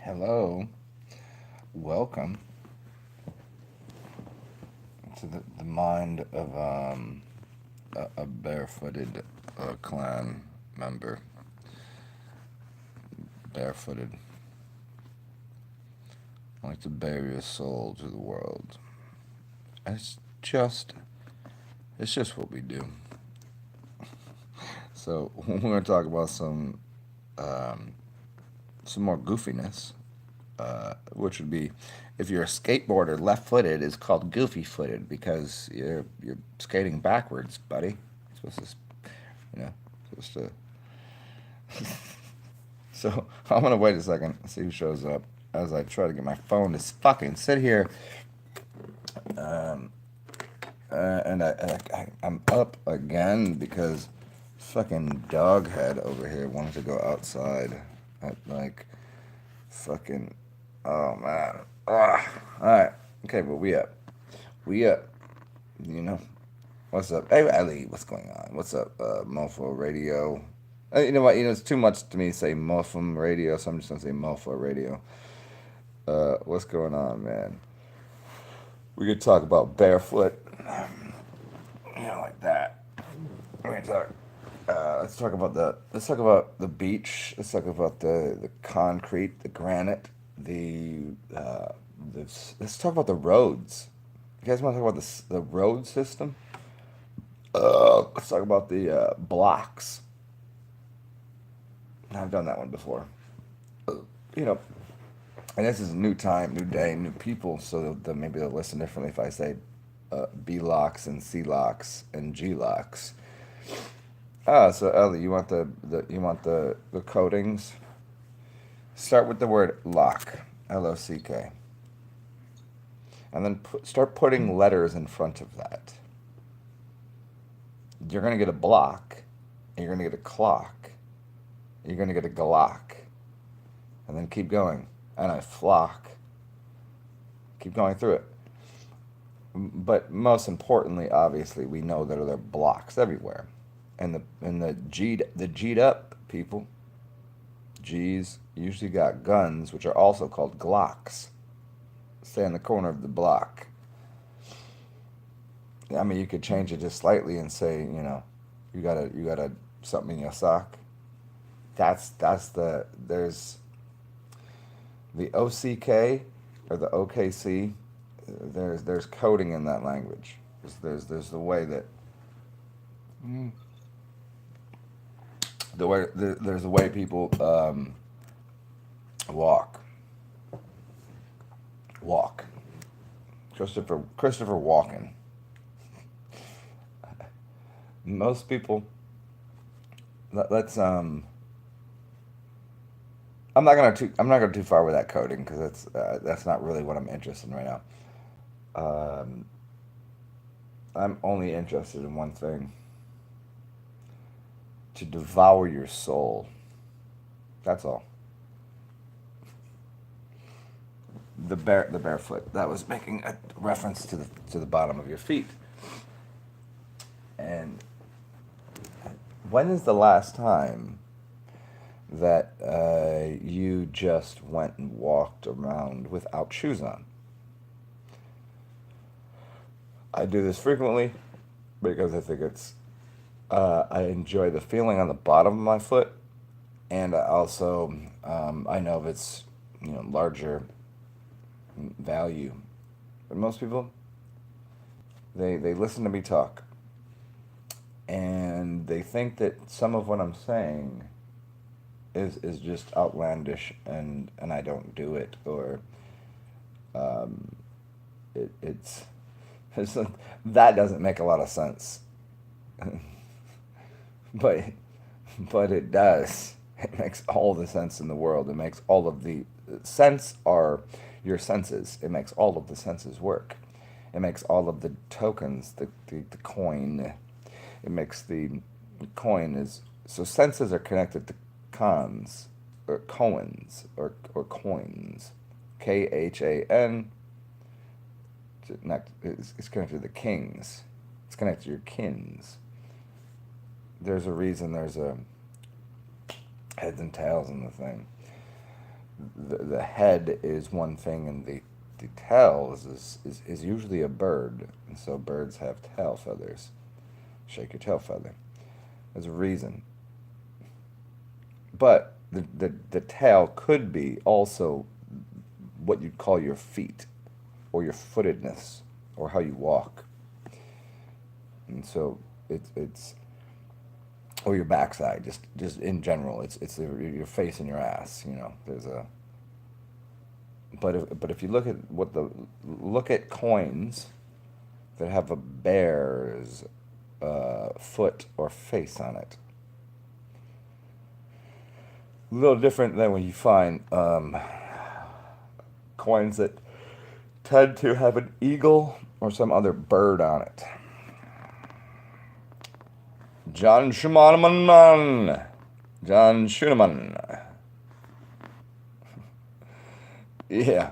Hello, welcome to the mind of a barefooted clan member. Barefooted. I like to bare your soul to the world. It's just, it's just what we do. So we're gonna talk about um, some more goofiness, which would be if you're a skateboarder, left-footed is called goofy-footed because you're skating backwards, buddy. You're supposed to, you know, supposed to. So I'm gonna wait a second, see who shows up as I try to get my phone to fucking sit here. Um, I'm up again because fucking doghead over here wanted to go outside at like fucking. Oh man. Ah. All right. Okay, but we up. We up. You know. What's up? Hey, Ali. What's going on? What's up, Mofo Radio? You know what? You know it's too much to me to say Mofum Radio, so I'm just gonna say Mofo Radio. What's going on, man? We could talk about barefoot, like that. We can talk. Let's talk about the beach. Let's talk about the concrete, the granite, the. Let's talk about the roads. You guys want to talk about the road system? Let's talk about the blocks. I've done that one before. You know, and this is a new time, new day, new people, so maybe they'll listen differently if I say B locks and C locks and G locks. So Ellie, you want the codings? Start with the word lock, Lock, and then start putting letters in front of that. You're gonna get a block, and you're gonna get a clock, and you're gonna get a glock, and then keep going, and a flock. Keep going through it. But most importantly, obviously, we know that there are blocks everywhere, and the G'd up people, G's usually got guns, which are also called Glocks. Stay in the corner of the block. I mean, you could change it just slightly and say, you got a something in your sock. That's there's the OCK or the OKC. There's coding in that language. There's the way that there's the way people walk walk. Christopher Walken. Most people. Let's I'm not gonna too far with that coding because that's not really what I'm interested in right now. Um, I'm only interested in one thing: to devour your soul. That's all. The barefoot. That was making a reference to the bottom of your feet. And when is the last time that you just went and walked around without shoes on? I do this frequently because I think I enjoy the feeling on the bottom of my foot, and I also I know of its larger value. But most people they listen to me talk, and they think that some of what I'm saying is just outlandish, and I don't do it, or um, it's it's like, that doesn't make a lot of sense, but but it does. It makes all the sense in the world. It makes all of the sense are your senses. It makes all of the senses work. It makes all of the tokens, the coin. It makes the coin is so senses are connected to cons or coins or coins. KHAN. It's connected to the kings. It's connected to your kins. There's a reason there's a heads and tails in the thing. the head is one thing, and the tail is usually a bird, and so birds have tail feathers. Shake your tail feather. There's a reason. But the tail could be also what you'd call your feet, or your footedness, or how you walk. And so it's or your backside, just in general. It's your face and your ass. You know, there's a. But if you look at coins that have a bear's foot or face on it, a little different than when you find coins that tend to have an eagle or some other bird on it. John Schumann. John Schumann. Yeah.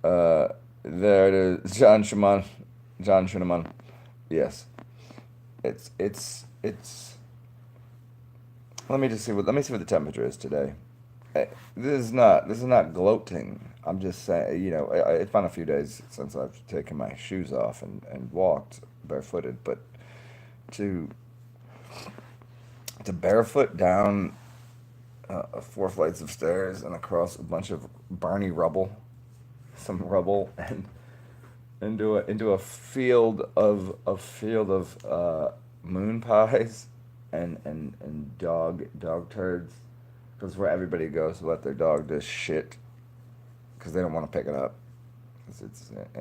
There it is. John Schumann. John Schumann. Yes. It's. Let me see what the temperature is today. This is not gloating. I'm just saying, it's been a few days since I've taken my shoes off and walked barefooted, but to to barefoot down 4 flights of stairs and across a bunch of Barney rubble, some rubble, and into a field of moon pies and dog turds. Because where everybody goes to let their dog just shit because they don't want to pick it up. 'Cause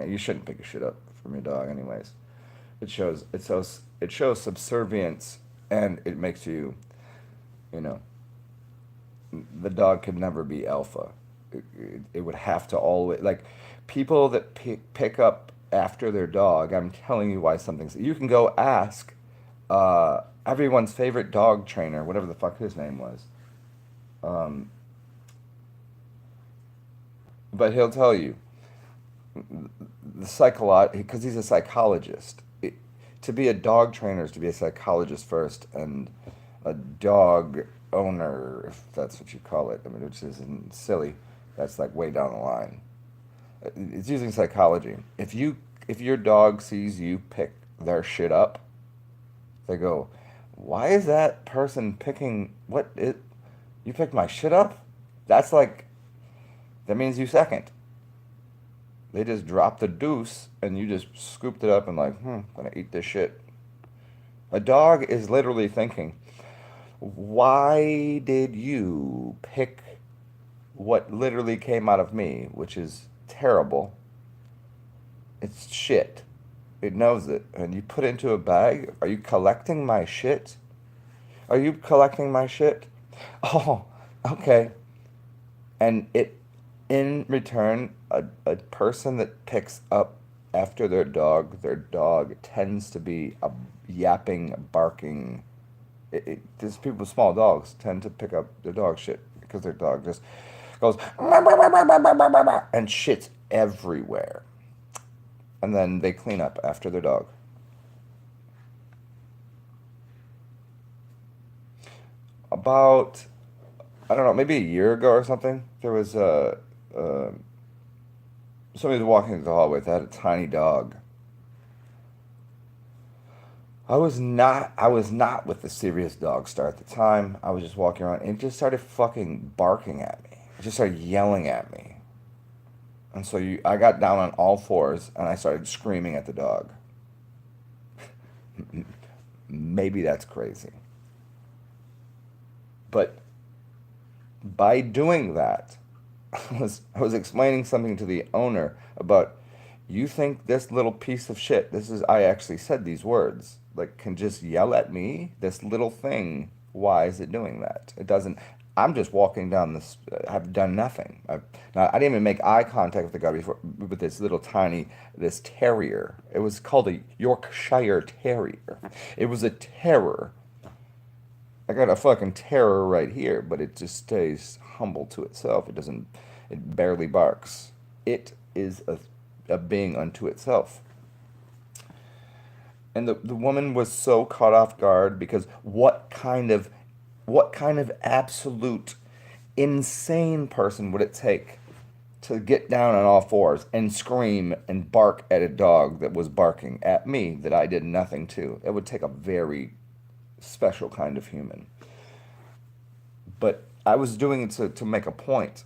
you shouldn't pick your shit up from your dog anyways. It shows subservience, and it makes you, you know the dog could never be alpha. It would have to always, like, people that pick up after their dog. I'm telling you why something's. You can go ask everyone's favorite dog trainer, whatever the fuck his name was. Um, but he'll tell you the because he's a psychologist. To be a dog trainer is to be a psychologist first, and a dog owner, if that's what you call it. I mean, which isn't silly. That's like way down the line. It's using psychology. If your dog sees you pick their shit up, they go, "Why is that person picking what it? You picked my shit up?" That's like that means you second. They just dropped the deuce and you just scooped it up and like, gonna eat this shit. A dog is literally thinking, why did you pick what literally came out of me, which is terrible? It's shit. It knows it. And you put it into a bag. Are you collecting my shit? Are you collecting my shit? Oh, okay. And in return, a person that picks up after their dog tends to be a yapping, barking. These people with small dogs tend to pick up their dog shit because their dog just goes and shits everywhere. And then they clean up after their dog. About, I don't know, maybe a year ago or something, there was uh, somebody was walking through the hallway that had a tiny dog. I was not with the serious dog star at the time. I was just walking around and it just started fucking barking at me. It just started yelling at me. And so I got down on all fours and I started screaming at the dog. Maybe that's crazy. But by doing that, I was explaining something to the owner about, you think this little piece of shit, I actually said these words, like, can just yell at me, this little thing. Why is it doing that? It doesn't. I'm just walking down this. I've done nothing. Now, I didn't even make eye contact with the guy before, with this little tiny, this terrier. It was called a Yorkshire Terrier. It was a terror. I got a fucking terror right here, but it just stays humble to itself. It doesn't. It barely barks. It is a being unto itself. And the woman was so caught off guard because what kind of absolute insane person would it take to get down on all fours and scream and bark at a dog that was barking at me that I did nothing to? It would take a very special kind of human. But I was doing it to make a point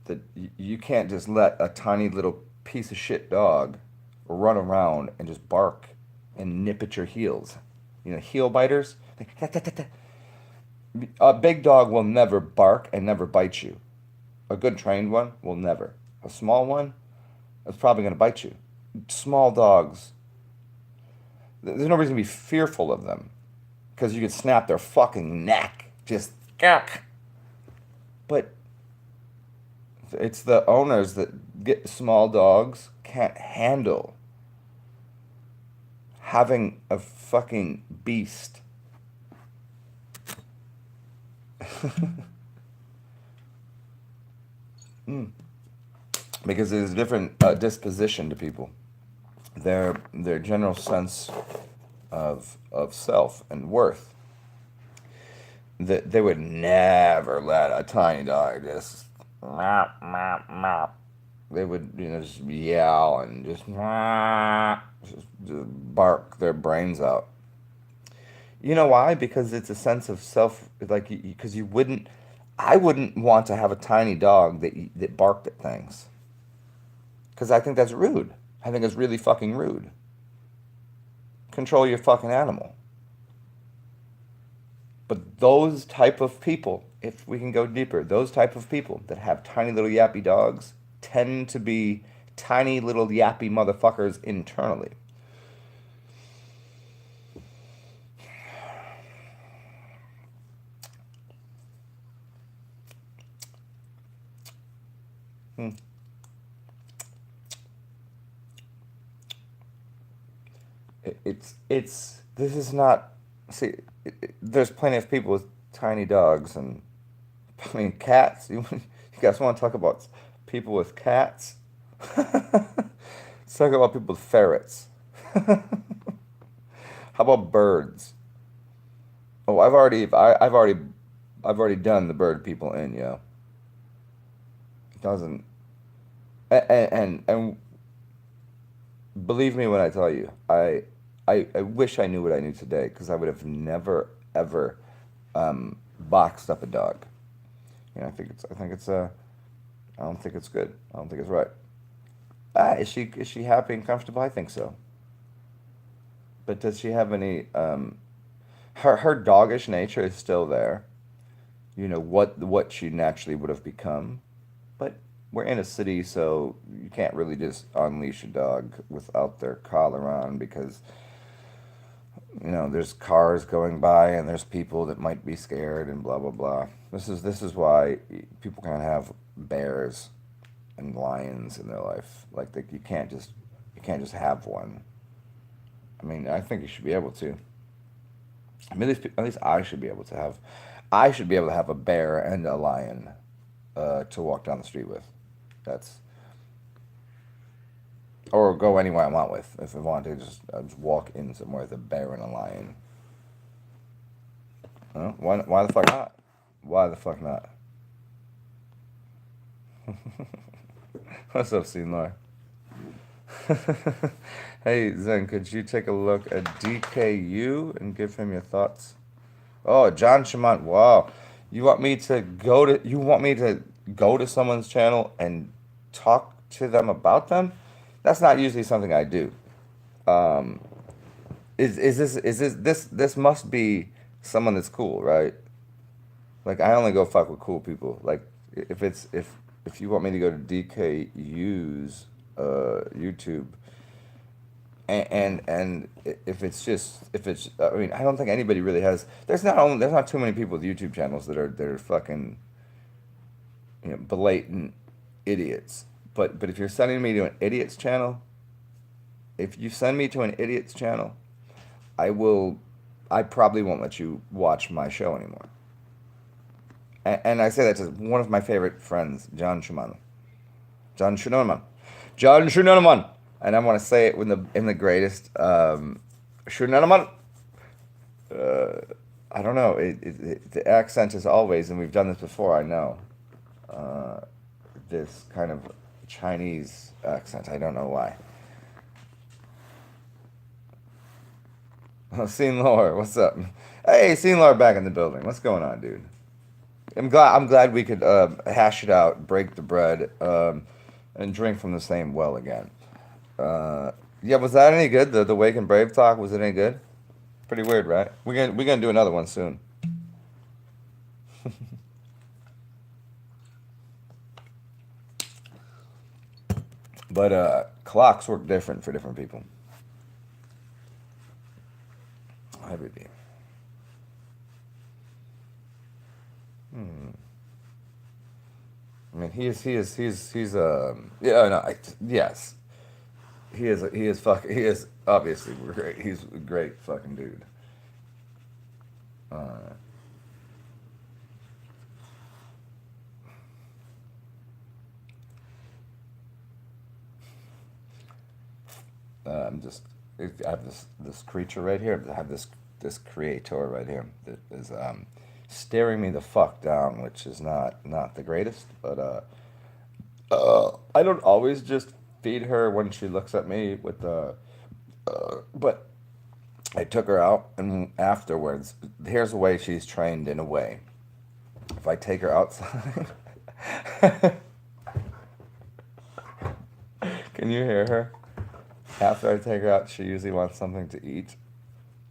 that you can't just let a tiny little piece of shit dog run around and just bark and nip at your heels. You know, heel biters. A big dog will never bark and never bite you. A good trained one will never. A small one is probably going to bite you. Small dogs, there's no reason to be fearful of them because you could snap their fucking neck. Just, but it's the owners that get small dogs can't handle having a fucking beast. Mm. Because there's a different disposition to people. Their general sense of self and worth. That they would never let a tiny dog just mop mop mop. They would, you know, just yell and just bark their brains out. You know why? Because it's a sense of self. Like, because you wouldn't, I wouldn't want to have a tiny dog that barked at things. Because I think that's rude. I think it's really fucking rude. Control your fucking animal. But those type of people, if we can go deeper, those type of people that have tiny little yappy dogs tend to be tiny little yappy motherfuckers internally. Hmm. This is not, see, there's plenty of people with tiny dogs and, I mean, cats. You guys want to talk about people with cats? Let's talk about people with ferrets. How about birds? Oh, I've already done the bird people in, yeah. It doesn't, and believe me when I tell you, I wish I knew what I knew today because I would have never ever boxed up a dog. You know, I don't think it's good. I don't think it's right. Is she happy and comfortable? I think so. But does she have any? Her doggish nature is still there. You know what she naturally would have become, but we're in a city, so you can't really just unleash a dog without their collar on because you know there's cars going by and there's people that might be scared and blah blah blah. This is why people can't have bears and lions in their life. Like you can't just have one. I mean, I think you should be able to. I mean, at least I should be able to have. I should be able to have a bear and a lion to walk down the street with. That's or go anywhere I want with. If I want to, just walk in somewhere with a bear and a lion. Huh? Why the fuck not? Why the fuck not? What's up, Senor? Hey, Zen, could you take a look at DKU and give him your thoughts? Oh, John Shaman. Wow. You want me to go to someone's channel and talk to them about them? That's not usually something I do. Um, this must be someone that's cool, right? Like I only go fuck with cool people. Like if you want me to go to DKU's YouTube and if it's I mean I don't think anybody really has there's not too many people with YouTube channels that are fucking blatant idiots. But if you're sending me to an idiot's channel, if you send me to an idiot's channel, I will I probably won't let you watch my show anymore. And I say that to one of my favorite friends, John Schumann. John Schumann. John Schumann. And I want to say it in the greatest Schumann. I don't know. The accent is always, and we've done this before. I know uh, this kind of Chinese accent. I don't know why. Oh, Scene Lore, what's up? Hey, Scene Lore, back in the building. What's going on, dude? I'm glad we could hash it out, break the bread, and drink from the same well again. Yeah, was that any good? The Wake and Brave talk, was it any good? Pretty weird, right? We're gonna do another one soon. But clocks work different for different people. Hi, baby. Hmm. I mean, he's yeah, no, yes, he is obviously great. He's a great fucking dude. Uh, I'm just I have this creature right here. I have this creator right here that is staring me the fuck down, which is not the greatest. But I don't always just feed her when she looks at me with the. But I took her out, and afterwards, here's the way she's trained in a way. If I take her outside, can you hear her? After I take her out, she usually wants something to eat.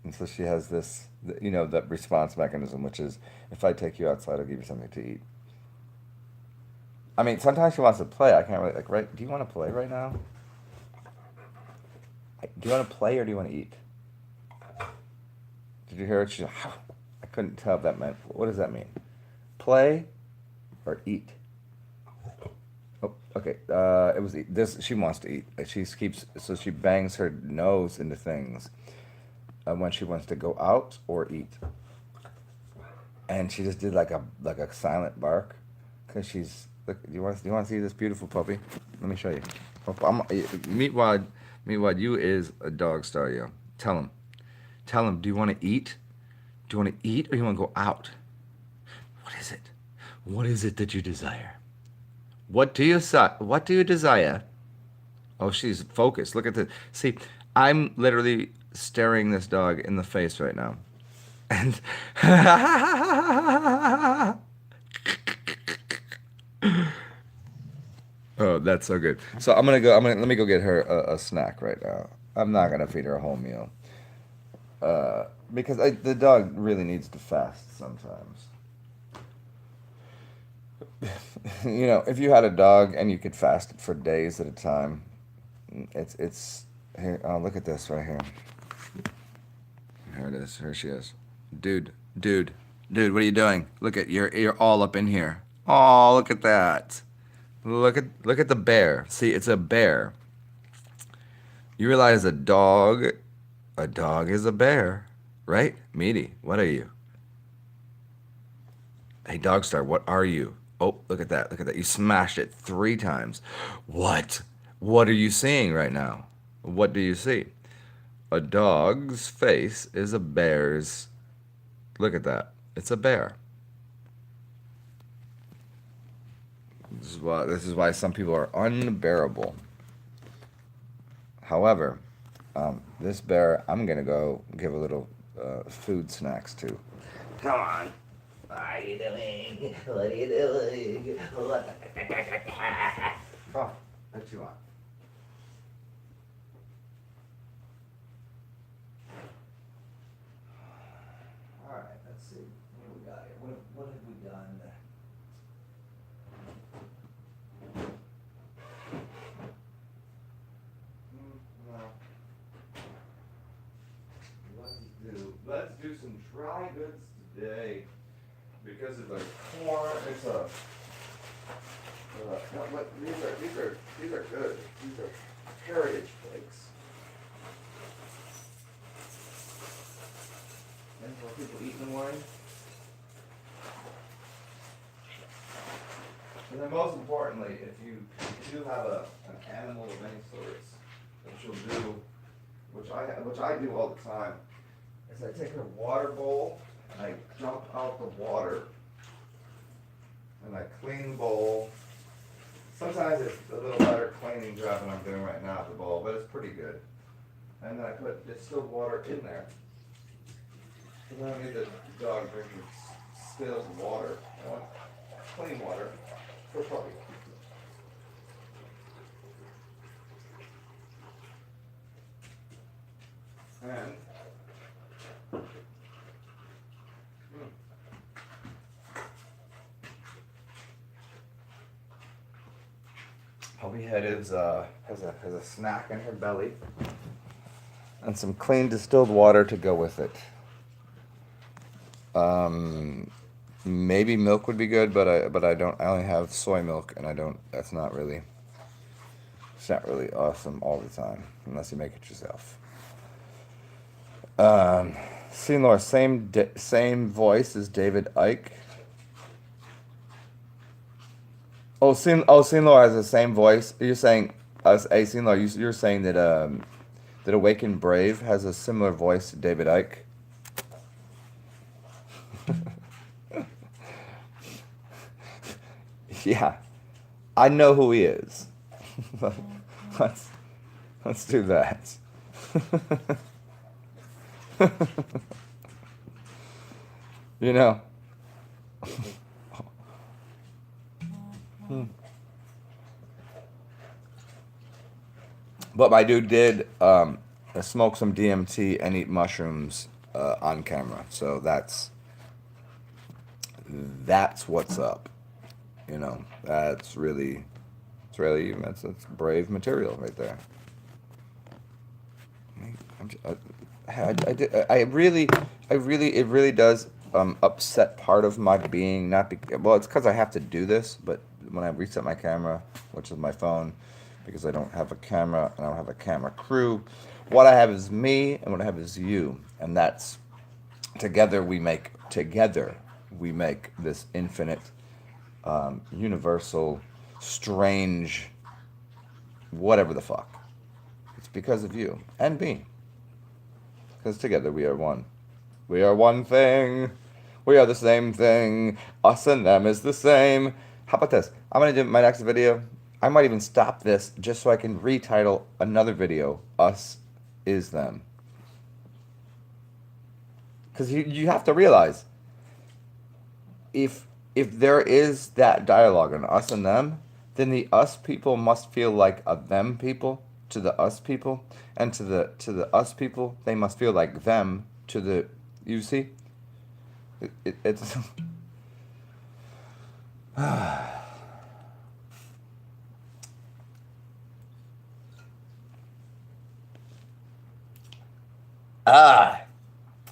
And so she has this, that response mechanism, which is if I take you outside, I'll give you something to eat. I mean, sometimes she wants to play. I can't really, like, right? Do you want to play right now? Do you want to play or do you want to eat? Did you hear it? She's like, I couldn't tell if that meant, what does that mean? Play or eat? Oh, okay. It was eat. This. She wants to eat. She keeps, so she bangs her nose into things when she wants to go out or eat. And she just did like a silent bark, cause she's look. Do you want to see this beautiful puppy? Let me show you. Meatwad, you is a dog star, yo. Tell him. Do you want to eat? Do you want to eat or you want to go out? What is it? What is it that you desire? What do you desire? Oh, she's focused. Look at this. See, I'm literally staring this dog in the face right now. And oh, that's so good. So let me go get her a snack right now. I'm not gonna feed her a whole meal. Because the dog really needs to fast sometimes. If you had a dog and you could fast it for days at a time, it's here. Oh, look at this right here. Here it is. Here she is. Dude, dude, dude, what are you doing? Look at you're all up in here. Oh, look at that. Look at the bear. See, it's a bear. You realize a dog is a bear, right? Meaty, what are you? Hey, dog star, what are you? Oh, look at that. Look at that. You smashed it 3 times. What? What are you seeing right now? What do you see? A dog's face is a bear's. Look at that. It's a bear. This is why some people are unbearable. However, this bear, I'm gonna go give a little food snacks to. Come on. What are you doing? What are you doing? Oh, what you want? All right, let's see. What do we got here? What have we done? No. Let's do some dry goods today because of the corn. It's a. No, these are good. These are heritage flakes. And for people eating the wine. And then most importantly, if you do have an animal of any sorts, what you'll do, which I do all the time, is I take a water bowl I dump out the water, and I clean the bowl. Sometimes it's a little better cleaning job than I'm doing right now at the bowl, but it's pretty good. And then I put distilled water in there. Because I don't need the dog drinking distilled water. I want clean water for puppy. And puppy head is has a snack in her belly and some clean distilled water to go with it. Maybe milk would be good, but I don't. I only have soy milk, and I don't. That's not really. It's not really awesome all the time, unless you make it yourself. Seymour, same voice as David Icke. Seymour has the same voice. You're saying, Seymour, you're saying that that Awakened Brave has a similar voice to David Icke. Yeah, I know who he is. let's do that. You know. But my dude did smoke some DMT and eat mushrooms on camera, so that's what's up. You know, that's brave material right there. It really does upset part of my being. Well, it's because I have to do this, but when I reset my camera, which is my phone, because I don't have a camera and I don't have a camera crew, what I have is me and what I have is you, and that's together we make this infinite, universal, strange, whatever the fuck. It's because of you and me. Because together we are one. We are one thing. We are the same thing. Us and them is the same. How about this? I'm going to do my next video. I might even stop this just so I can retitle another video, Us is Them. Because you have to realize, if there is that dialogue on us and them, then the us people must feel like a them people to the us people, and to the us people, they must feel like them to the, you see? It's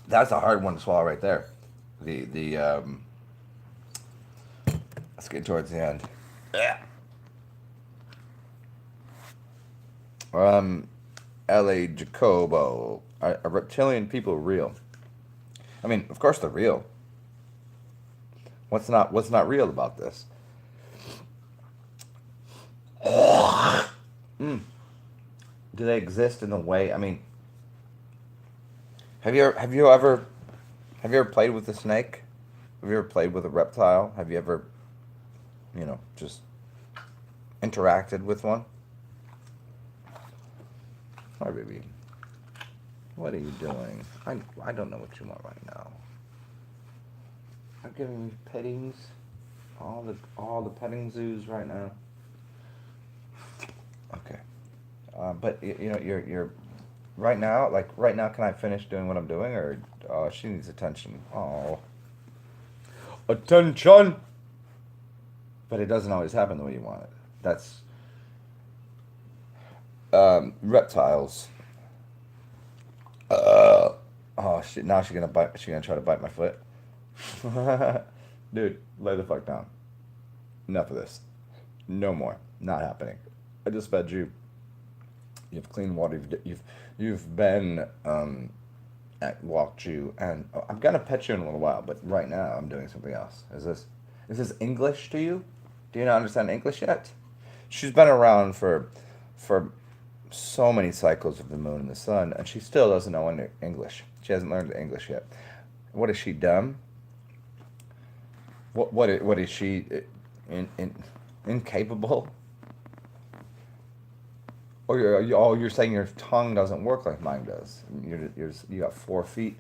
that's a hard one to swallow right there. Let's get towards the end. L.A. Jacobo. Are reptilian people real? I mean, of course they're real. What's not real about this? Do they exist in a way? I mean, have you ever played with a snake? Have you ever played with a reptile? Have you ever, just interacted with one? Hi, baby. What are you doing? I don't know what you want right now. I'm giving you pettings, all the petting zoos right now. Okay, but you're right now. Like right now, can I finish doing what I'm doing, or she needs attention? Oh, attention! But it doesn't always happen the way you want it. That's reptiles. Oh shit! Now she's gonna bite. She's gonna try to bite my foot. Dude, lay the fuck down. Enough of this. No more. Not happening. I just fed you. You've clean water. You've been walked you, and I'm gonna pet you in a little while. But right now, I'm doing something else. Is this English to you? Do you not understand English yet? She's been around for so many cycles of the moon and the sun, and she still doesn't know English. She hasn't learned English yet. What is she, dumb? What is she? In, incapable? Or you're saying your tongue doesn't work like mine does. You got 4 feet.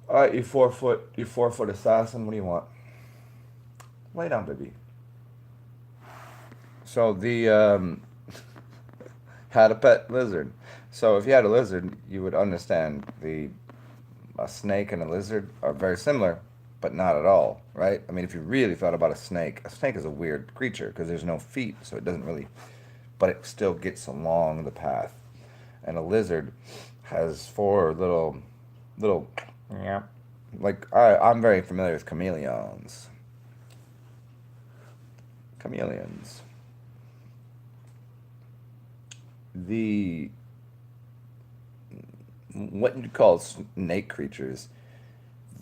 All right, you 4 foot assassin. What do you want? Lay down, baby. So the had a pet lizard. So if you had a lizard, you would understand the a snake and a lizard are very similar, but not at all, right? I mean, if you really thought about a snake is a weird creature because there's no feet, so it doesn't really, but it still gets along the path. And a lizard has four little, yeah. Like I'm very familiar with chameleons. Chameleons. The what you call snake creatures,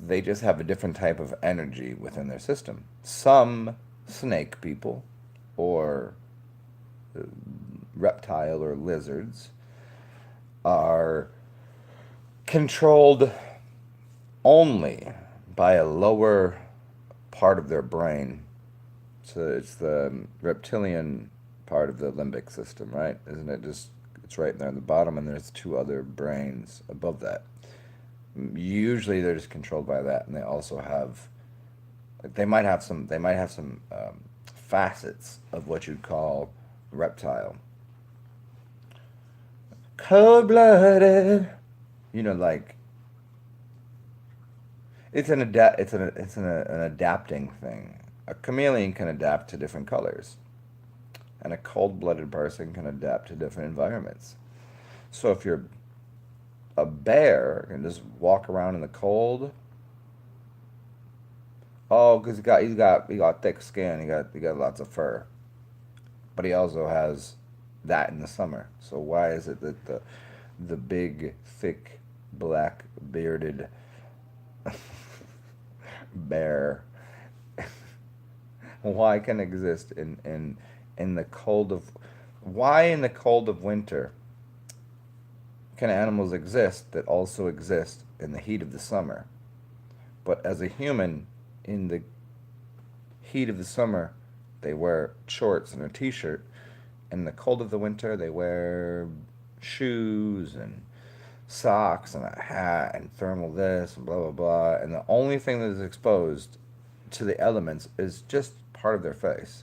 they just have a different type of energy within their system. Some snake people, or reptile or lizards, are controlled only by a lower part of their brain. So it's the reptilian part of the limbic system, right? Isn't it just, it's right there in the bottom, and there's two other brains above that. Usually they're just controlled by that, and they also have, like, they might have some facets of what you'd call reptile. Cold blooded. Like it's an adapting thing. A chameleon can adapt to different colors, and a cold-blooded person can adapt to different environments. So if you're a bear and just walk around in the cold, oh, because he got thick skin, he got lots of fur, but he also has that in the summer. So why is it that the big, thick, black bearded bear, why can exist in the cold of, why in the cold of winter can animals exist that also exist in the heat of the summer? But as a human, in the heat of the summer, they wear shorts and a t-shirt. In the cold of the winter, they wear shoes and socks and a hat and thermal this and blah blah blah. And the only thing that is exposed to the elements is just part of their face.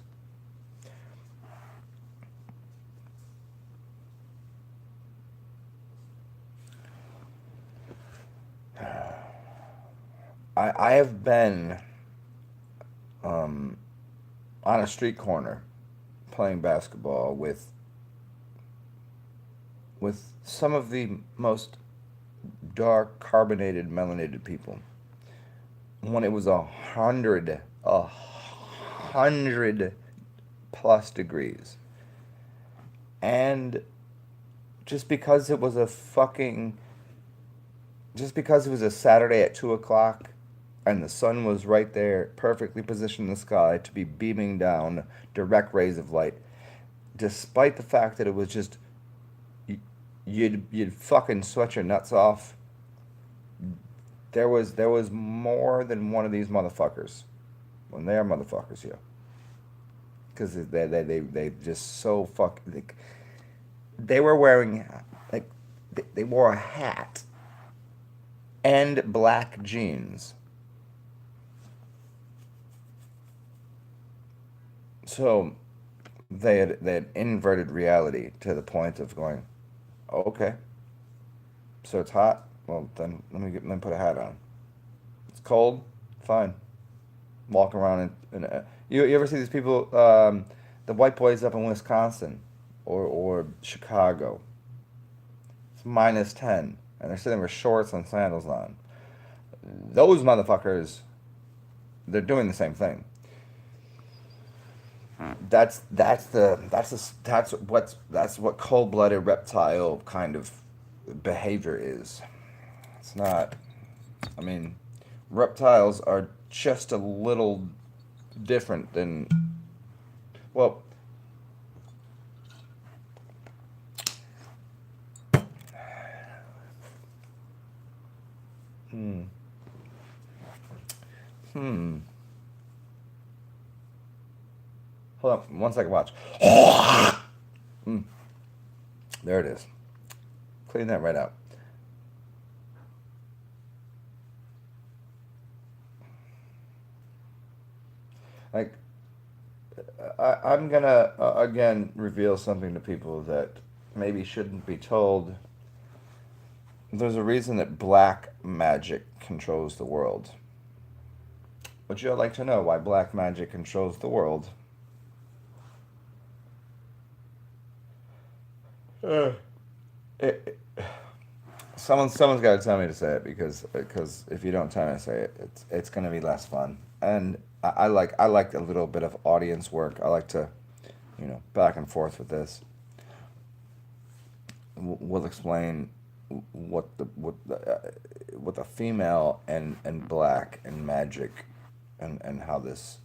I have been um, on a street corner playing basketball with some of the most dark carbonated melanated people when it was 100 plus degrees, and just because it was a fucking just because it was a Saturday at 2 o'clock and the sun was right there, perfectly positioned in the sky to be beaming down direct rays of light, despite the fact that it was just, you'd fucking sweat your nuts off. There was more than one of these motherfuckers, when they are motherfuckers, yeah, because they just so fuck. They were wearing, like, they wore a hat and black jeans. So they had inverted reality to the point of going, oh, okay, so it's hot. Well, then let me put a hat on. It's cold. Fine. Walk around you ever see these people, the white boys up in Wisconsin or Chicago? It's -10, and they're sitting with shorts and sandals on. Those motherfuckers, they're doing the same thing. That's what cold-blooded reptile kind of behavior is. It's not. I mean, reptiles are just a little different than, well, Hmm. Hmm. Hold on 1 second. Watch. Mm. There it is. Clean that right out. Like I'm gonna again reveal something to people that maybe shouldn't be told. There's a reason that black magic controls the world. Would you like to know why black magic controls the world? Uh, it, someone's got to tell me to say it because if you don't tell me to say it, it's gonna be less fun. And I like a little bit of audience work. I like to, back and forth with this. We'll explain what the female and black and magic and how this.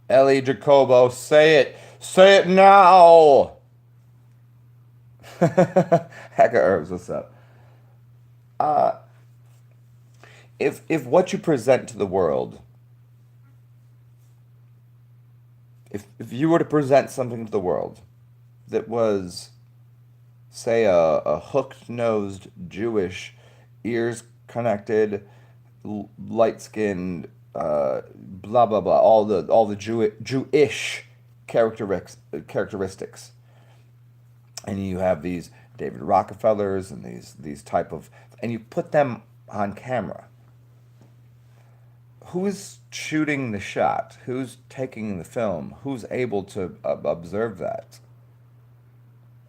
Ellie Jacobo, say it now. Hacker herbs, what's up? Uh, if what you present to the world, if you were to present something to the world that was, say, a hooked nosed Jewish, ears connected, light skinned, blah blah blah, all the Jewish characteristics, and you have these David Rockefellers and these type of, and you put them on camera. Who's shooting the shot? Who's taking the film? Who's able to observe that?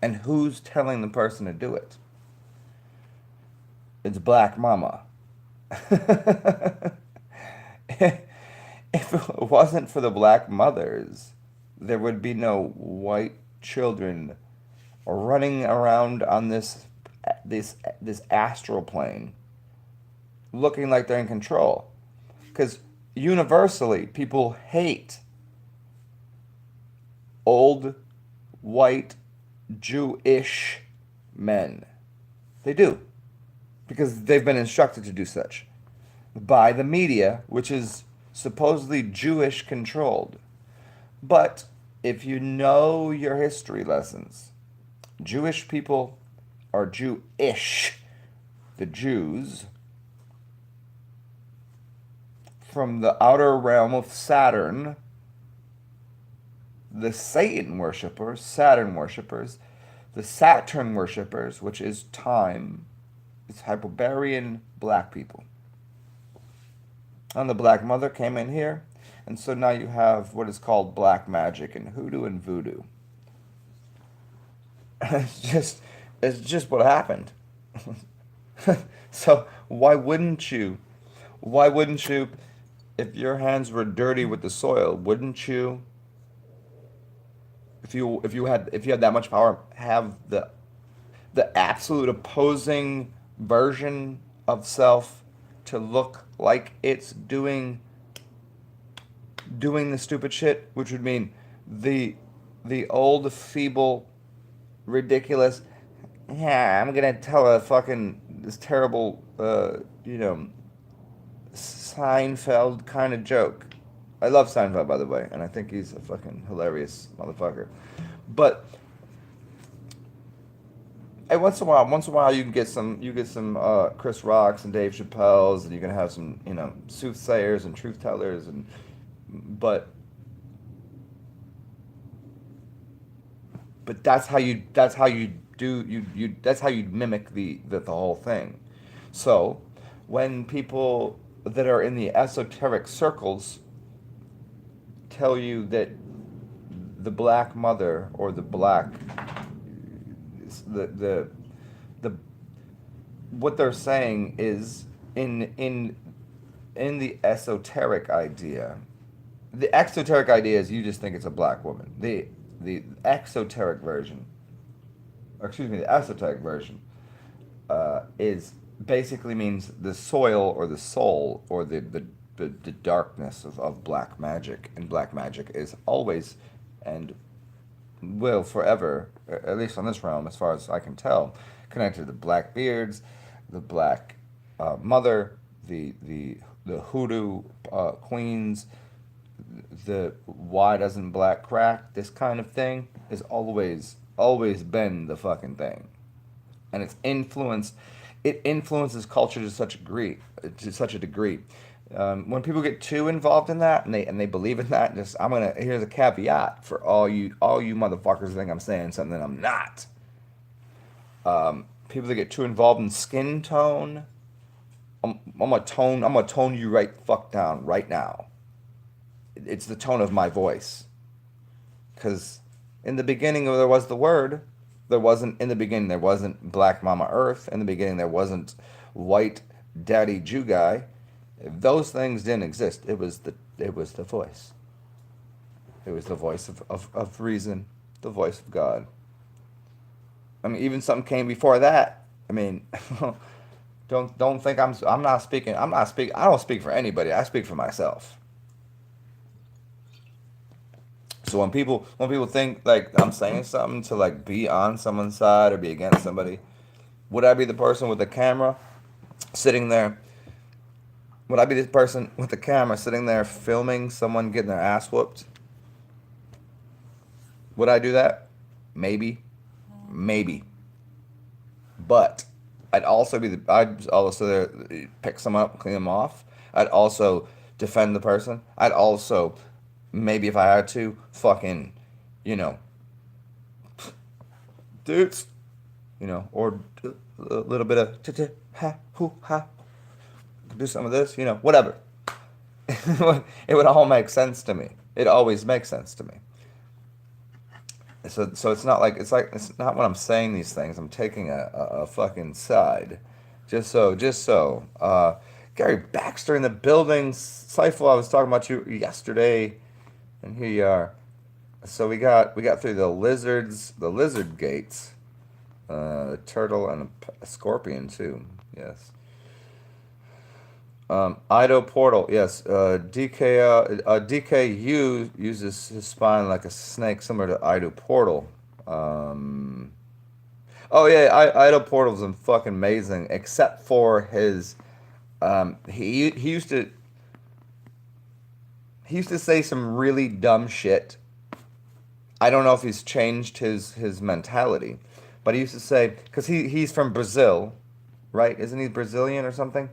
And who's telling the person to do it? It's Black Mama. If it wasn't for the black mothers, there would be no white children running around on this astral plane, looking like they're in control. Because universally, people hate old, white, Jewish men. They do. Because they've been instructed to do such by the media, which is supposedly Jewish controlled. But if you know your history lessons, Jewish people are Jewish. The Jews from the outer realm of Saturn, the Satan worshippers, Saturn worshippers, the Saturn worshippers, which is time, it's Hyperborean black people. And the Black Mother came in here, and so now you have what is called black magic and hoodoo and voodoo. It's just, it's just what happened. So why wouldn't you? Why wouldn't you? If your hands were dirty with the soil, wouldn't you? If you had that much power, have the absolute opposing version of self to look like it's doing the stupid shit, which would mean the the old feeble ridiculous. Yeah, I'm gonna tell a fucking this terrible Seinfeld kind of joke. I love Seinfeld, by the way, and I think he's a fucking hilarious motherfucker. But once in a while, you get some Chris Rocks and Dave Chappelle's, and you can have some soothsayers and truth tellers, and but but that's how you do you that's how you mimic the whole thing. So when people that are in the esoteric circles tell you that the black mother or the the what they're saying is in the esoteric idea. The exoteric idea is you just think it's a black woman. The exoteric version, or excuse me, the esoteric version, is basically means the soil or the soul or the darkness of black magic. And black magic is always and will forever, at least on this realm, as far as I can tell, connected to the black beards, the black mother, the hoodoo queens, the why doesn't black crack, this kind of thing is always been the fucking thing, and it influences culture to such a degree. When people get too involved in that and they believe in that, just here's a caveat for all you motherfuckers think I'm saying something that I'm not. People that get too involved in skin tone, I'm gonna tone you right fuck down right now. It's the tone of my voice. Because in the beginning there was the word. There wasn't Black Mama Earth. In the beginning there wasn't white daddy Jew guy. Those things didn't exist. It was the voice. It was the voice of reason, the voice of God. I mean, even something came before that. I mean, don't think I'm not speaking. I'm not speaking. I don't speak for anybody. I speak for myself. So when people think like I'm saying something to like be on someone's side or be against somebody, would I be the person with the camera sitting there? Would I be the person with the camera sitting there filming someone getting their ass whooped? Would I do that? Maybe, maybe. But I'd also there, pick someone up, clean them off. I'd also defend the person. I'd also, maybe if I had to, fucking, you know, dudes, or a little bit of ha hoo ha, do some of this, whatever. It would all make sense to me. It always makes sense to me. So it's not when I'm saying these things. I'm taking a fucking side, just so. Gary Baxter in the building. Seifel, I was talking about you yesterday, and here you are. So we got through the lizard gates, a turtle and a scorpion too. Yes. Ido Portal, yes. DKU uses his spine like a snake, similar to Ido Portal. Um, oh yeah, Ido Portal's fucking amazing, except for his. He used to say some really dumb shit. I don't know if he's changed his mentality, but he used to say because he's from Brazil, right? Isn't he Brazilian or something?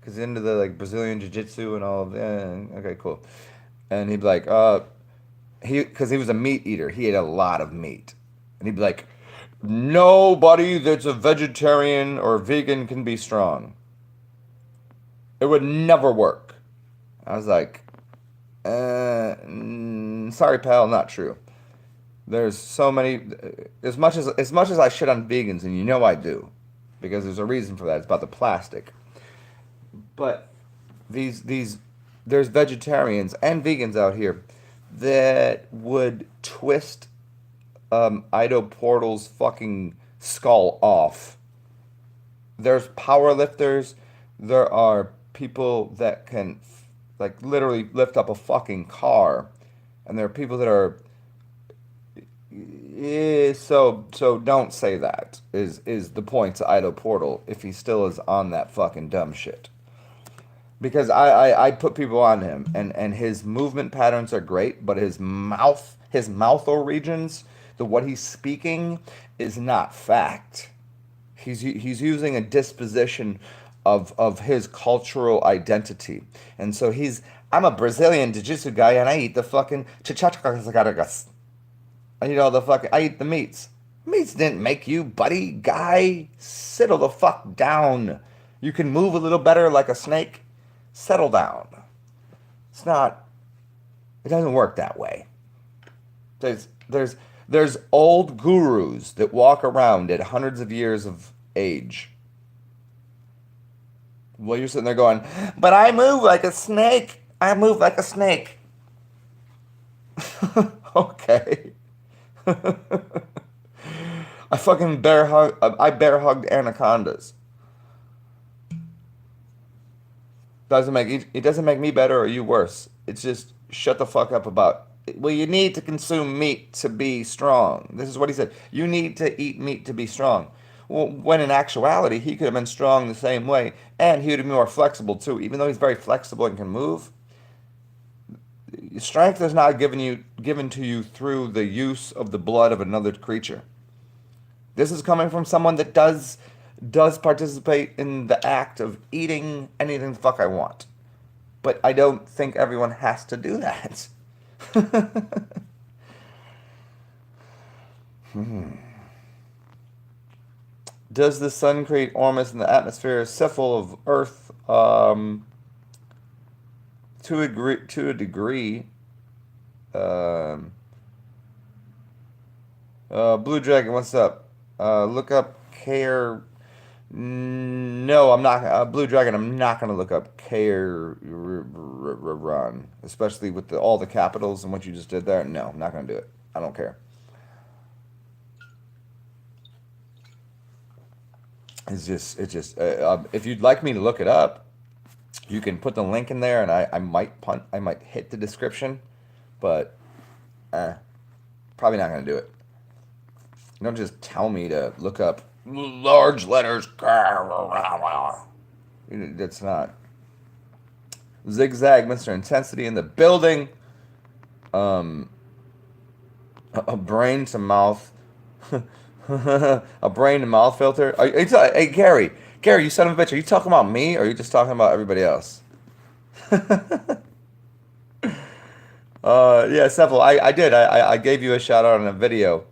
Because he's into the like Brazilian jiu-jitsu and all of that. Okay, cool. And he'd be like, because he was a meat eater. He ate a lot of meat, and he'd be like, nobody that's a vegetarian or vegan can be strong. It would never work. I was like, sorry, pal, not true. There's so many, as much as I shit on vegans, and I do, because there's a reason for that. It's about the plastic. But these there's vegetarians and vegans out here that would twist Ido Portal's fucking skull off. There's power lifters. There are people that can like literally lift up a fucking car, and there are people that are. So don't say that is the point to Ido Portal if he still is on that fucking dumb shit. Because I put people on him, and his movement patterns are great, but his mouthal regions, the what he's speaking is not fact. He's using a disposition of his cultural identity. And so I'm a Brazilian jiu-jitsu guy, and I eat the fucking chichachacas. I eat the meats. Meats didn't make you, buddy, guy. Settle the fuck down. You can move a little better like a snake. Settle down. It's not. It doesn't work that way. There's there's there's old gurus that walk around at hundreds of years of age. Well, you're sitting there going, but I move like a snake. I move like a snake. Okay. I bear hugged anacondas. It doesn't make me better or you worse. It's just shut the fuck up about. Well, you need to consume meat to be strong. This is what he said. You need to eat meat to be strong. when in actuality, he could have been strong the same way, and he would be more flexible too. Even though he's very flexible and can move, strength is not given to you through the use of the blood of another creature. This is coming from someone that does participate in the act of eating anything the fuck I want. But I don't think everyone has to do that. Does the sun create Ormus in the atmosphere? Cephal of Earth, to a degree. Um, Blue Dragon, what's up? Look up Care. No, I'm not. Blue Dragon, I'm not gonna look up Care Run, especially with all the capitals and what you just did there. No, I'm not gonna do it. I don't care. If you'd like me to look it up, you can put the link in there, and I might hit the description, but probably not gonna do it. You don't just tell me to look up large letters. That's not. Zigzag, Mr. Intensity in the building. A brain to mouth. A brain to mouth filter. Hey, Gary. Gary, you son of a bitch. Are you talking about me, or are you just talking about everybody else? Yeah, Seville, I did. I gave you a shout out on a video.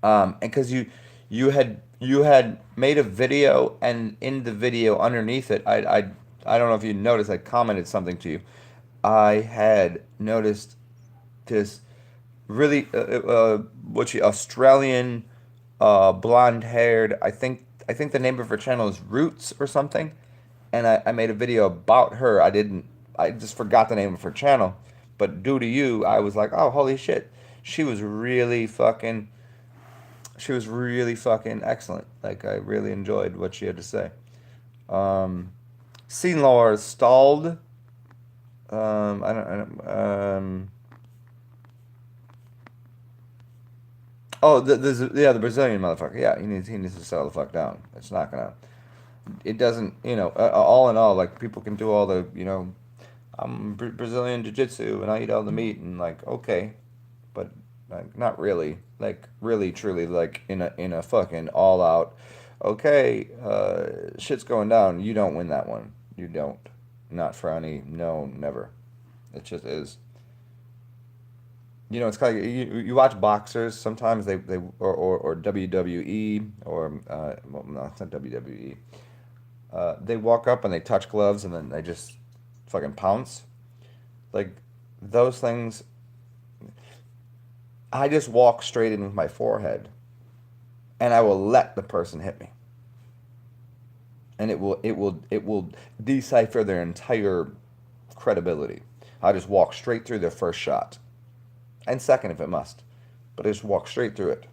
And because you had made a video, and in the video underneath it, I don't know if you noticed, I commented something to you. I had noticed this really what she Australian blonde haired. I think the name of her channel is Roots or something, and I made a video about her. I just forgot the name of her channel, but due to you, I was like, oh, holy shit, she was really fucking she was really fucking excellent. Like, I really enjoyed what she had to say. Scene lore stalled. Oh, the Brazilian motherfucker. Yeah, he needs to settle the fuck down. It's not gonna. It doesn't. All in all, like, people can do all the. I'm Brazilian jiu-jitsu and I eat all the meat, and like, okay, but like, not really. Like, really truly, like, in a fucking all out. Okay, shit's going down. You don't win that one. You don't. Not for any. No, never. It just is. It's kind of, you watch boxers sometimes, they or WWE, or well, no, it's not WWE. They walk up and they touch gloves, and then they just fucking pounce. Like, those things, I just walk straight in with my forehead, and I will let the person hit me, and it will decipher their entire credibility. I just walk straight through their first shot, and second if it must, but I just walk straight through it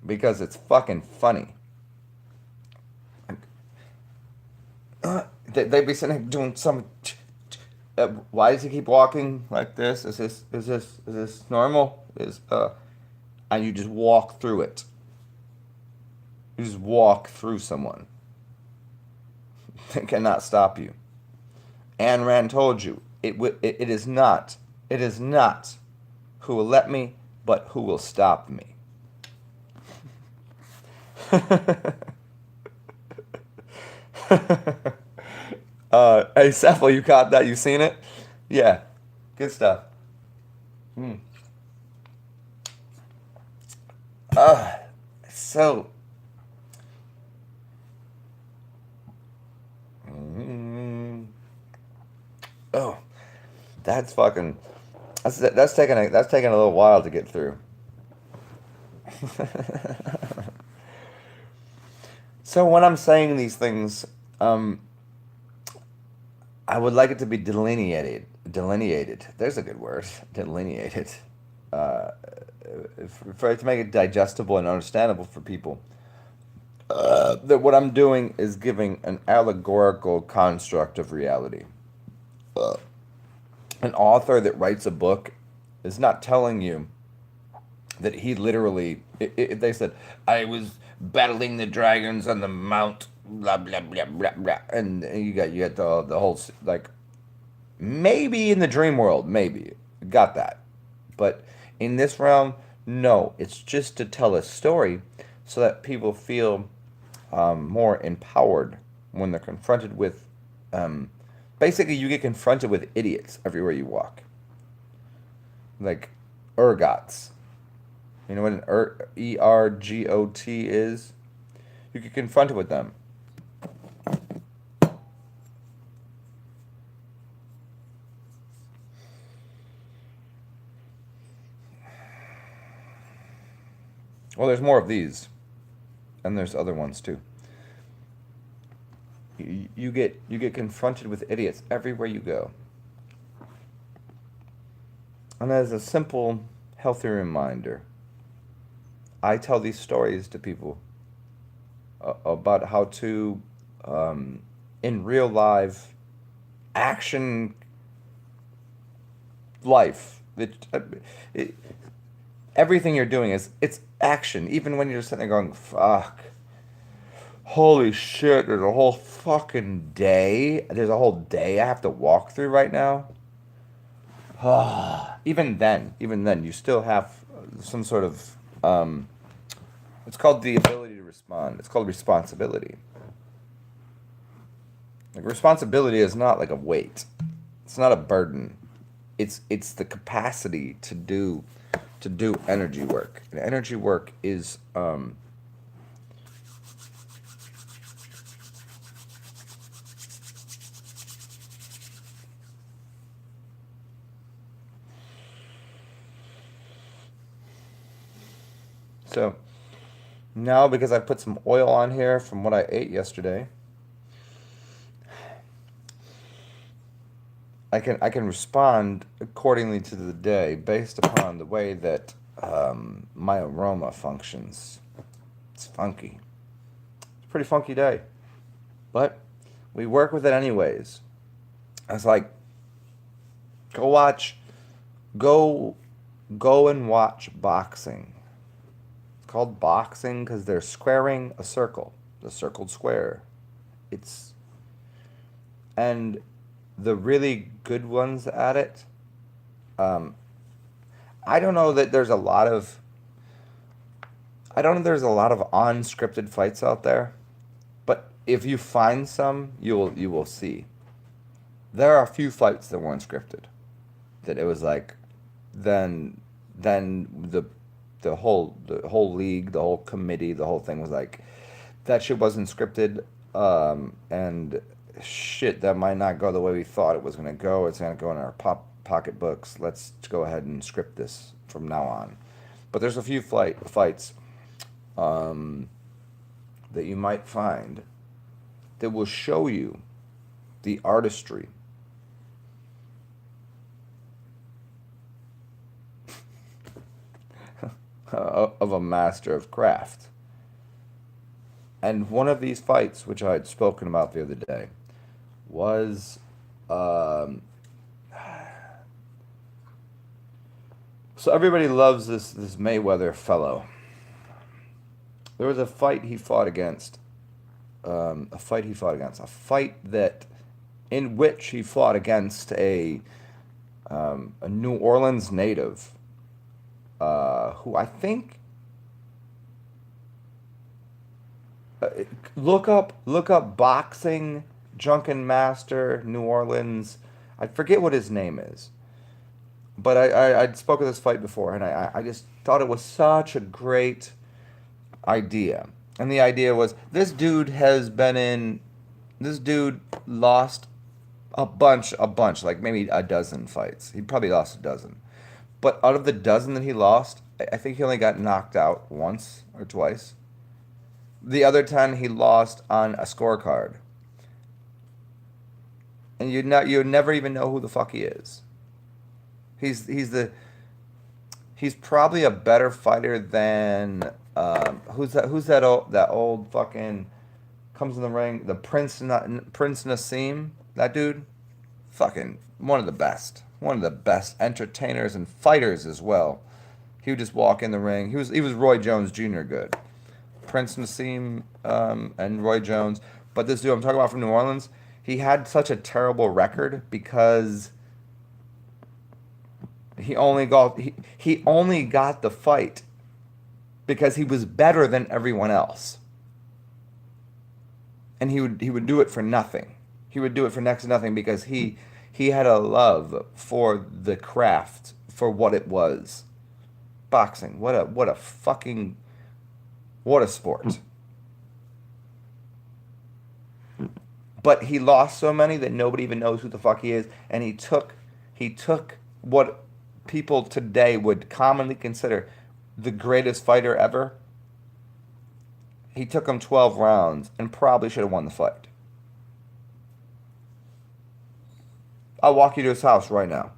because it's fucking funny. They'd be sitting there doing some. Why does he keep walking like this? Is this normal? And you just walk through it. You just walk through someone. They cannot stop you. Ayn Rand told you it is not who will let me, but who will stop me. Hey, Cephal, you caught that? You seen it? Yeah, good stuff. Mm. Uh, so, mm, oh, that's fucking. That's taking a little while to get through. So when I'm saying these things, um, I would like it to be delineated. Delineated. There's a good word. Delineated. Uh, for it to make it digestible and understandable for people. That what I'm doing is giving an allegorical construct of reality. Uh, an author that writes a book is not telling you that he literally They said I was battling the dragons on the mount, blah blah blah blah blah, and you got the whole like maybe in the dream world, maybe got that, but in this realm, no. It's just to tell a story so that people feel more empowered when they're confronted with. Um, Basically, you get confronted with idiots everywhere you walk, like ergots. You know what an ERGOT is? You get confronted with them. Well, there's more of these, and there's other ones too. You get confronted with idiots everywhere you go, and as a simple, healthy reminder, I tell these stories to people about how to, in real life, action life. It, everything you're doing it's action. Even when you're sitting there going, "Fuck, holy shit!" There's a whole fucking day. There's a whole day I have to walk through right now. Even then, you still have some sort of. It's called the ability to respond. It's called responsibility. Like responsibility is not like a weight. It's not a burden. It's the capacity to do energy work. And energy work is so now because I put some oil on here from what I ate yesterday, I can respond accordingly to the day based upon the way that my aroma functions. It's funky. It's a pretty funky day, but we work with it anyways. It's like go watch, go go and watch boxing. It's called boxing because they're squaring a circle, the circled square. It's and the really good ones at it. Um, I don't know that there's a lot of I don't know there's a lot of unscripted fights out there, but if you find some, you will see. There are a few fights that weren't scripted. That it was like then then the whole league, the whole committee, the whole thing was like that shit wasn't scripted, and shit that might not go the way we thought it was gonna go. It's gonna go in our pocketbooks. Let's go ahead and script this from now on. But there's a few fights um, that you might find that will show you the artistry of a master of craft. And one of these fights, which I had spoken about the other day, was um, so everybody loves this Mayweather fellow. There was a fight he fought against, a fight that in which he fought against a New Orleans native, who I think uh, look up boxing drunken master New Orleans. I forget what his name is, but I'd spoke of this fight before, and I just thought it was such a great idea. And the idea was this dude lost a bunch, like maybe a dozen fights. He probably lost a dozen. But out of the dozen that he lost, I think he only got knocked out once or twice. The other 10 he lost on a scorecard. And you'd never even know who the fuck he is. He's he's the he's probably a better fighter than who's that old fucking comes in the ring, the Prince Nassim, that dude. Fucking one of the best entertainers and fighters as well. He would just walk in the ring. He was Roy Jones Jr. good. Prince Nassim and Roy Jones. But this dude I'm talking about from New Orleans, he had such a terrible record because he only got the fight because he was better than everyone else. And he would do it for nothing. He would do it for next to nothing because he had a love for the craft, for what it was. Boxing. What a fucking what a sport. But he lost so many that nobody even knows who the fuck he is, and he took what people today would commonly consider the greatest fighter ever. He took him 12 rounds and probably should have won the fight. I'll walk you to his house right now.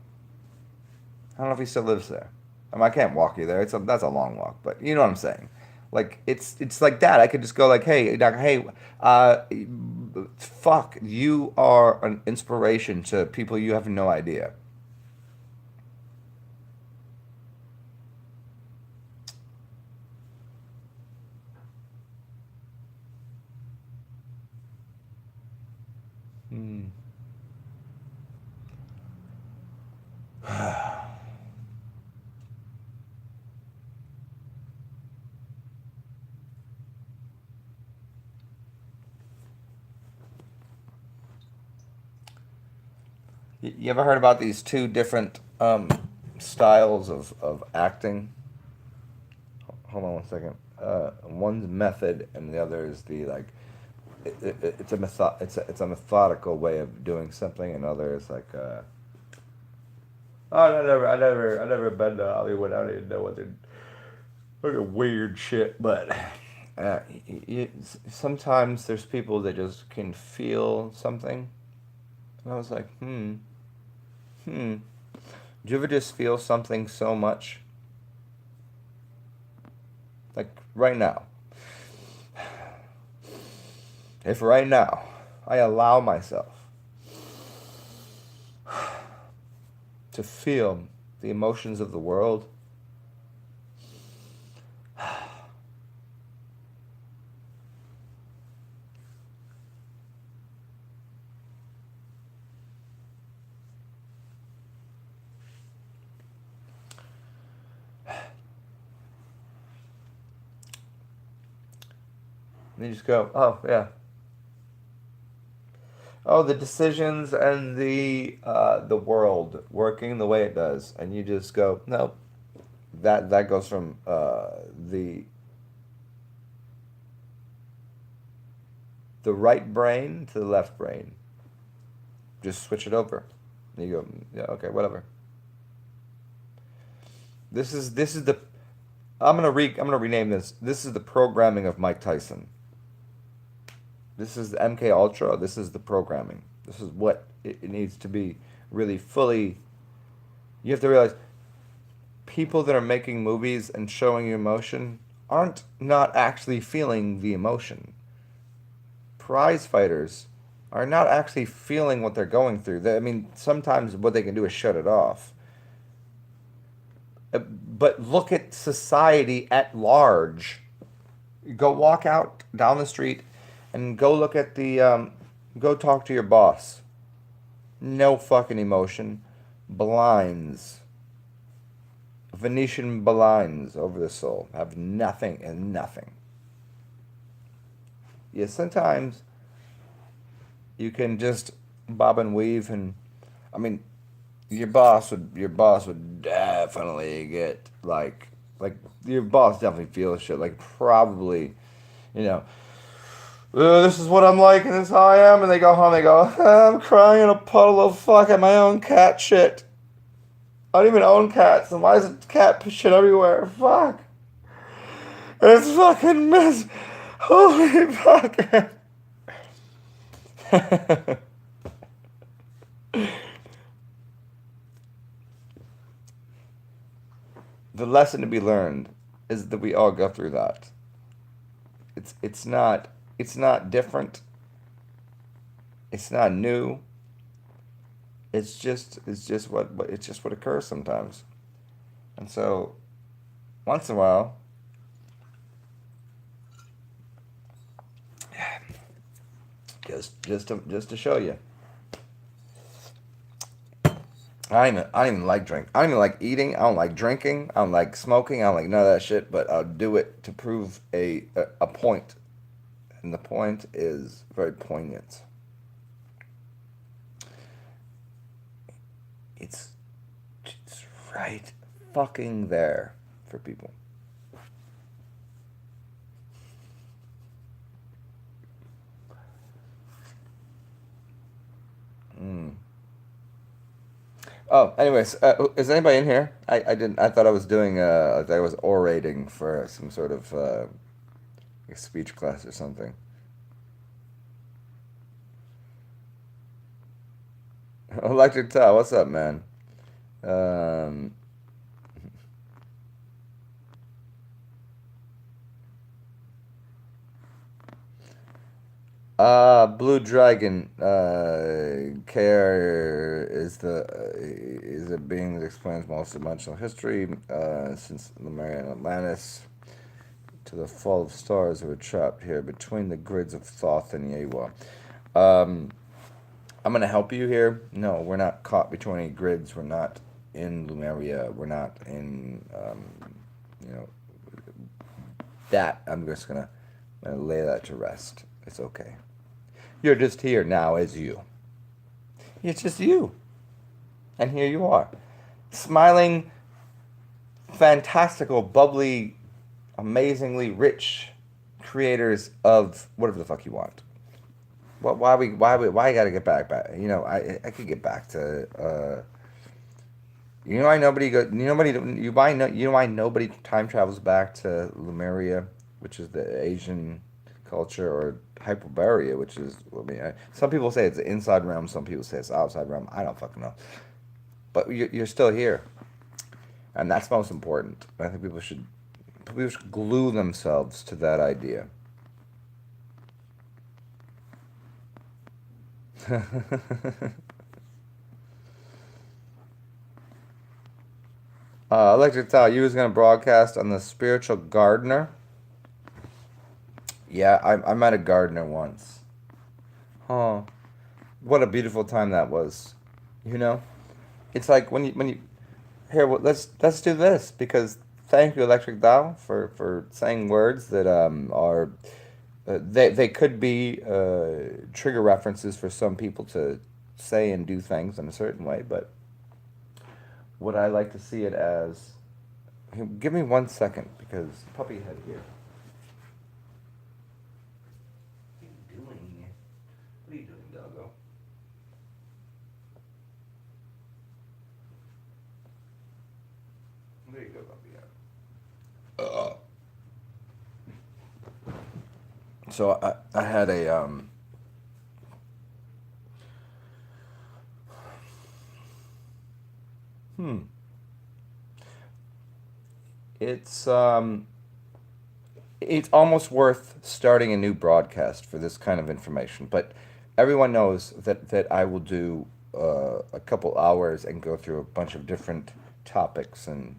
I don't know if he still lives there. I mean, I can't walk you there. That's a long walk, but you know what I'm saying. Like it's like that. I could just go like, hey, doc, hey, uh, fuck, you are an inspiration to people you have no idea. Hmm. You ever heard about these two different styles of acting? Hold on one second. One's method, and the other is the like. It's a methodical way of doing something. Another is like. Oh, I never been to Hollywood. I don't even know what they're. Look at weird shit, but sometimes there's people that just can feel something, and I was like, hmm. Do you ever just feel something so much? Like right now. If right now I allow myself to feel the emotions of the world, then you just go, oh yeah, oh the decisions and the world working the way it does, and you just go, nope. That goes from the right brain to the left brain. Just switch it over. And you go, yeah, okay, whatever. This is the I'm gonna rename this. This is the programming of Mike Tyson. This is the MK Ultra. This is the programming. This is what it needs to be really fully. You have to realize people that are making movies and showing you emotion aren't not actually feeling the emotion. Prize fighters are not actually feeling what they're going through. I mean, sometimes what they can do is shut it off. But look at society at large. Go walk out down the street and go look at go talk to your boss. No fucking emotion. Blinds. Venetian blinds over the soul. Have nothing and nothing. Yeah, sometimes you can just bob and weave, and I mean, your boss would definitely get like your boss definitely feels shit, like probably, you know, this is what I'm like and this is how I am, and they go home, they go, I'm crying in a puddle of fuck at my own cat shit. I don't even own cats, and why is it cat shit everywhere? Fuck. It's fucking mess. Holy fuck. The lesson to be learned is that we all go through that. It's not different. It's not new. It's just what occurs sometimes. And so once in a while, just to show you. I don't even like drink. I don't even like eating. I don't like drinking. I don't like smoking. I don't like none of that shit. But I'll do it to prove a point, and the point is very poignant. It's right fucking there for people. Mm. Oh, anyways, is anybody in here? I didn't. I thought I was doing. I was orating for some sort of speech class or something. Electric Tile, what's up, man? Um, Blue Dragon. Care is a being that explains most of dimensional history since Lemuria and Atlantis to the fall of stars who were trapped here between the grids of Thoth and Yewa. Um, I'm gonna help you here. No, we're not caught between any grids. We're not in Lemuria. We're not in you know that. I'm gonna lay that to rest. It's okay. You're just here now as you. It's just you. And here you are. Smiling, fantastical, bubbly, amazingly rich creators of whatever the fuck you want. Why I gotta get back? You know, I could get back to you know why nobody go you nobody you why no you know why nobody time travels back to Lemuria, which is the Asian culture, or Hyperborea, which is, I mean, some people say it's the inside realm, some people say it's the outside realm. I don't fucking know, but you're still here, and that's most important. I think people should glue themselves to that idea. Electric Tile, you was gonna broadcast on the spiritual gardener. Yeah, I met a gardener once. Oh, what a beautiful time that was. You know, it's like when you here. Well, let's do this, because thank you, Electric Tile, for saying words that are they could be trigger references for some people to say and do things in a certain way, but what I like to see it as. Give me 1 second, because puppy head here. What are you doing? What are you doing, doggo? There you go, puppy head. So I had a hmm. It's it's almost worth starting a new broadcast for this kind of information. But everyone knows that I will do a couple hours and go through a bunch of different topics and,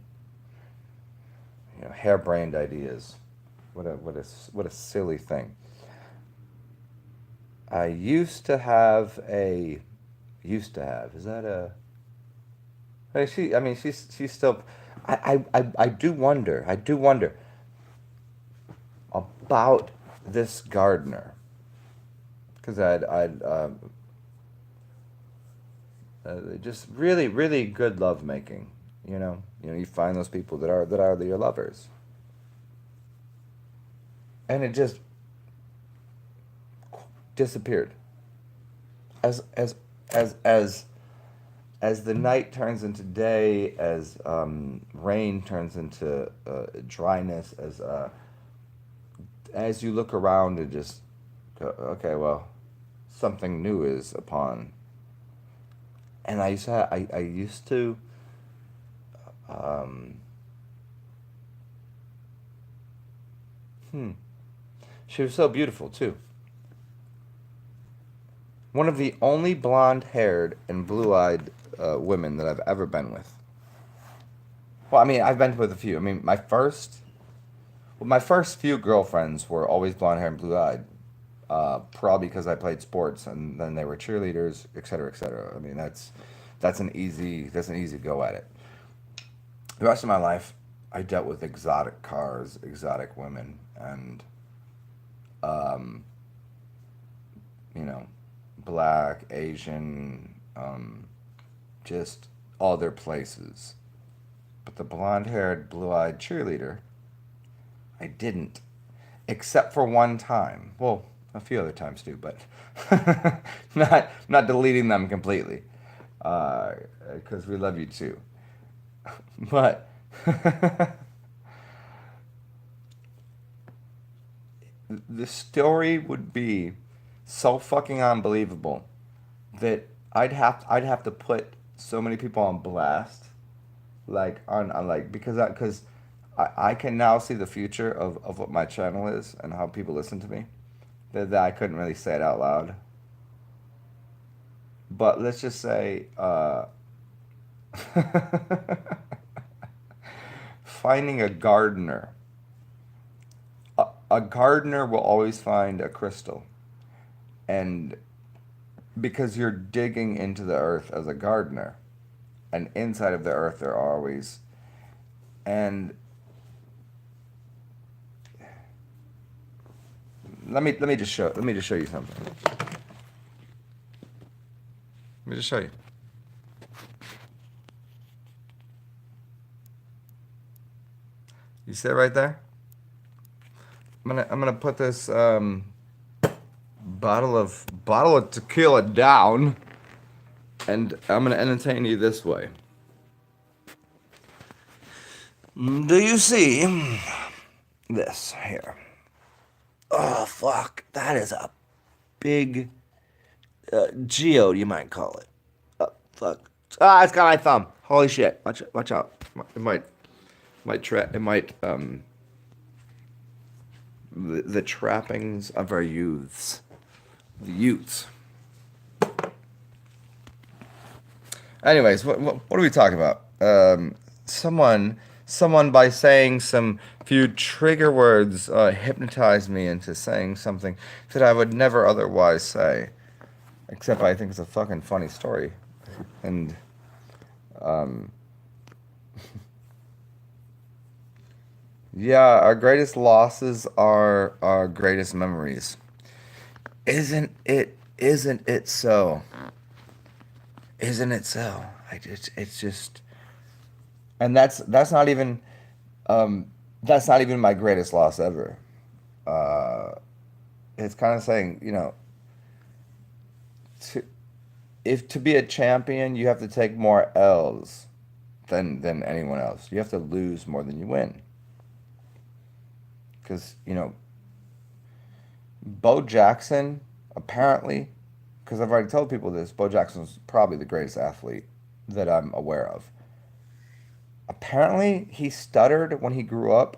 harebrained ideas. What a silly thing. I used to have a used to have, is that a I mean, she's still. I do wonder about this gardener, because just really really good love making. You find those people that are your lovers, and it just disappeared as as as as the night turns into day, as rain turns into dryness, as you look around and just go, okay, well, something new is upon. And I used to um, hmm, she was so beautiful too. One of the only blonde haired and blue eyed women that I've ever been with. Well, I mean, I've been with a few. I mean, my first few girlfriends were always blonde hair and blue eyed. Probably because I played sports and then they were cheerleaders, et cetera, et cetera. I mean, that's an easy go at it. The rest of my life, I dealt with exotic cars, exotic women, and um, you know, black, Asian, just other places. But the blonde haired, blue eyed cheerleader, I didn't. Except for one time. Well, a few other times too, but not deleting them completely. Because we love you too. But the story would be so fucking unbelievable that I'd have to put so many people on blast, like on like because I can now see the future of what my channel is and how people listen to me. That I couldn't really say it out loud, but let's just say finding a gardener. A gardener will always find a crystal, and because you're digging into the earth as a gardener, and inside of the earth there are always and let me just show you something. Let me just show you. You see it right there? I'm gonna put this bottle of tequila down, and I'm gonna entertain you this way. Do you see this here? Oh fuck, that is a big geode, you might call it. Oh fuck. Ah, it's got my thumb. Holy shit! Watch out. It might the trappings of our youths, the youths. Anyways, what are we talking about? Someone by saying some few trigger words hypnotized me into saying something that I would never otherwise say. Except I think it's a fucking funny story, and yeah, our greatest losses are our greatest memories. Isn't it? Isn't it so? Isn't it so? It's just, and um, that's not even my greatest loss ever. Uh, it's kind of saying, to, if to be a champion, you have to take more L's than anyone else. You have to lose more than you win. Because Bo Jackson apparently, because I've already told people this, Bo Jackson's probably the greatest athlete that I'm aware of. Apparently, he stuttered when he grew up,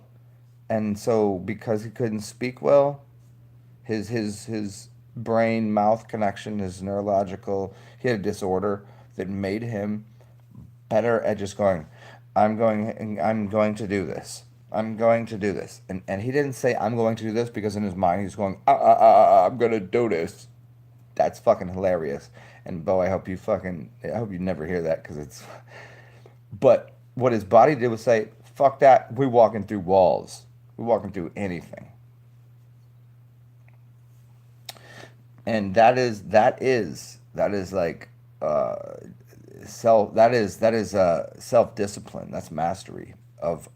and so because he couldn't speak well, his brain mouth connection, his neurological, he had a disorder that made him better at just going, I'm going to do this. I'm going to do this. And he didn't say I'm going to do this because in his mind he's going, I'm gonna do this. That's fucking hilarious. And Bo, I hope you never hear that because it's, but what his body did was say, fuck that, we're walking through walls. We're walking through anything. And that is like uh self discipline. That's mastery of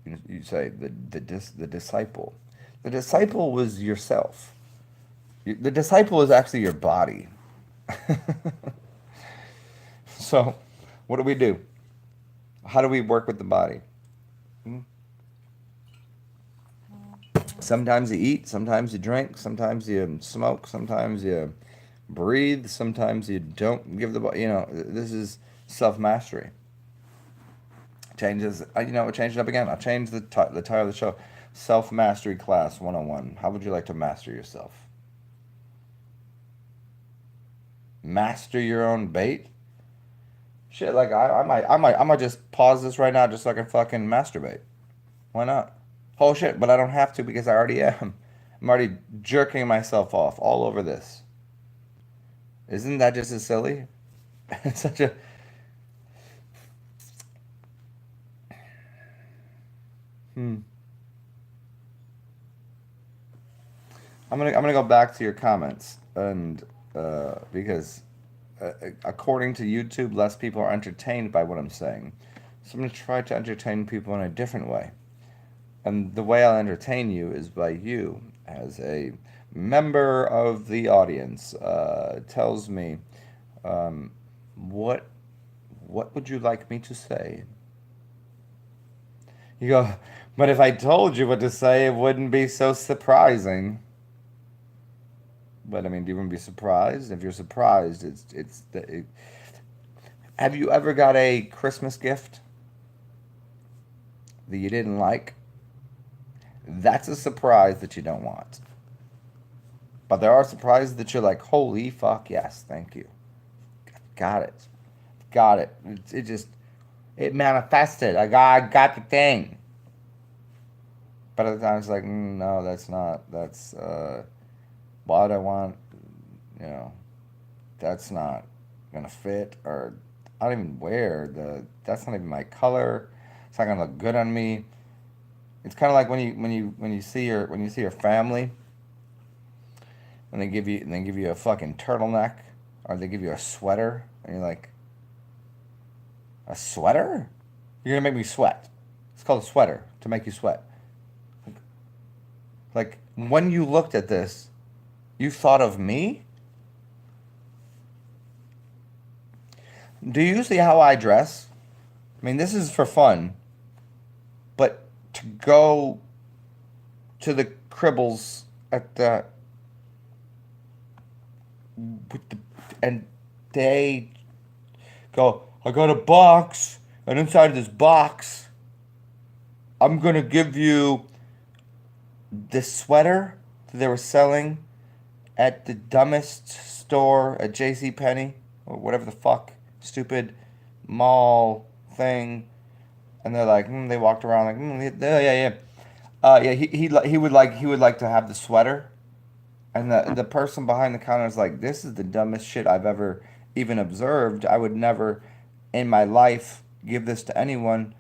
you say the disciple. The disciple was yourself. The disciple is actually your body. So what do we do? How do we work with the body? Hmm? Sometimes you eat, sometimes you drink, sometimes you smoke, sometimes you breathe, sometimes you don't give the body, this is self mastery. Changes, we'll change it up again. I'll change the title of the show. Self Mastery Class 101. How would you like to master yourself? Master your own bait? Shit, like I might just pause this right now just so I can fucking masturbate. Why not? Oh shit, but I don't have to because I already am. I'm already jerking myself off all over this. Isn't that just as silly? It's such a. Hmm. I'm gonna go back to your comments and because according to YouTube, less people are entertained by what I'm saying. So I'm gonna try to entertain people in a different way. And the way I'll entertain you is by you, as a member of the audience, tells me um, what what would you like me to say? You go, but if I told you what to say, it wouldn't be so surprising. But I mean, do you want to be surprised? If you're surprised, have you ever got a Christmas gift that you didn't like? That's a surprise that you don't want. But there are surprises that you're like, holy fuck, yes, thank you. Got it. Got it. It just, it manifested. I got the thing. But at the time, it's like, no, that's not. That's, why do I want, you know, that's not gonna fit. Or I don't even wear that's not even my color. It's not gonna look good on me. It's kind of like when you see your family and they give you a fucking turtleneck or they give you a sweater and you're like, a sweater? You're gonna make me sweat. It's called a sweater to make you sweat. Like when you looked at this, you thought of me? Do you see how I dress? I mean, this is for fun, but to go to the Cribbles at the with the and they go, I got a box, and inside of this box, I'm gonna give you this sweater that they were selling at the dumbest store at J.C. Penney or whatever the fuck stupid mall thing, and they're like, they walked around like, yeah, yeah, yeah. Yeah, he would like to have the sweater, and the person behind the counter is like, this is the dumbest shit I've ever even observed. I would never, in my life, give this to anyone.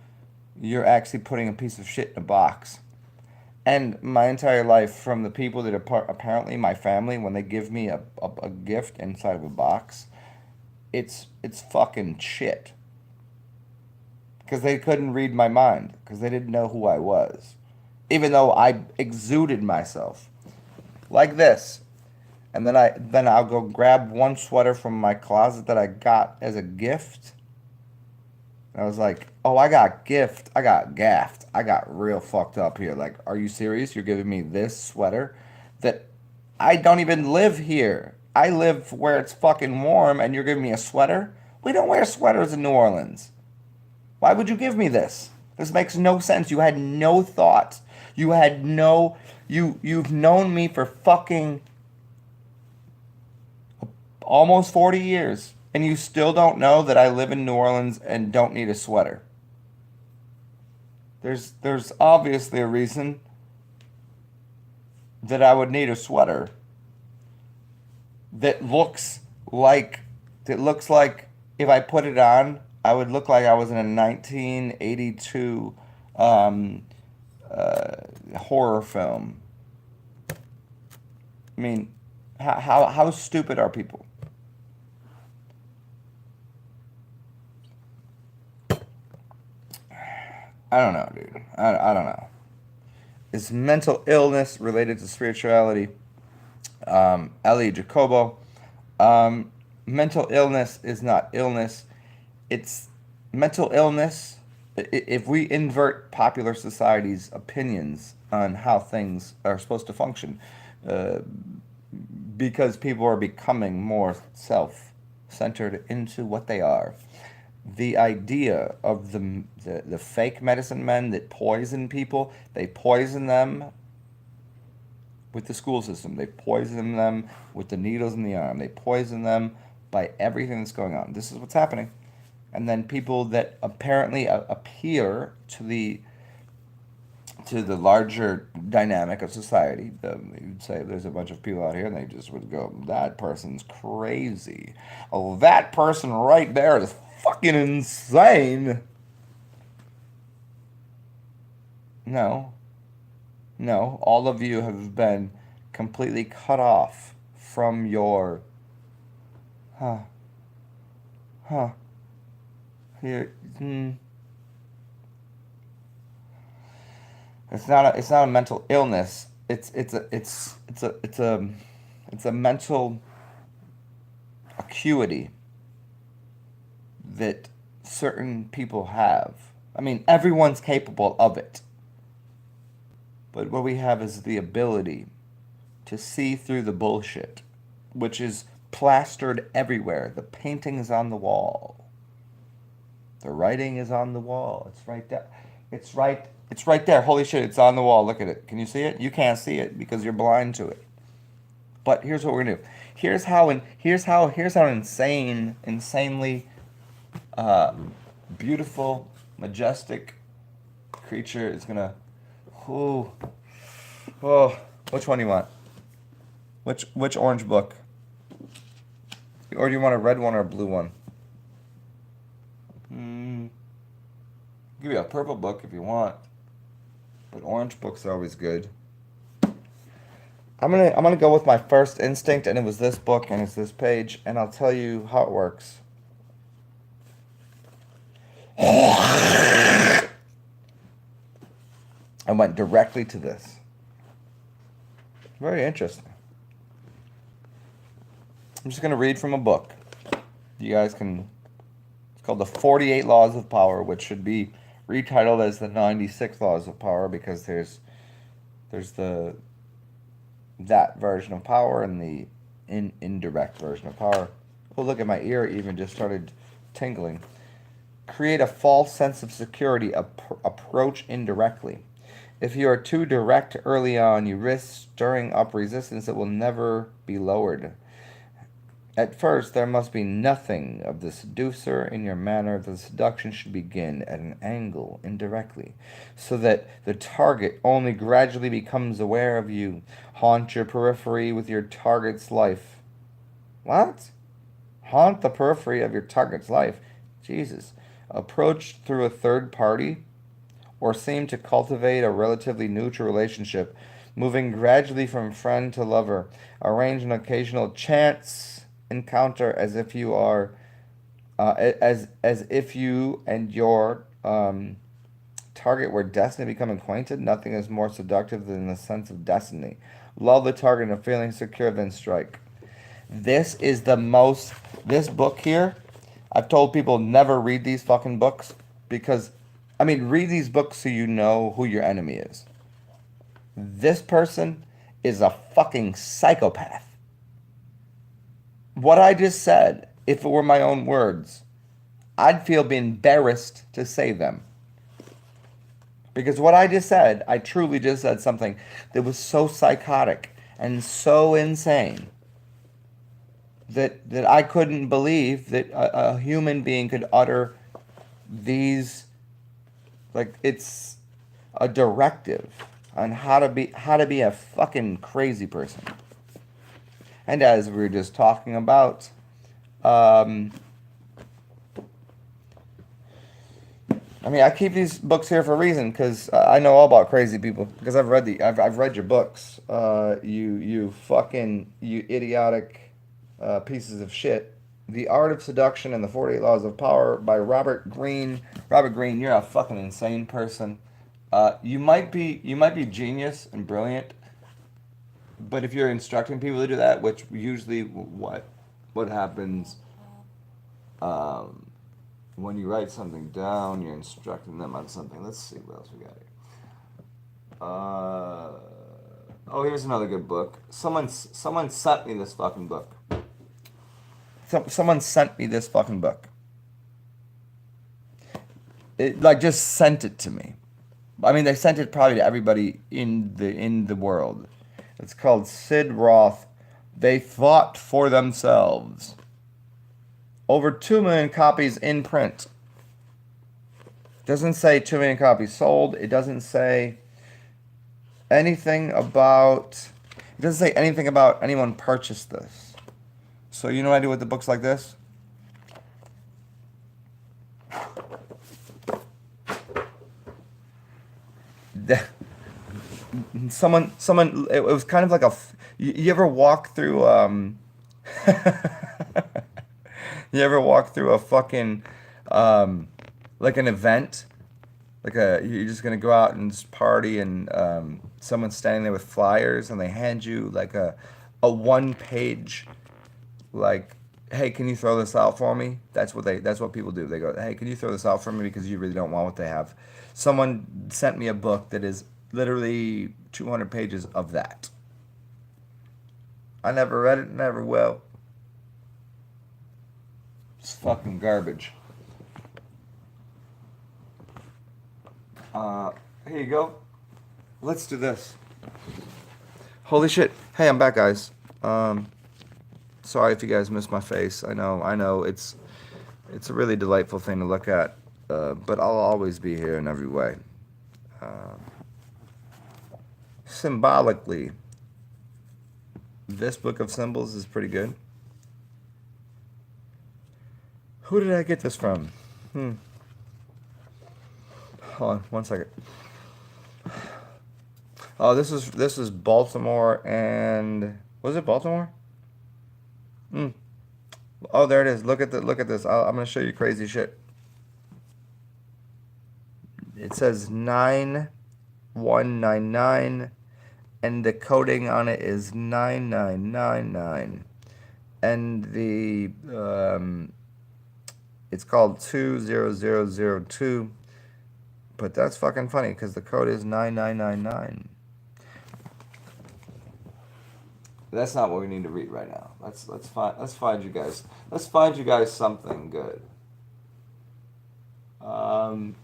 You're actually putting a piece of shit in a box. And my entire life, from the people that are apparently my family, when they give me a gift inside of a box, it's fucking shit. Because they couldn't read my mind. Because they didn't know who I was. Even though I exuded myself. Like this. And then I'll go grab one sweater from my closet that I got as a gift. And I was like, oh, I got gift. I got gaffed. I got real fucked up here. Like, are you serious? You're giving me this sweater that I don't even live here. I live where it's fucking warm and you're giving me a sweater? We don't wear sweaters in New Orleans. Why would you give me this? This makes no sense. You had no thought. You had no you've known me for fucking almost 40 years and you still don't know that I live in New Orleans and don't need a sweater. There's obviously a reason that I would need a sweater that looks like that looks like if I put it on, I would look like I was in a 1982 um, horror film. I mean, how stupid are people? I don't know, dude. I don't know. Is mental illness related to spirituality? Ellie Jacobo. Um, Mental illness is not illness. It's mental illness. If we invert popular society's opinions on how things are supposed to function, uh, because people are becoming more self-centered into what they are. The idea of the fake medicine men that poison people, they poison them with the school system. They poison them with the needles in the arm. They poison them by everything that's going on. This is what's happening. and then people that apparently appear to the larger dynamic of society. You'd say there's a bunch of people out here, and they just would go, "That person's crazy. Oh, that person right there is fucking insane." No, no, all of you have been completely cut off from your, huh, huh, here, it's not a mental illness. It's a mental acuity that certain people have. I mean, everyone's capable of it. But what we have is the ability to see through the bullshit, which is plastered everywhere. The painting is on the wall. The writing is on the wall. It's right there. It's right there. Holy shit, it's on the wall. Look at it. Can you see it? You can't see it because you're blind to it. But here's what we're gonna do. Here's how insanely beautiful, majestic creature is gonna. Oh, oh. Which one do you want? Which orange book? Or do you want a red one or a blue one? Give you a purple book if you want. But orange books are always good. I'm gonna go with my first instinct, and it was this book, and it's this page, and I'll tell you how it works. I went directly to this. Very interesting. I'm just gonna read from a book. You guys can. It's called The 48 Laws of Power, which should be retitled as The 96 Laws of Power, because there's that version of power and the indirect version of power. Oh, look at my ear even just started tingling. Create a false sense of security. Approach indirectly. If you are too direct early on, you risk stirring up resistance that will never be lowered. At first, there must be nothing of the seducer in your manner. The seduction should begin at an angle, indirectly, so that the target only gradually becomes aware of you. Haunt your periphery with your target's life. What? Haunt the periphery of your target's life? Jesus. Approach through a third party, or seem to cultivate a relatively neutral relationship, moving gradually from friend to lover. Arrange an occasional chance encounter as if you are as if you and your target were destined to become acquainted. Nothing is more seductive than the sense of destiny. Lull the target into feeling secure, then strike. This book here, I've told people never read these fucking books, because read these books so you know who your enemy is. This person is a fucking psychopath. What I just said, if it were my own words, I'd feel embarrassed to say them. Because what I just said, I truly just said something that was so psychotic and so insane that I couldn't believe that a human being could utter these, like, it's a directive on how to be a fucking crazy person. And as we were just talking about, I keep these books here for a reason, because I know all about crazy people, because I've read I've read your books. You idiotic pieces of shit. The Art of Seduction and the 48 Laws of Power by Robert Greene. Robert Greene, you're a fucking insane person. You might be genius and brilliant, but if you're instructing people to do that, which usually what happens when you write something down, you're instructing them on something. Let's see what else we got here. Here's another good book. Someone sent me this fucking book. Someone sent me this fucking book. It just sent it to me. They sent it probably to everybody in the world. It's called Sid Roth, They Thought for Themselves. Over 2 million copies in print. Doesn't say 2 million copies sold. It doesn't say anything about. It doesn't say anything about anyone purchased this. So you know what I do with the books like this? Someone. It was kind of like a. You ever walk through You ever walk through a fucking like an event? Like you're just gonna go out and just party, and someone's standing there with flyers, and they hand you like a 1 page, like, hey, can you throw this out for me? That's what people do. They go, hey, can you throw this out for me because you really don't want what they have. Someone sent me a book that is literally 200 pages of that. I never read it, never will. It's fucking garbage. Here you go. Let's do this. Holy shit. Hey, I'm back, guys. Sorry if you guys missed my face. I know. It's a really delightful thing to look at. But I'll always be here in every way. Symbolically, this book of symbols is pretty good. Who did I get this from? Hold on, 1 second. Oh, this is Baltimore, and was it Baltimore? Oh, there it is. Look at this. I'm gonna show you crazy shit. It says 9199, and the coding on it is 9999, and the it's called 20002. But that's fucking funny because the code is 9999. That's not what we need to read right now. Let's find you guys. Let's find you guys something good. Cause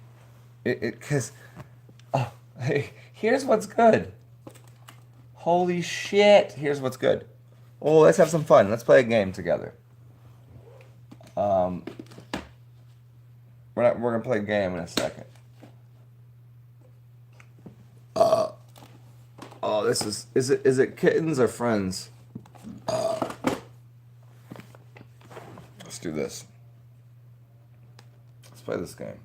oh, hey, here's what's good. Holy shit! Here's what's good. Oh, let's have some fun. Let's play a game together. We're gonna play a game in a second. Oh, this is it kittens or friends? Let's do this. Let's play this game.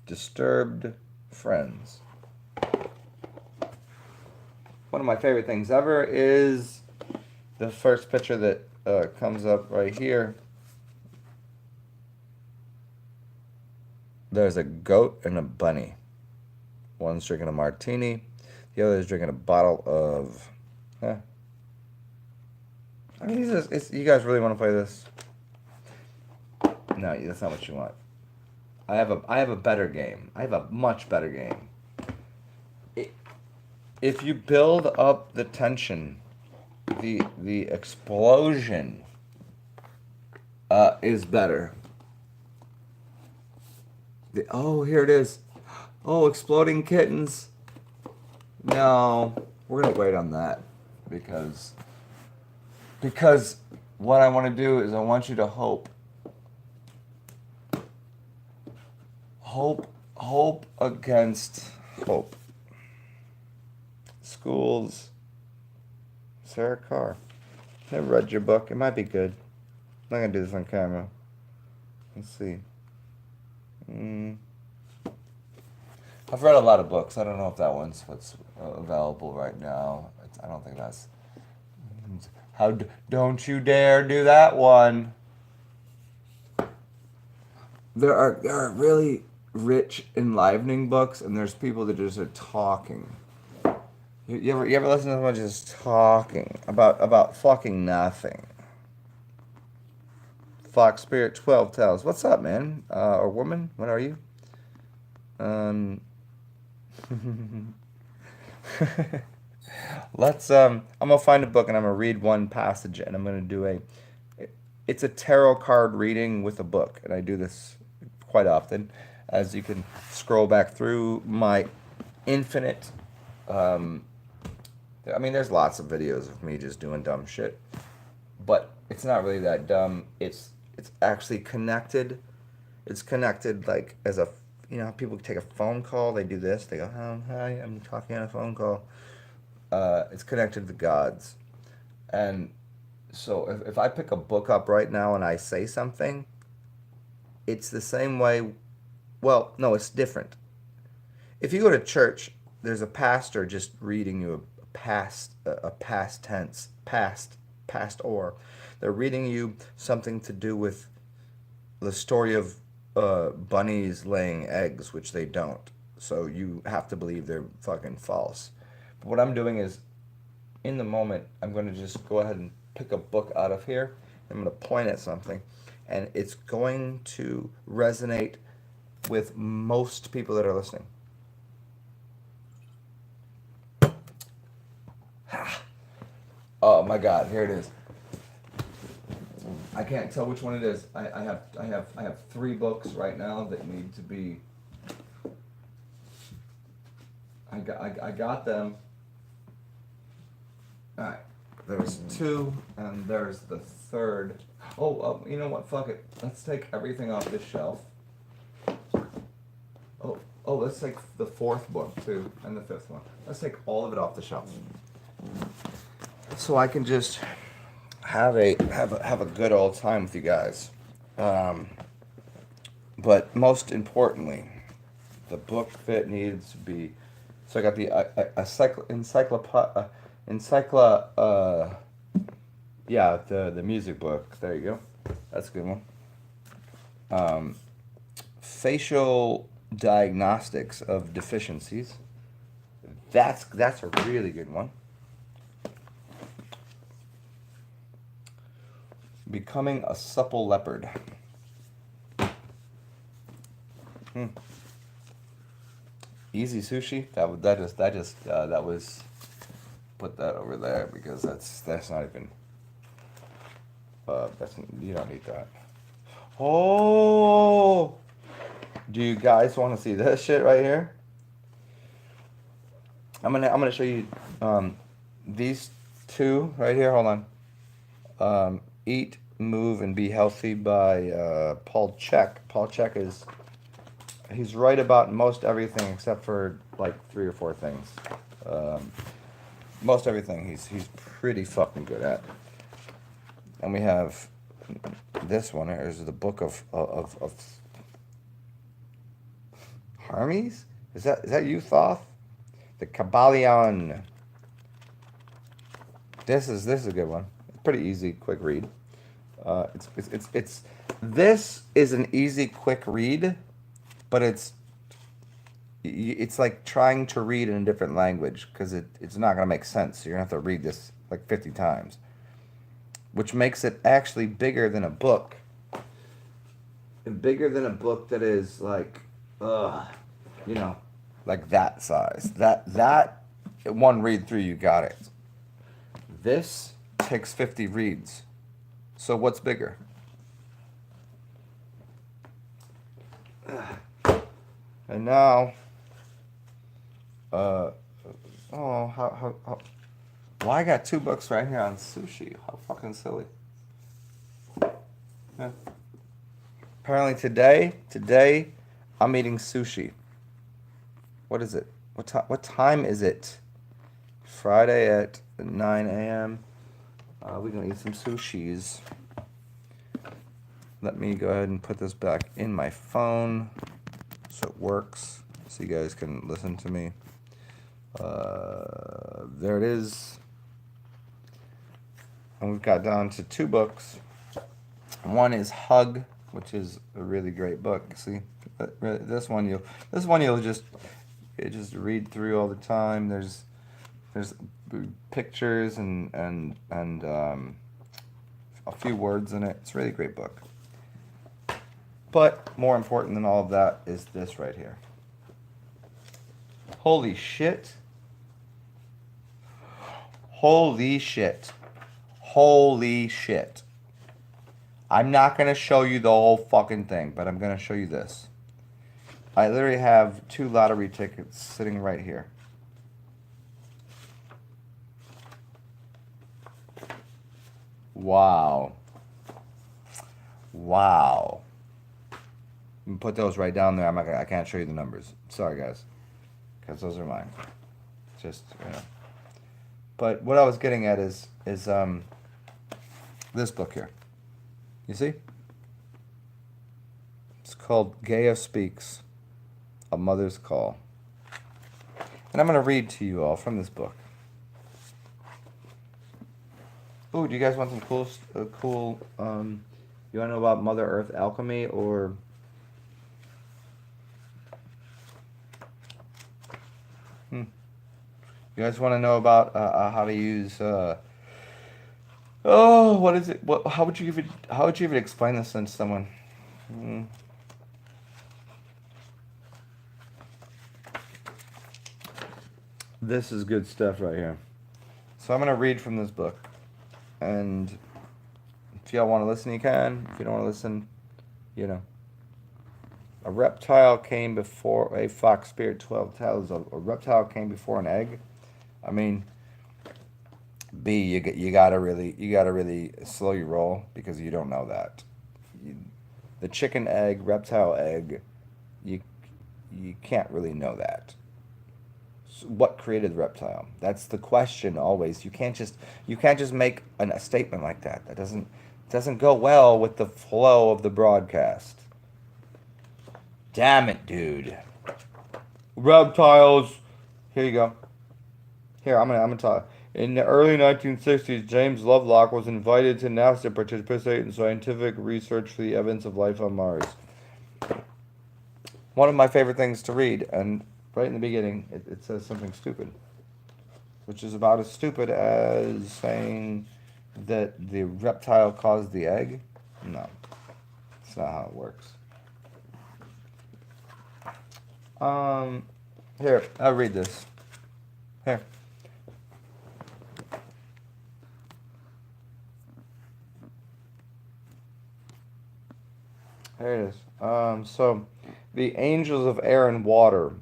Disturbed friends. One of my favorite things ever is the first picture that comes up right here. There's a goat and a bunny. One's drinking a martini. The other is drinking a bottle of... I mean, you guys really want to play this? No, that's not what you want. I have a better game. I have a much better game. If you build up the tension, the explosion is better. Oh, here it is. Oh, exploding kittens. No, we're gonna wait on that because what I want to do is I want you to hope against hope. Schools. Sarah Carr. Never read your book. It might be good. I'm not gonna do this on camera. Let's see. I've read a lot of books. I don't know if that one's what's available right now. I don't think that's... Don't you dare do that one. There are really rich, enlivening books, and there's people that just are talking. You ever listen to someone just talking about fucking nothing? Fox Spirit 12 tells. What's up, man? Or woman? What are you? I'm gonna find a book and I'm gonna read one passage and I'm gonna do it's a tarot card reading with a book, and I do this quite often, as you can scroll back through my infinite I mean, there's lots of videos of me just doing dumb shit, but it's not really that dumb. It's actually connected. It's connected like as a, you know, people take a phone call. They do this. They go, oh, hi, I'm talking on a phone call. It's connected to gods. And so if I pick a book up right now and I say something, it's the same way. Well, no, it's different. If you go to church, there's a pastor just reading you a past tense, past or. They're reading you something to do with the story of bunnies laying eggs, which they don't. So you have to believe they're fucking false. But what I'm doing is, in the moment, I'm going to just go ahead and pick a book out of here. I'm going to point at something, and it's going to resonate with most people that are listening. Oh my God! Here it is. I can't tell which one it is. I have three books right now that need to be. I got them. All right. There's two, and there's the third. You know what? Fuck it. Let's take everything off this shelf. Let's take the fourth book too, and the fifth one. Let's take all of it off the shelf, so I can just have a good old time with you guys. But most importantly, the book that needs to be. So I got the the music book. There you go. That's a good one. Facial diagnostics of deficiencies. That's a really good one. Becoming a supple leopard. Easy sushi. That was put that over there because that's not even. You don't need that. Oh, do you guys want to see this shit right here? I'm gonna show you these two right here. Hold on. Eat, Move, and Be Healthy by Paul Chek. Paul Chek he's right about most everything except for like 3 or 4 things. Most everything he's pretty fucking good at. And we have this one. Here's the book of Hermes. Is that you, Thoth? The Kabbalion. This is a good one. Pretty easy, quick read. This is an easy, quick read, but it's like trying to read in a different language because it's not gonna make sense. You're gonna have to read this like 50 times, which makes it actually bigger than a book. Bigger than a book that is like, like that size. That one read through, you got it. This takes 50 reads. So what's bigger? And now, how why I got 2 books right here on sushi? How fucking silly. Yeah. Apparently today, I'm eating sushi. What is it? What time is it? Friday at 9 a.m. We're gonna eat some sushis. Let me go ahead and put this back in my phone so it works, so you guys can listen to me. There it is. And we've got down to 2 books. One is Hug, which is a really great book. See, this one you'll just read through all the time. There's pictures and a few words in it. It's a really great book. But more important than all of that is this right here. Holy shit. Holy shit. Holy shit. I'm not going to show you the whole fucking thing, but I'm going to show you this. I literally have 2 lottery tickets sitting right here. Wow. Wow. Put those right down there. I can't show you the numbers. Sorry, guys, because those are mine. Just But what I was getting at is this book here. You see? It's called Gaia Speaks: A Mother's Call, and I'm going to read to you all from this book. Ooh, do you guys want some cool? You want to know about Mother Earth alchemy or? You guys want to know about how to use? Oh, what is it? What? How would you even? How would you even explain this to someone? Hmm. This is good stuff right here. So I'm gonna read from this book, and if y'all want to listen, you can. If you don't want to listen, you know. A reptile came before a fox. Spirit 12 tells a reptile came before an egg. I mean, B, you gotta really slow your roll because you don't know that. The chicken egg, reptile egg, you you can't really know that. So what created the reptile? That's the question always. You can't just make a statement like that. That doesn't go well with the flow of the broadcast. Damn it, dude. Reptiles. Here you go. Here, I'm gonna talk. In the early 1960s, James Lovelock was invited to NASA to participate in scientific research for the evidence of life on Mars. One of my favorite things to read, and right in the beginning, it says something stupid, which is about as stupid as saying that the reptile caused the egg. No, that's not how it works. Here, I'll read this. Here. There it is. So, the angels of air and water,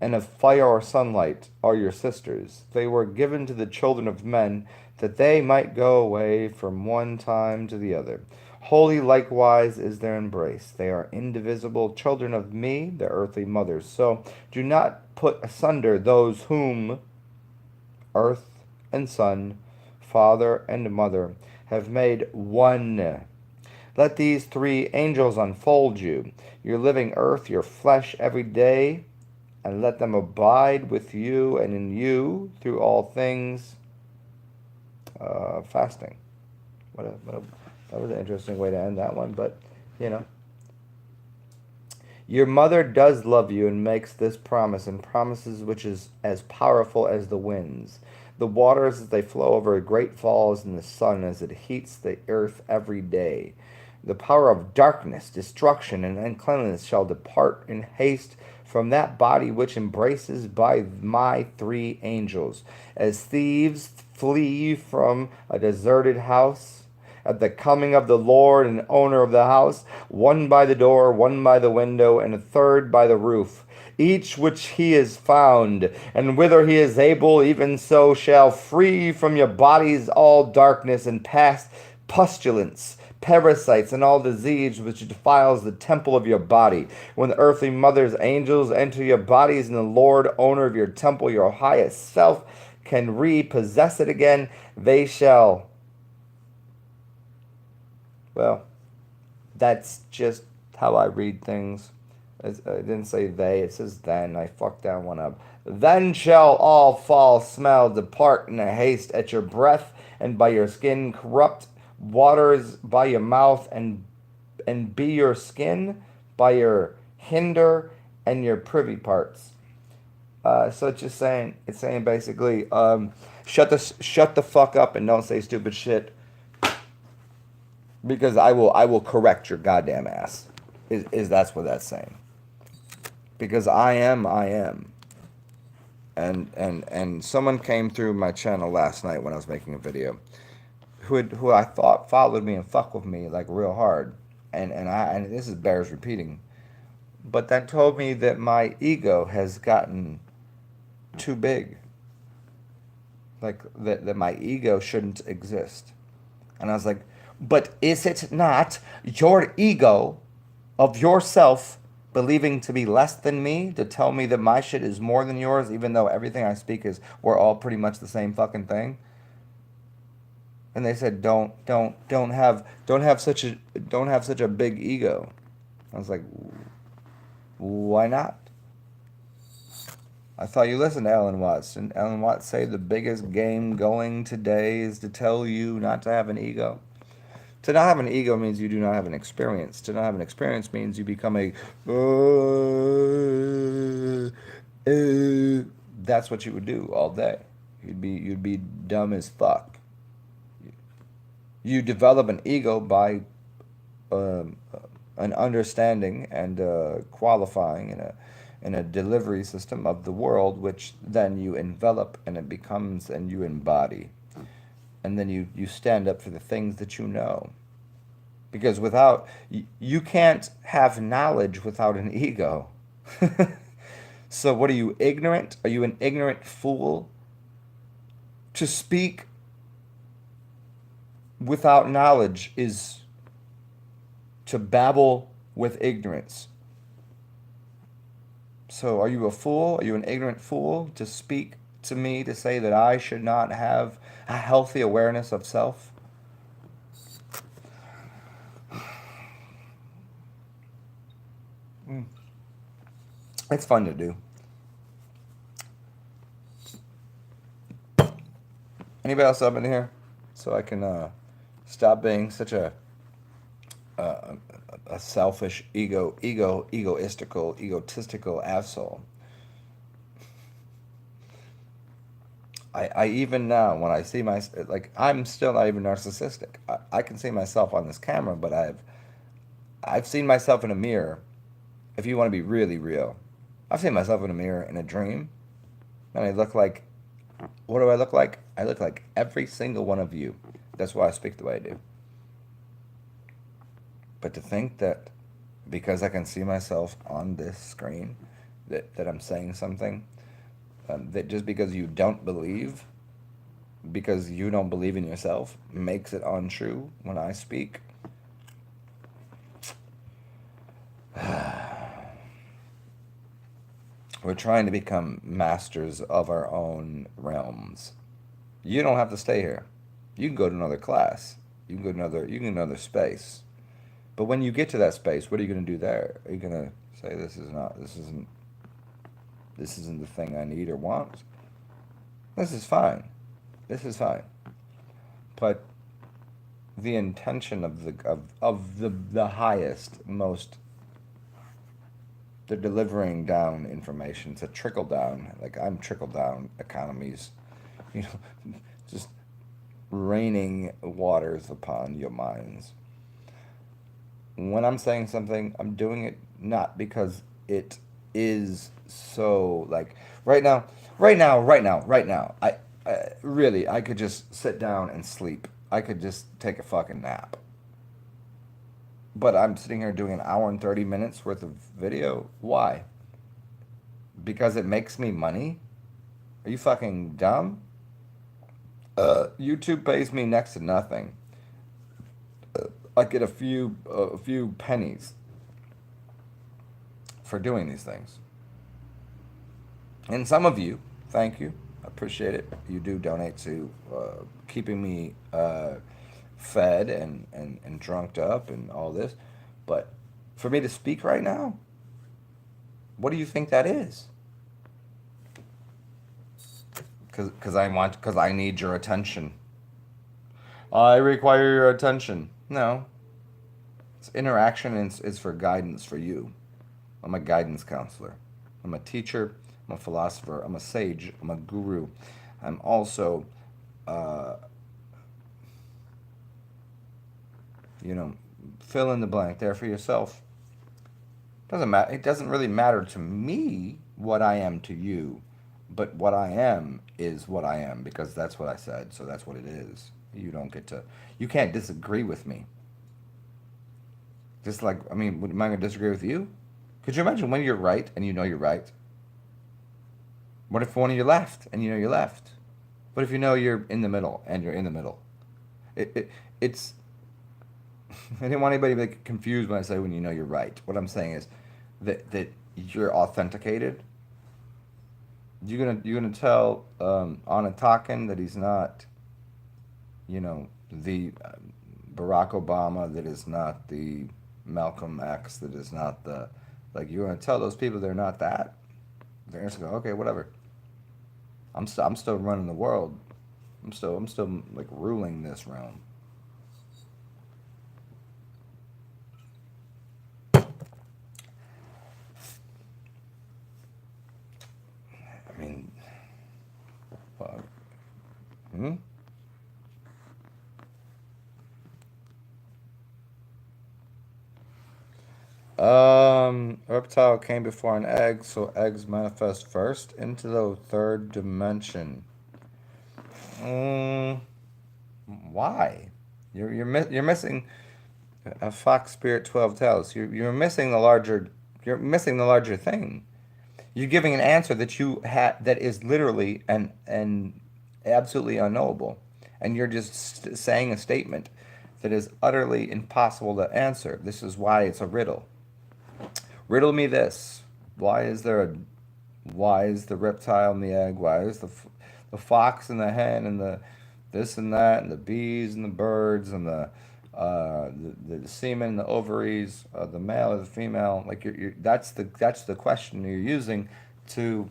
and of fire or sunlight, are your sisters. They were given to the children of men, that they might go away from one time to the other. Holy likewise is their embrace. They are indivisible children of me, their earthly mothers. So do not put asunder those whom earth and sun, father and mother, have made one. Let these three angels unfold you, your living earth, your flesh every day, and let them abide with you and in you through all things. Fasting. That was an interesting way to end that one, but you know. Your mother does love you and makes this promise, and promises which is as powerful as the winds. The waters as they flow over great falls, and the sun as it heats the earth every day. The power of darkness, destruction, and uncleanness shall depart in haste from that body which embraces by my three angels. As thieves flee from a deserted house, at the coming of the Lord and owner of the house, one by the door, one by the window, and a third by the roof. Each which he is found, and whither he is able, even so shall free from your bodies all darkness and past pestilence, parasites, and all disease which defiles the temple of your body. When the earthly mother's angels enter your bodies, and the Lord, owner of your temple, your highest self, can repossess it again, they shall. Well, that's just how I read things. It didn't say they, it says then. I fucked that one up. Then shall all foul smell depart in a haste at your breath, and by your skin corrupt waters by your mouth, and be your skin by your hinder and your privy parts. So it's saying basically, shut the fuck up and don't say stupid shit, because I will correct your goddamn ass. Is that's what that's saying? Because I am. And someone came through my channel last night when I was making a video, who I thought followed me and fucked with me like real hard, and this bears repeating, but then told me that my ego has gotten too big, like that my ego shouldn't exist, and I was like, But is it not your ego of yourself believing to be less than me to tell me that my shit is more than yours, even though everything I speak is we're all pretty much the same fucking thing? And they said, don't have such a big ego. I was like, why not? I thought you listened to Alan Watts. Didn't Alan Watts say the biggest game going today is to tell you not to have an ego? To not have an ego means you do not have an experience. To not have an experience means you become a. That's what you would do all day. You'd be dumb as fuck. You develop an ego by um, an understanding and qualifying in a delivery system of the world, which then you envelop and it becomes and you embody, and then you stand up for the things that you know. Because without you can't have knowledge without an ego. So what are you, ignorant? Are you an ignorant fool to speak without knowledge is to babble with ignorance. So are you a fool? Are you an ignorant fool to speak to me to say that I should not have a healthy awareness of self? It's fun to do. Anybody else up in here? So I can stop being such a, a selfish, egotistical asshole. I even now, when I see my, like, I'm still not even narcissistic. I can see myself on this camera, but I've seen myself in a mirror. If you want to be really real, I've seen myself in a mirror in a dream, and I look like, what do I look like? I look like every single one of you. That's why I speak the way I do. But to think that because I can see myself on this screen, that I'm saying something, that just because you don't believe, because you don't believe in yourself, makes it untrue when I speak. We're trying to become masters of our own realms. You don't have to stay here. You can go to another class. You can go to another space. But when you get to that space, what are you going to do there? Are you going to say this isn't the thing I need or want? This is fine. This is fine. But the intention of the highest, most, they're delivering down information. It's a trickle down. Like, I'm trickle down economies, you know, just raining waters upon your minds. When I'm saying something, I'm doing it not because it is so, like, right now. I really, I could just sit down and sleep. I could just take a fucking nap. But I'm sitting here doing an hour and 30 minutes worth of video. Why? Because it makes me money? Are you fucking dumb? YouTube pays me next to nothing. I get a few pennies for doing these things. And some of you, thank you, I appreciate it. You do donate to keeping me fed and drunked up and all this. But for me to speak right now, what do you think that is? Because I need your attention. I require your attention. No, it's interaction and it's for guidance for you. I'm a guidance counselor. I'm a teacher. I'm a philosopher. I'm a sage. I'm a guru. I'm also, uh, you know, fill in the blank there for yourself. Doesn't matter. It doesn't really matter to me what I am to you, but what I am is what I am because that's what I said. So that's what it is. You don't get to. You can't disagree with me. Just like, I mean, am I going to disagree with you? Could you imagine when you're right and you know you're right? What if one of you left and you know you're left? What if you know you're in the middle and you're in the middle? It's I didn't want anybody to get confused when I say when you know you're right. What I'm saying is that you're authenticated. You're gonna tell Anatakan that he's not, the Barack Obama, that is not the Malcolm X, that is not the, like, you're gonna tell those people they're not that. They're gonna go, okay, whatever. I'm still running the world. I'm still like ruling this realm. I mean, fuck. Hmm? Reptile came before an egg, so eggs manifest first into the third dimension. Mm, why? You're missing a fox spirit 12 tells. You're missing the larger thing. You're giving an answer that you had that is literally and absolutely unknowable, and you're just saying a statement that is utterly impossible to answer. This is why it's a riddle. Riddle me this. Why is the reptile in the egg? Why is the fox and the hen and the this and that and the bees and the birds and the semen and the ovaries, the male or the female? Like that's the question you're using to.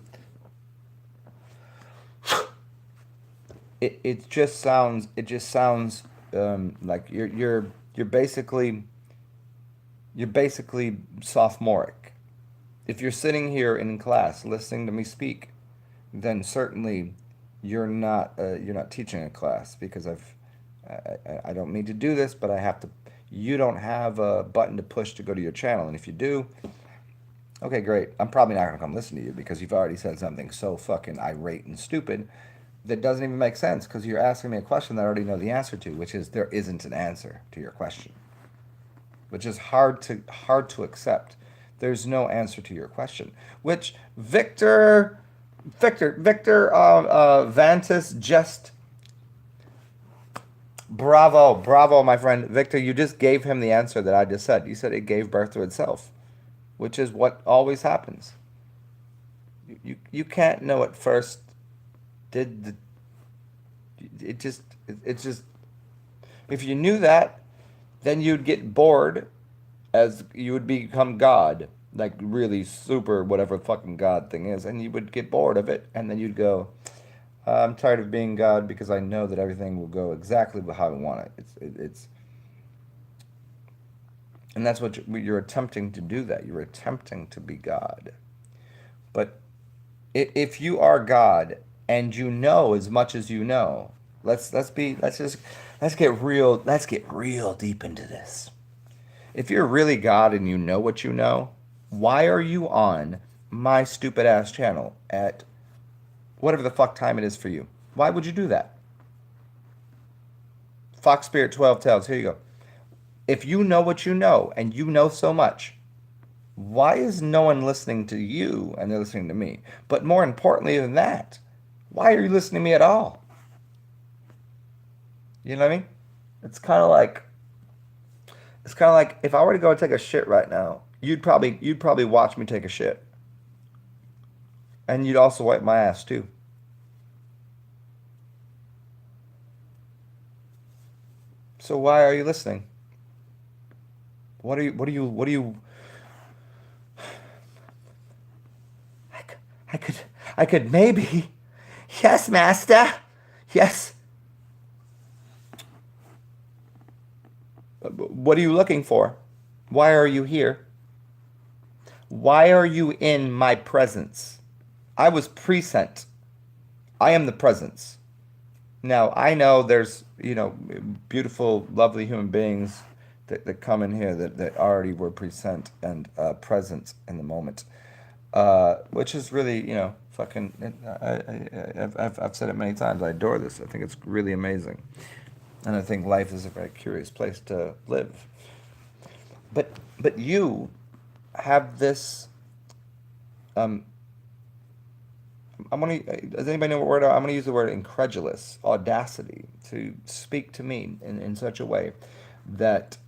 It just sounds like you're basically sophomoric. If you're sitting here in class listening to me speak, then certainly you're not teaching a class, because I don't mean to do this, but I have to. You don't have a button to push to go to your channel, and if you do, okay, great. I'm probably not gonna come listen to you because you've already said something so fucking irate and stupid that doesn't even make sense, because you're asking me a question that I already know the answer to, which is there isn't an answer to your question, which is hard to accept. There's no answer to your question, which Victor Vantis just bravo, my friend Victor. You just gave him the answer that I just said. You said it gave birth to itself, which is what always happens. You can't know at first. Did the it's just if you knew that, then you'd get bored, as you would become God, like really super whatever fucking God thing is, and you would get bored of it, and then you'd go, I'm tired of being God because I know that everything will go exactly how I want it. And that's what you're attempting to do. That you're attempting to be God, but if you are God and you know as much as you know, let's get real deep into this. If you're really God and you know what you know, why are you on my stupid ass channel at whatever the fuck time it is for you? Why would you do that? Fox Spirit 12 tells. Here you go. If you know what you know and you know so much, why is no one listening to you and they're listening to me? But more importantly than that, why are you listening to me at all? You know what I mean? It's kind of like it's kind of like if I were to go and take a shit right now, you'd probably watch me take a shit, and you'd also wipe my ass too. So why are you listening? What are you? I, c- I could maybe. Yes, master. Yes. What are you looking for? Why are you here? Why are you in my presence? I was present. I am the presence. Now, I know there's, beautiful, lovely human beings that come in here that already were present and present in the moment, which is really, fucking, I've said it many times. I adore this. I think it's really amazing. And I think life is a very curious place to live. But you have this. Um, I'm gonna. Does anybody know what word? I'm gonna use the word incredulous, audacity to speak to me in such a way that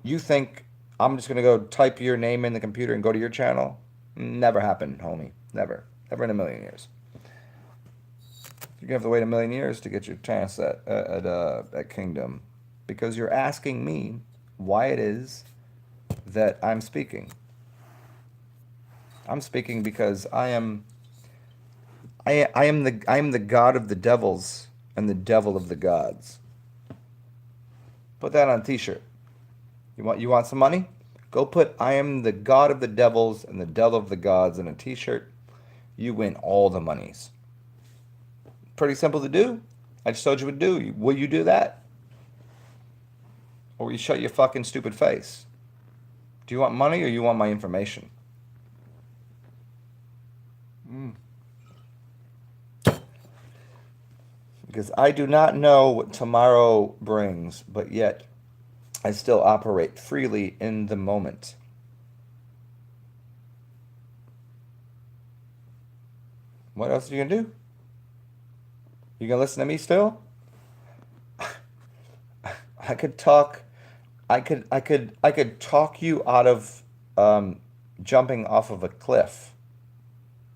You think I'm just gonna go type your name in the computer and go to your channel? Never happened, homie. Never. Never in a million years. You're gonna have to wait a million years to get your chance at Kingdom, because you're asking me why it is that I'm speaking. I'm speaking because I am the god of the devils and the devil of the gods. Put that on a t-shirt. You want some money? Go put I am the god of the devils and the devil of the gods in a t-shirt. You win all the monies. Pretty simple to do. I just told you what to do. Will you do that? Or will you shut your fucking stupid face? Do you want money or you want my information? Because I do not know what tomorrow brings, but yet I still operate freely in the moment. What else are you gonna do? You gonna listen to me still? I could talk. I could talk you out of jumping off of a cliff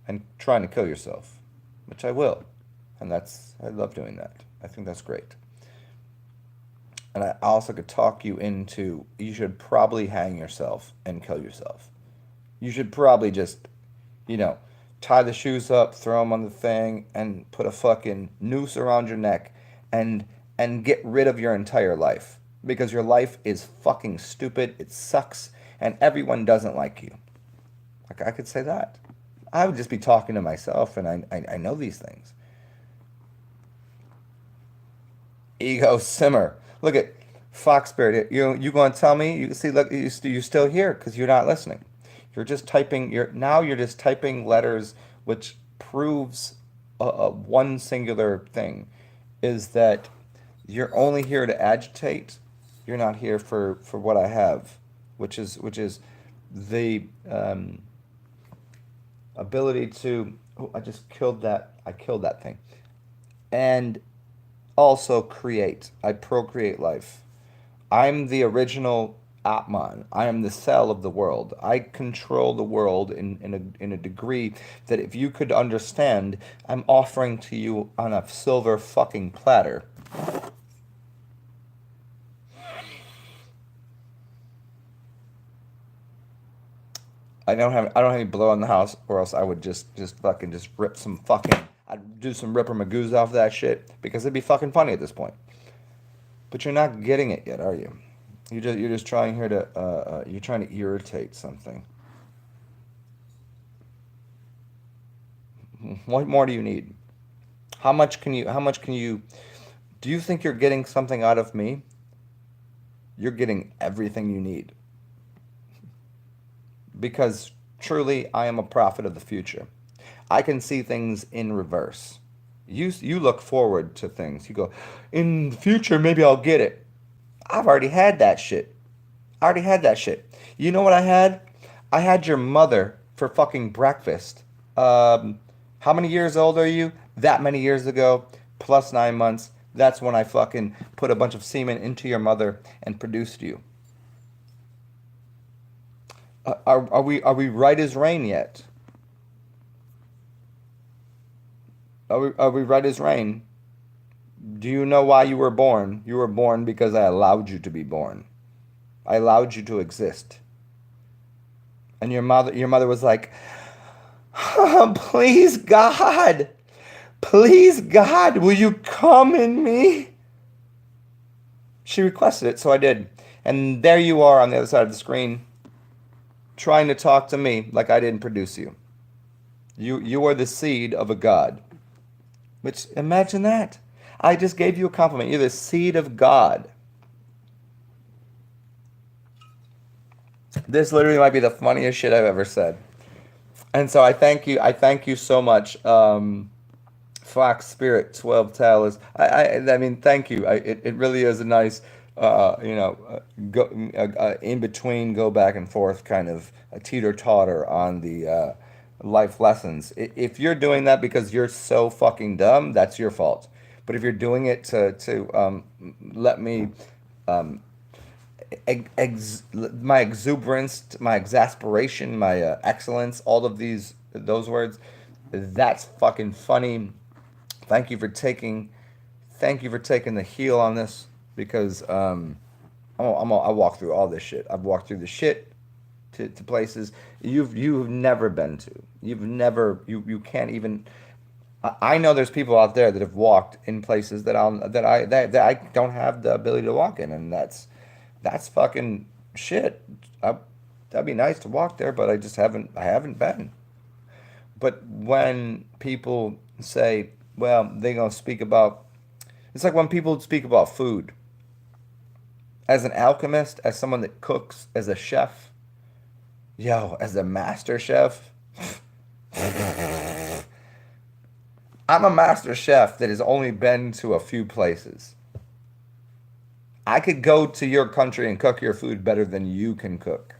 and trying to kill yourself, which I will, and I love doing that. I think that's great. And I also could talk you into you should probably hang yourself and kill yourself. You should probably just, you know, tie the shoes up, throw them on the thing, and put a fucking noose around your neck, and get rid of your entire life because your life is fucking stupid. It sucks, and everyone doesn't like you. Like I could say that. I would just be talking to myself, and I know these things. Ego simmer. Look at Fox Spirit. You going to tell me? You see, look, you're still here because you're not listening. You're just typing. You're just typing letters, which proves one singular thing, is that you're only here to agitate. You're not here for what I have, which is the ability to. Oh, I just killed that. I killed that thing. And also create. I procreate life. I'm the original Atman. I am the cell of the world. I control the world in a degree that if you could understand, I'm offering to you on a silver fucking platter. I don't have any blow in the house, or else I would just fucking just rip some fucking I'd do some ripper magoos off that shit because it'd be fucking funny at this point. But you're not getting it yet, are you? You're just trying here to you're trying to irritate something. What more do you need? How much can you do you think you're getting something out of me? You're getting everything you need because truly I am a prophet of the future. I can see things in reverse. You look forward to things. You go, in the future maybe I'll get it. I've already had that shit. I already had that shit. You know what I had? I had your mother for fucking breakfast. Um, how many years old are you? That many years ago, plus 9 months. That's when I fucking put a bunch of semen into your mother and produced you. Are we right as rain yet? Are we right as rain? Do you know why you were born? You were born because I allowed you to be born. I allowed you to exist. And your mother was like, please God, please God, will you come in me? She requested it, so I did. And there you are on the other side of the screen, trying to talk to me like I didn't produce you. You are the seed of a God. Which, imagine that. I just gave you a compliment. You're the seed of God. This literally might be the funniest shit I've ever said. And so I thank you. I thank you so much, Fox Spirit 12 Towers. I mean, thank you. It really is a nice, go in between, go back and forth kind of a teeter totter on the life lessons. If you're doing that because you're so fucking dumb, that's your fault. But if you're doing it to let me my exuberance, my exasperation, my excellence, all of those words. That's fucking funny. Thank you for taking, thank you for taking the heel on this because I walk through all this shit. I've walked through the shit to places you've never been to. You've never you can't even. I know there's people out there that have walked in places that I don't have the ability to walk in, and that's fucking shit. I, that'd be nice to walk there, but I haven't been. But when people say, well, they're gonna speak about, it's like when people speak about food. As an alchemist, as someone that cooks, as a chef, yo, as a master chef, I'm a master chef that has only been to a few places. I could go to your country and cook your food better than you can cook.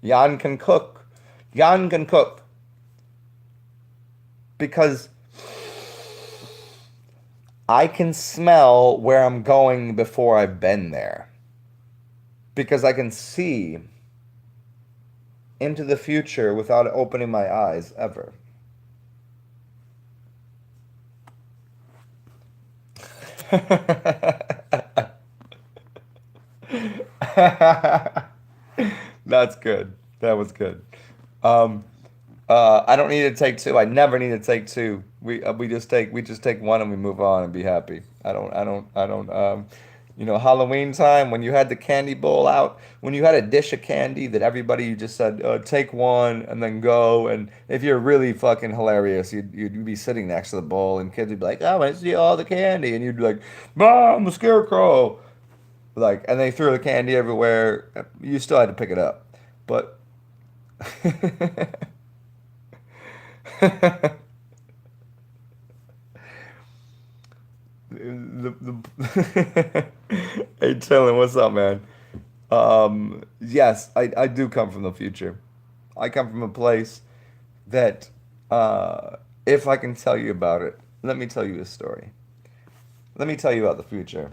Jan can cook. Jan can cook because I can smell where I'm going before I've been there. Because I can see into the future without opening my eyes ever. That's good. That was good. Um, I don't need to take two. I never need to take two. We just take one and we move on and be happy. I don't. Halloween time when you had the candy bowl out, when you had a dish of candy that everybody you just said take one and then go. And if you're really fucking hilarious, you'd be sitting next to the bowl and kids would be like, "Oh, I see all the candy," and you'd be like, "Mom, the scarecrow!" Like, and they threw the candy everywhere. You still had to pick it up, but. Hey, chillin', what's up, man? Yes, I do come from the future. I come from a place that, if I can tell you about it, let me tell you a story. Let me tell you about the future.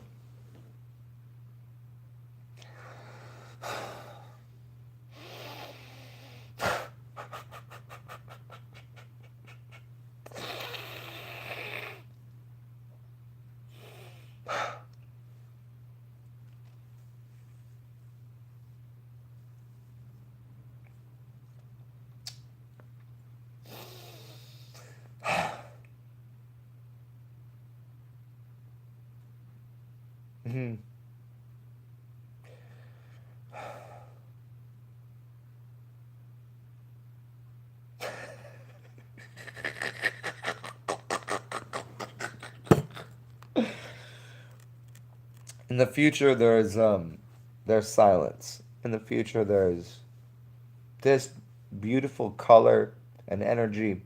Mhm. In the future, there's silence. In the future, there's this beautiful color and energy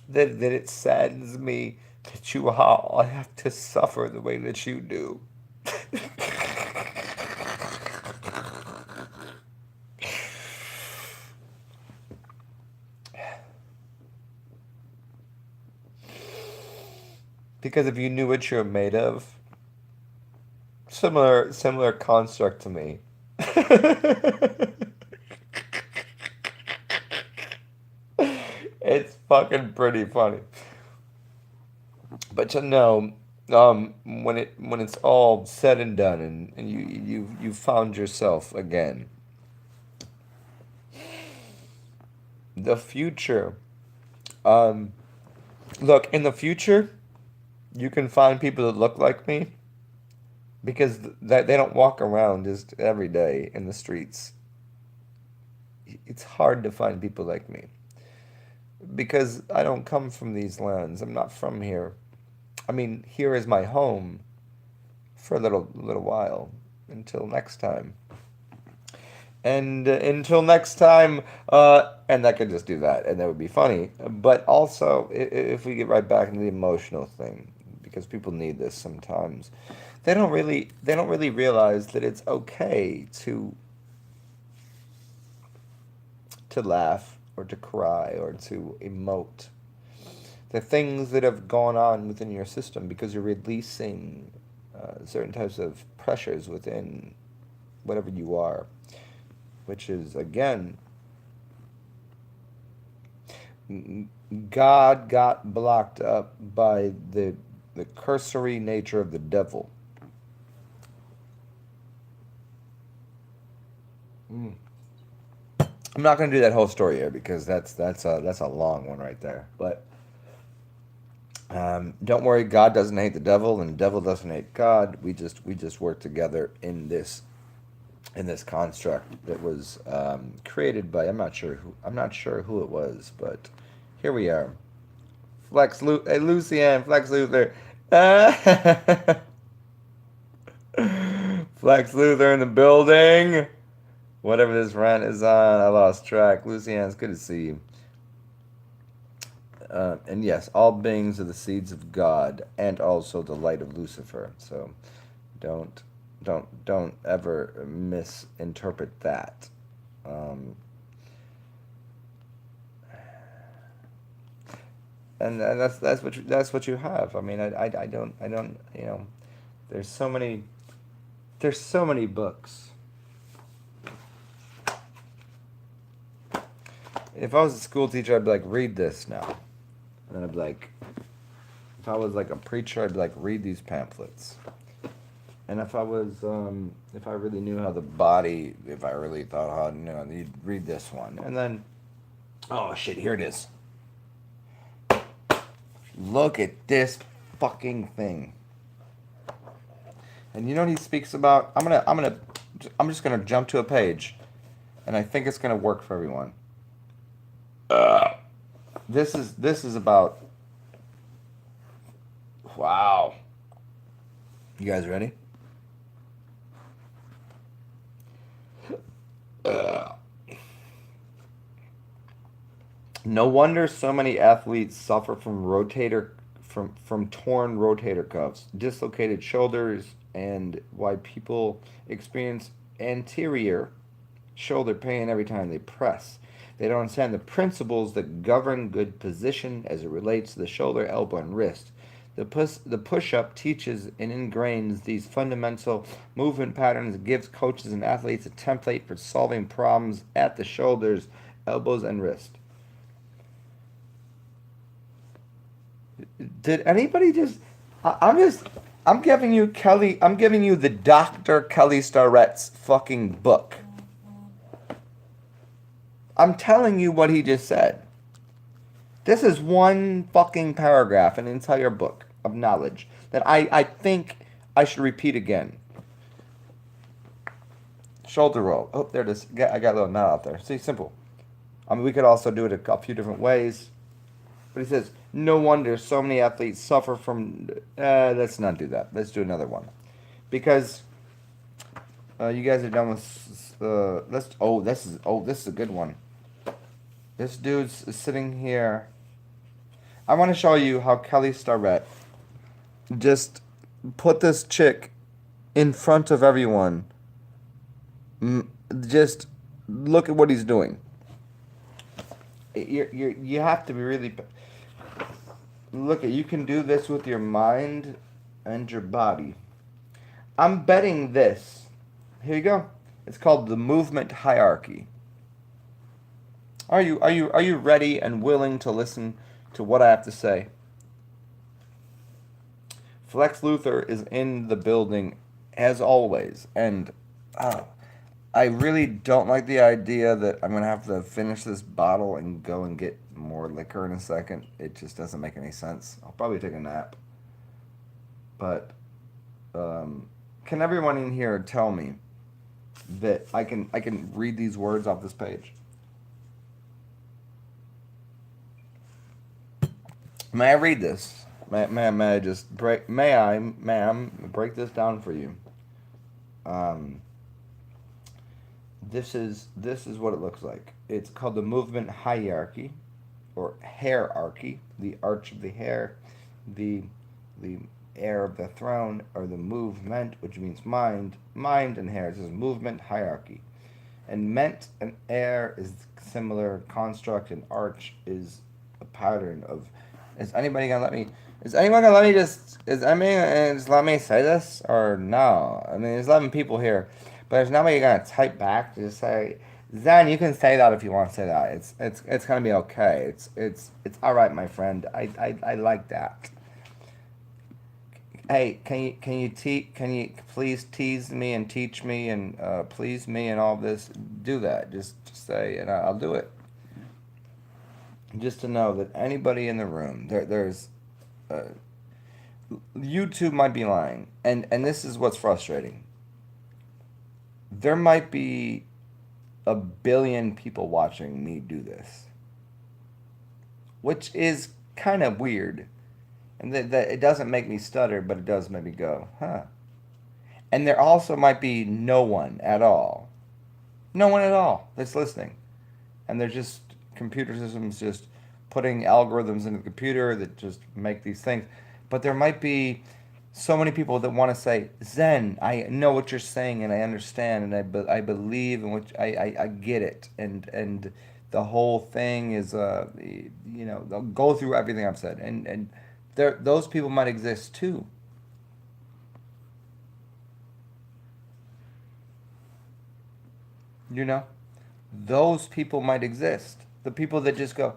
that it saddens me that you all have to suffer the way that you do. Because if you knew what you're made of, similar construct to me. It's fucking pretty funny. But to know, when it's all said and done, and you found yourself again, the future. Um, Look, in the future, you can find people that look like me because they don't walk around just every day in the streets. It's hard to find people like me because I don't come from these lands. I'm not from here. I mean, here is my home for a little while until next time. And until next time, and that could just do that, and that would be funny. But also, if we get right back into the emotional thing, because people need this sometimes, they don't really realize that it's okay to laugh or to cry or to emote. The things that have gone on within your system because you're releasing certain types of pressures within whatever you are, which is again God got blocked up by the cursory nature of the devil. Mm. I'm not going to do that whole story here because that's a long one right there. But don't worry, God doesn't hate the devil, and the devil doesn't hate God. We just work together in this construct that was created by I'm not sure who it was, but here we are. Hey, Lucian, Flex Luthor. Flex Luthor in the building. Whatever this rant is on, I lost track. Lucian, it's good to see you. And yes, all beings are the seeds of God and also the light of Lucifer. So don't don't ever misinterpret that. Um, and that's what you have. I mean, I don't you know. There's so many there's so many books. If I was a school teacher, I'd be like, read this now, and then I'd be like, if I was like a preacher, I'd be like, read these pamphlets. And if I really knew how the body, if I really thought how, you'd read this one, and then, oh shit, here it is. Look at this fucking thing. And you know what he speaks about? I'm just gonna jump to a page, and I think it's gonna work for everyone. This is about. Wow. You guys ready? No wonder so many athletes suffer from torn rotator cuffs, dislocated shoulders, and why people experience anterior shoulder pain every time they press. They don't understand the principles that govern good position as it relates to the shoulder, elbow, and wrist. The push-up teaches and ingrains these fundamental movement patterns and gives coaches and athletes a template for solving problems at the shoulders, elbows, and wrist. Did anybody just? I'm just. I'm giving you Kelly. I'm giving you the Dr. Kelly Starrett's fucking book. I'm telling you what he just said. This is one fucking paragraph in an entire book of knowledge that I think I should repeat again. Shoulder roll. Oh, there it is. I got a little knot out there. See, simple. I mean, we could also do it a few different ways. But he says, no wonder so many athletes suffer from. Let's not do that. Let's do another one, because you guys are done with. Let's. This is a good one. This dude's sitting here. I want to show you how Kelly Starrett just put this chick in front of everyone. Just look at what he's doing. You have to be really. Look, you can do this with your mind and your body. I'm betting this. Here you go. It's called the movement hierarchy. Are you ready and willing to listen to what I have to say? Flex Luthor is in the building as always, and I really don't like the idea that I'm gonna have to finish this bottle and go and get more liquor in a second. It just doesn't make any sense. I'll probably take a nap. But can everyone in here tell me that I can read these words off this page? May I read this? May I just break? Ma'am, break this down for you? Um, This is what it looks like. It's called the movement hierarchy, or hierarchy, the arch of the hair, the the air of the throne, or the movement, which means mind and hair. This is movement hierarchy, and ment and air is similar construct, and arch is a pattern of. Is anybody gonna let me? Is anyone gonna let me just? Is anybody gonna just let me say this or no? I mean, there's 11 people here, but there's nobody gonna type back to just say, Zen, you can say that if you want to say that. It's gonna be okay. It's all right, my friend. I like that. Hey, can you please tease me and teach me and please me and all this? Do that. Just say, and I'll do it. Just to know that anybody in the room, there's uh, YouTube might be lying, and this is what's frustrating. There might be a billion people watching me do this, which is kind of weird, and that it doesn't make me stutter, but it does make me go, huh. And there also might be no one at all, no one at all that's listening, and they're just computer systems just putting algorithms into the computer that just make these things. But there might be so many people that want to say, Zen, I know what you're saying and I understand and I believe in what I get it, and the whole thing is they'll go through everything I've said, and there those people might exist too. You know, those people might exist. The people that just go,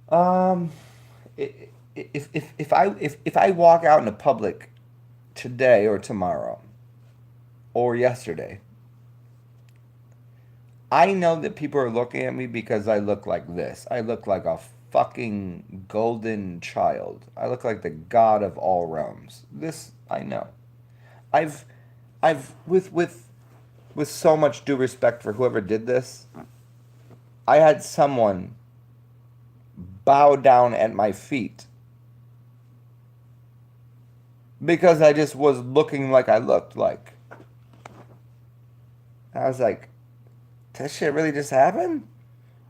um, if I walk out into public today or tomorrow or yesterday, I know that people are looking at me because I look like this. I look like a fucking golden child. I look like the god of all realms. This I know. I've I've with so much due respect for whoever did this, I had someone bow down at my feet because I just was looking like I looked like. I was like, that shit really just happened?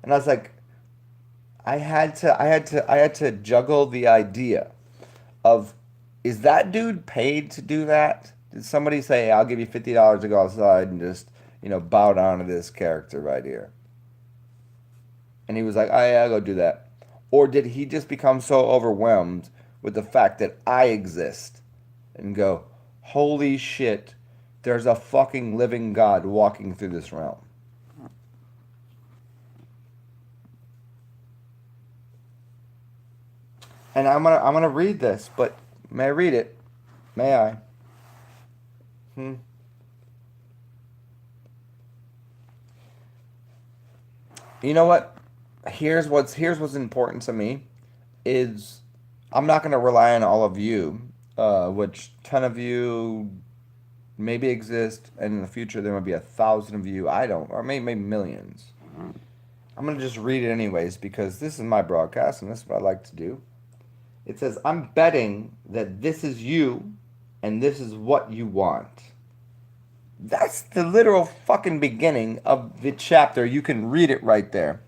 And I was like, I had to juggle the idea of, is that dude paid to do that? Did somebody say, I'll give you $50 to go outside and just, bow down to this character right here? And he was like, oh yeah, I'll go do that. Or did he just become so overwhelmed with the fact that I exist and go, holy shit, there's a fucking living God walking through this realm? And I'm gonna read this, but may I read it? May I? Hmm. You know what? Here's what's important to me is I'm not gonna rely on all of you, which 10 of you maybe exist, and in the future there might be 1,000 of you. I don't, or maybe millions. I'm gonna just read it anyways because this is my broadcast and this is what I like to do. It says, I'm betting that this is you and this is what you want. That's the literal fucking beginning of the chapter. You can read it right there.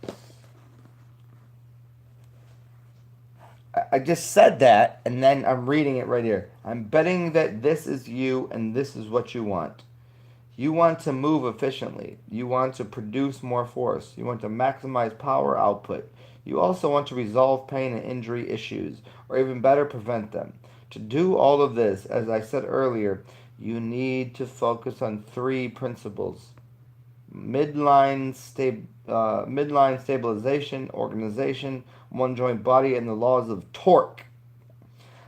I just said that, and then I'm reading it right here. I'm betting that this is you and this is what you want. You want to move efficiently. You want to produce more force. You want to maximize power output. You also want to resolve pain and injury issues, or even better, prevent them. To do all of this, as I said earlier, you need to focus on three principles: midline stabilization, organization, one joint body, and the laws of torque.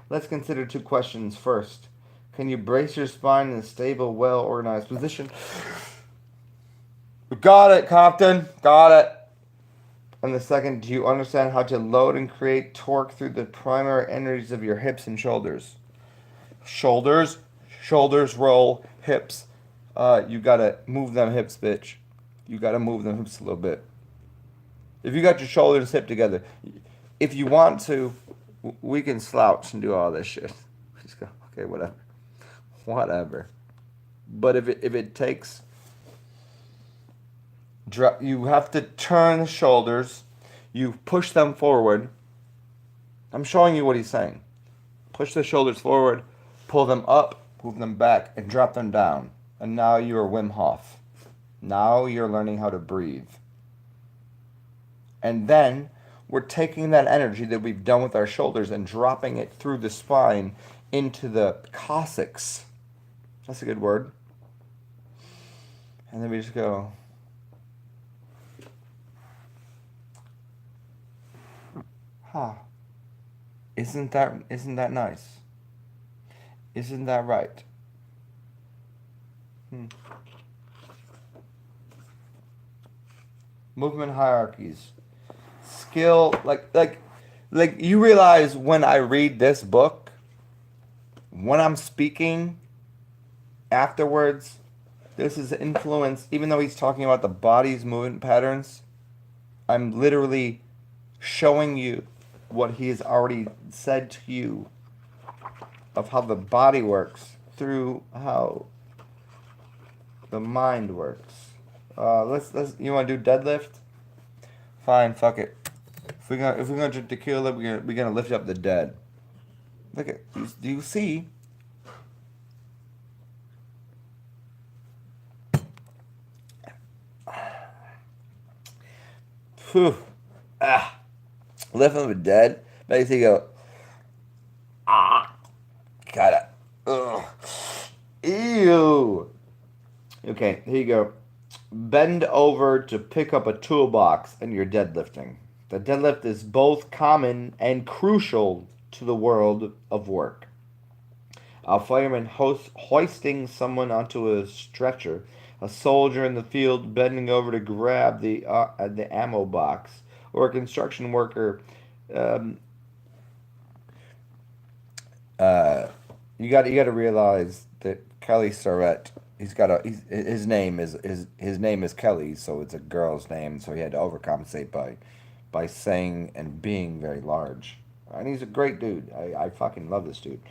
Let's consider two questions first. Can you brace your spine in a stable, well organized position? Got it, Compton. Got it. And the second, do you understand how to load and create torque through the primary energies of your hips and shoulders? Shoulders, shoulders roll, hips. You gotta move them hips, bitch. You gotta move them hips a little bit. If you got your shoulders hip together, if you want to, we can slouch and do all this shit. Just go, okay, whatever, whatever. But if it takes You have to turn the shoulders. You push them forward. I'm showing you what he's saying. Push the shoulders forward, pull them up, move them back, and drop them down. And now you are Wim Hof. Now you're learning how to breathe. And then we're taking that energy that we've done with our shoulders and dropping it through the spine into the coccyx. That's a good word. And then we just go. Huh. Isn't that nice? Isn't that right? Movement hierarchies. Skill like you realize when I read this book, when I'm speaking afterwards, this is influence, even though he's talking about the body's movement patterns, I'm literally showing you what he has already said to you of how the body works through how the mind works. Let's you want to do deadlift? Fine, fuck it. If we're gonna drink tequila, we're gonna lift up the dead. Look at, do you see? Whew. Lift up the dead. Makes you go. Got it. Ugh. Ew. Okay, here you go. Bend over to pick up a toolbox and you're deadlifting. The deadlift is both common and crucial to the world of work. A fireman hoisting someone onto a stretcher, a soldier in the field bending over to grab the ammo box, or a construction worker. You got to realize that Kelly Starrett, his name is Kelly, so it's a girl's name, so he had to overcompensate by saying and being very large. And he's a great dude. I fucking love this dude.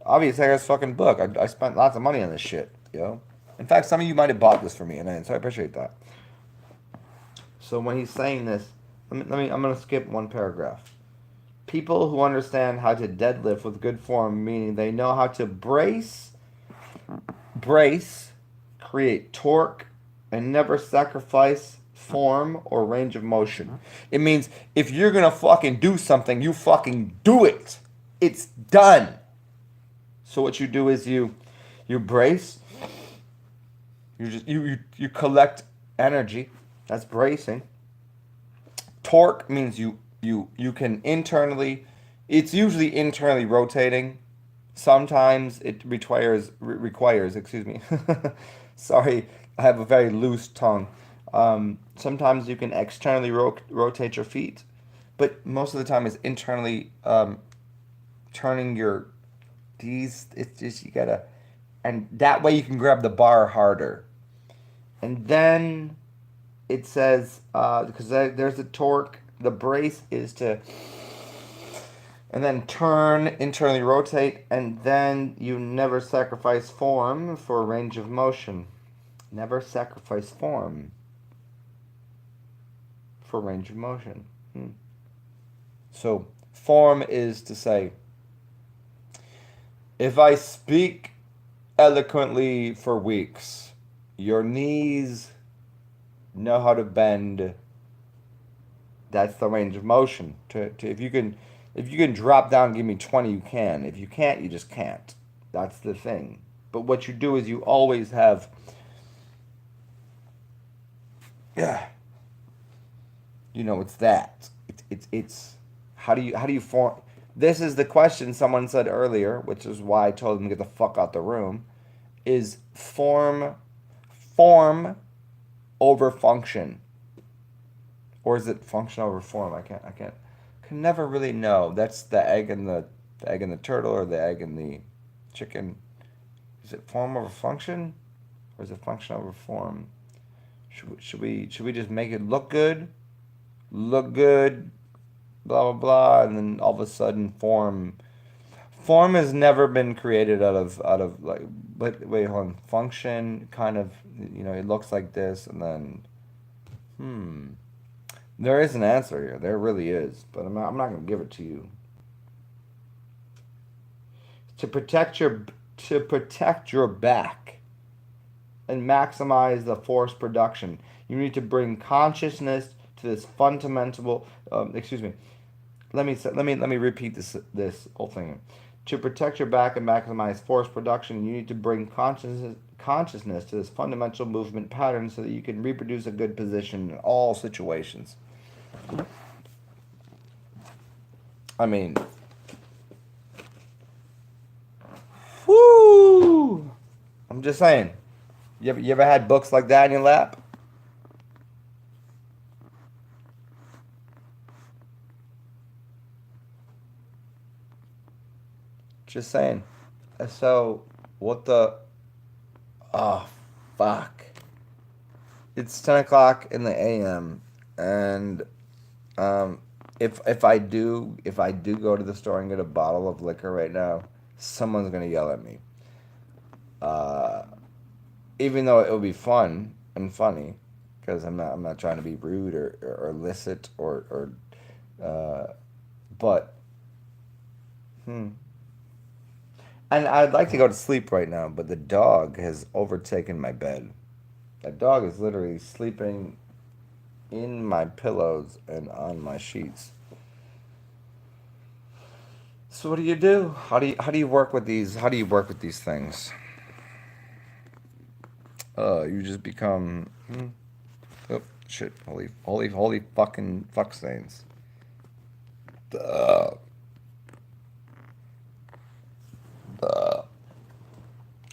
Obviously, I got his fucking book. I spent lots of money on this shit, you know? In fact, some of you might have bought this for me, and so I appreciate that. So when he's saying this, I'm going to skip one paragraph. People who understand how to deadlift with good form, meaning they know how to brace, create torque, and never sacrifice form or range of motion. It means if you're going to fucking do something, you fucking do it. It's done. So what you do is you brace. You collect energy. That's bracing. Torque means you can internally. It's usually internally rotating. Sometimes it requires. Excuse me. Sorry, I have a very loose tongue. Sometimes you can externally rotate your feet, but most of the time it's internally turning your. It's just you gotta, and that way you can grab the bar harder. And then it says because there's a torque. The brace is to, and then turn, internally rotate, and then you never sacrifice form for range of motion. Never sacrifice form for range of motion. So form is to say, if I speak eloquently for weeks, your knees know how to bend. That's the range of motion. If you can drop down and give me 20, you can. If you can't, you just can't. That's the thing. But what you do is you always have. Yeah. You know, it's that. It's how do you form. This is the question someone said earlier, which is why I told them to get the fuck out the room, is form over function. Or is it function over form? I can never really know. That's the egg and the turtle, or the egg and the chicken. Is it form over function? Or is it function over form? Should we just make it look good? Look good, blah blah blah, and then all of a sudden form has never been created out of like, but wait, hold on. Function kind of, it looks like this, and then There is an answer here. There really is, but I'm not going to give it to you. To protect your to protect your back and maximize the force production, you need to bring consciousness to this fundamental. Excuse me. Let me repeat this whole thing. To protect your back and maximize force production, you need to bring consciousness to this fundamental movement pattern so that you can reproduce a good position in all situations. I mean, whoo! I'm just saying. You ever had books like that in your lap? Just saying. So, what the? Oh, fuck. It's 10 o'clock in the a.m. and um, if I do go to the store and get a bottle of liquor right now, someone's gonna yell at me. Uh, Even though it would be fun and funny, because I'm not trying to be rude or illicit uh, but hmm. And I'd like to go to sleep right now, but the dog has overtaken my bed. That dog is literally sleeping in my pillows and on my sheets. So what do you do? How do you work with these? How do you work with these things? You just become. Oh shit! Holy fucking fuck stains. Uh, uh,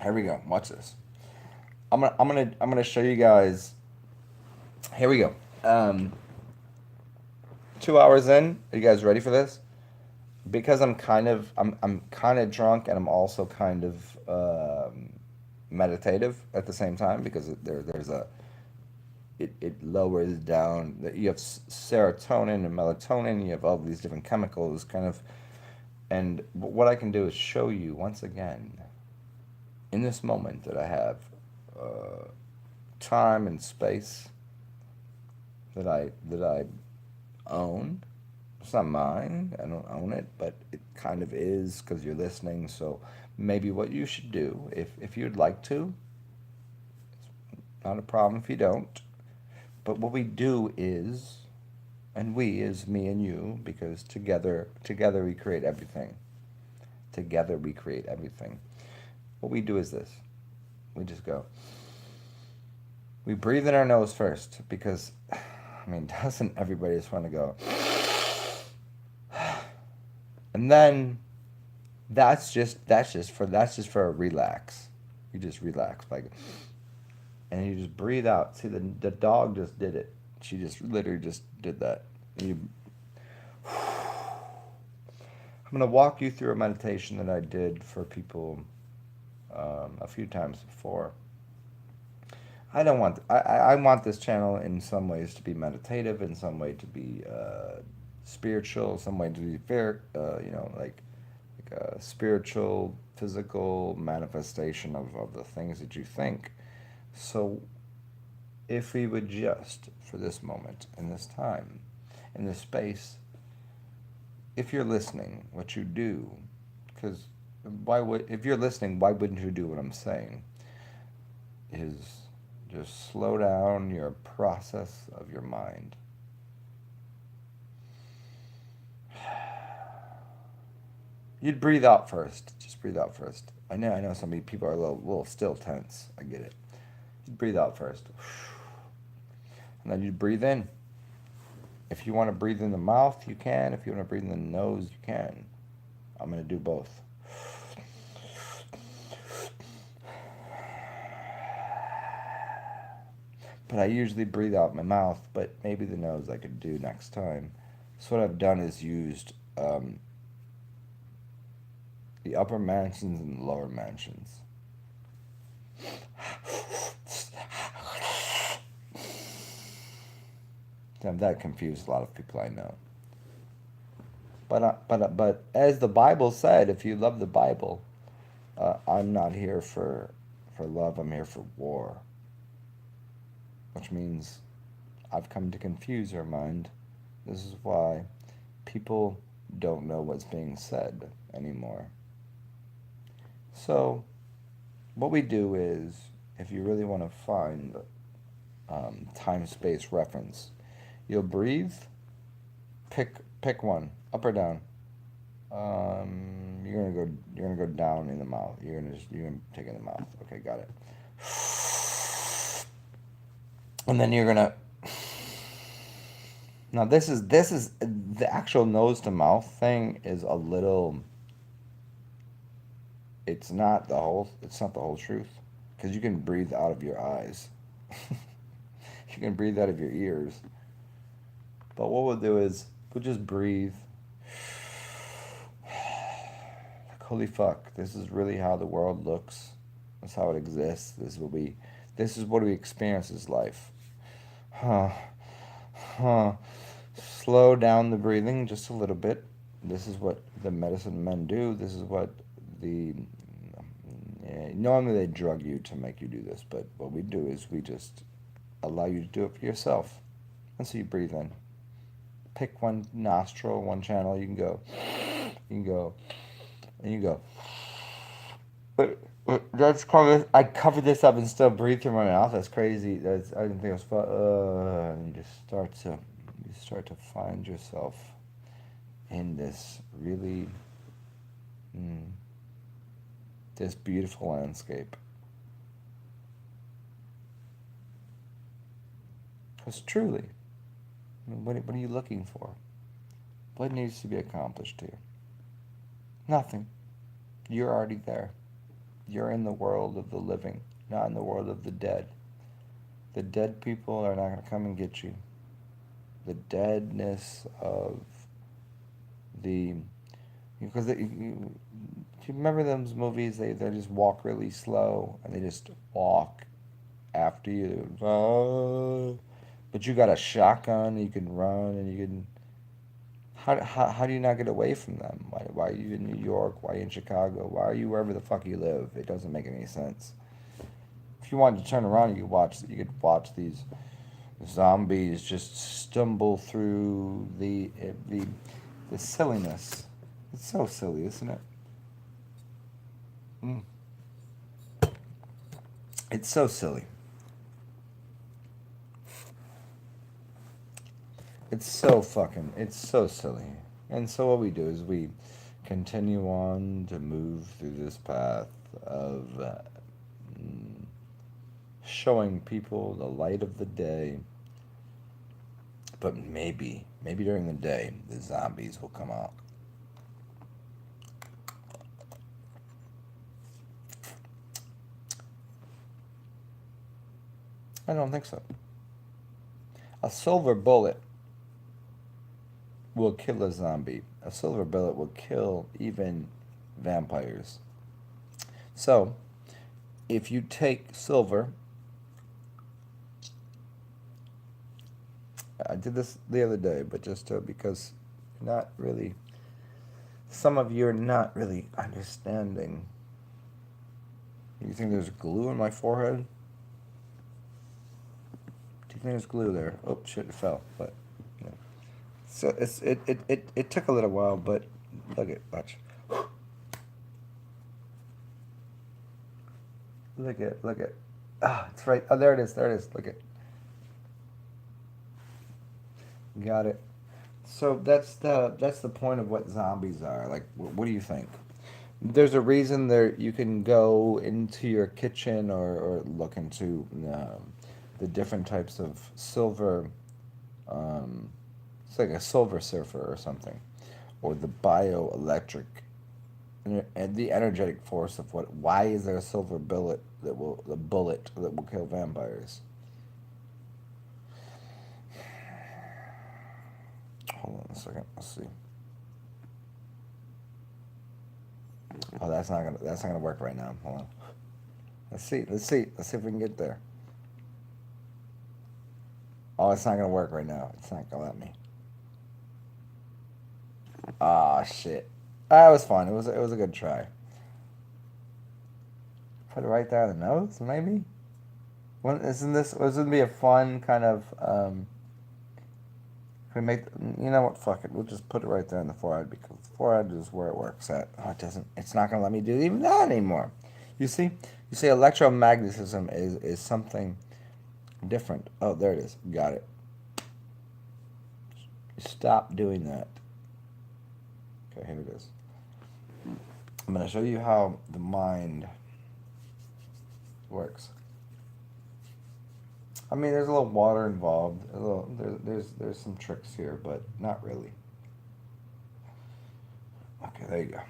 Here we go. Watch this. I'm gonna show you guys. Here we go. 2 hours in. Are you guys ready for this? Because I'm kind of drunk and I'm also kind of meditative at the same time because there's a it lowers down. You have serotonin and melatonin. You have all these different chemicals, kind of. And what I can do is show you once again in this moment that I have uh, time and space that I own. It's not mine. I don't own it, but it kind of is because you're listening. So maybe what you should do, if you'd like to, not a problem if you don't. But what we do is, and we is me and you, because together we create everything. Together we create everything. What we do is this. We just go. We breathe in our nose first because, I mean, doesn't everybody just want to go? And then that's just for a relax. You just relax like, and you just breathe out. See, the dog just did it. She just literally just did that. You, I'm gonna walk you through a meditation that I did for people a few times before. I don't want. I want this channel in some ways to be meditative, in some way to be spiritual, some way to be fair. Like a spiritual, physical manifestation of the things that you think. So, if we would just for this moment, in this time, in this space, if you're listening, what you do, because if you're listening, why wouldn't you do what I'm saying? Is just slow down your process of your mind. You'd breathe out first. Just breathe out first. I know some people are a little still tense. I get it. You'd breathe out first. And then you'd breathe in. If you want to breathe in the mouth, you can. If you want to breathe in the nose, you can. I'm going to do both. But I usually breathe out my mouth, but maybe the nose I could do next time. So what I've done is used the upper mansions and the lower mansions. That confused a lot of people I know. But as the Bible said, if you love the Bible, I'm not here for love. I'm here for war, which means I've come to confuse your mind. This is why people don't know what's being said anymore. So, what we do is, if you really want to find time space reference, you'll breathe, pick one, up or down. You're gonna go down in the mouth. You're gonna take it in the mouth. Okay, got it. And then you're gonna. Now this is the actual nose to mouth thing is a little. It's not the whole truth, because you can breathe out of your eyes. You can breathe out of your ears. But what we'll do is we'll just breathe. Like, holy fuck, this is really how the world looks. That's how it exists. This is what we experience as life. Huh. Huh. Slow down the breathing just a little bit. This is what the medicine men do. This is what the normally they drug you to make you do this, but what we do is we just allow you to do it for yourself. And so you breathe in. Pick one nostril, one channel. You can go, and you go. But that's covered. I covered this up and still breathe through my mouth. That's crazy. I didn't think it was fun. And you start to find yourself in this really, this beautiful landscape. Because truly, I mean, what are you looking for? What needs to be accomplished here? Nothing. You're already there. You're in the world of the living, not in the world of the dead. The dead people are not going to come and get you. The deadness of the... Because you remember those movies? They just walk really slow, and they just walk after you. But you got a shotgun, you can run, and you can... How do you not get away from them? Why are you in New York? Why are you in Chicago? Why are you wherever the fuck you live? It doesn't make any sense. If you wanted to turn around, you could watch these zombies just stumble through the silliness. It's so silly, isn't it? Mm. It's so silly. It's so silly. And so what we do is we continue on to move through this path of showing people the light of the day. But maybe during the day, the zombies will come out. I don't think so. A silver bullet will kill a zombie. A silver bullet will kill even vampires. So, if you take silver, I did this the other day, but just because not really, some of you are not really understanding. You think there's glue in my forehead? Do you think there's glue there? Oh shit, it fell. But yeah. So it took a little while, but watch. Look at. Ah, it's right. Oh, there it is. Look at. Got it. So that's the point of what zombies are. Like, what do you think? There's a reason there you can go into your kitchen or look into the different types of silver. It's like a silver surfer or something, or the bioelectric, and the energetic force of what. Why is there a silver bullet that will kill vampires? Hold on a second. Let's see. Oh, that's not gonna work right now. Hold on. Let's see if we can get there. Oh, it's not gonna work right now. It's not gonna let me. Ah, shit. That was fun. It was a good try. Put it right there on the nose, maybe. Isn't this? Was gonna be a fun kind of we make, you know what, fuck it. We'll just put it right there in the forehead because the forehead is where it works at. Oh, it doesn't, it's not going to let me do even that anymore. You see? You see, electromagnetism is something different. Oh, there it is. Got it. Stop doing that. Okay, here it is. I'm going to show you how the mind works. I mean, there's a little water involved. A little, there's some tricks here, but not really. Okay, there you go.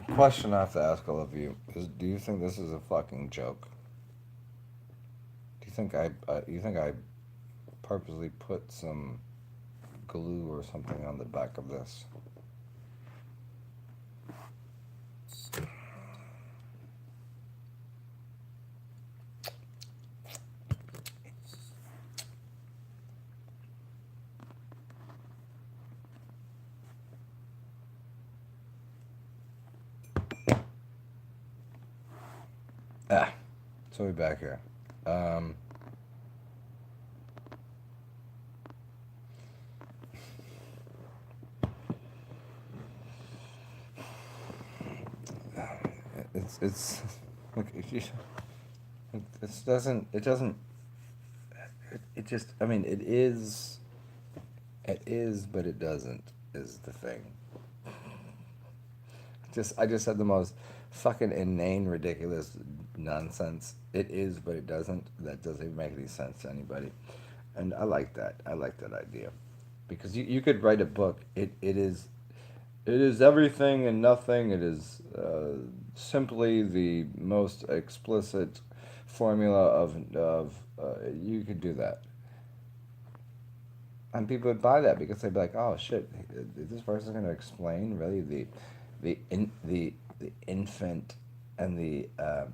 The question I have to ask all of you is: do you think this is a fucking joke? Do you think I purposely put some glue or something on the back of this. So we're back here. It's like it just, I mean, it is, but it doesn't, is the thing. I just said the most fucking inane, ridiculous nonsense. It is, but it doesn't. That doesn't even make any sense to anybody. And I like that. I like that idea. Because you could write a book. It is everything and nothing. It is simply the most explicit formula of you could do that. And people would buy that because they'd be like, "Oh shit, is this person going to explain really the infant and the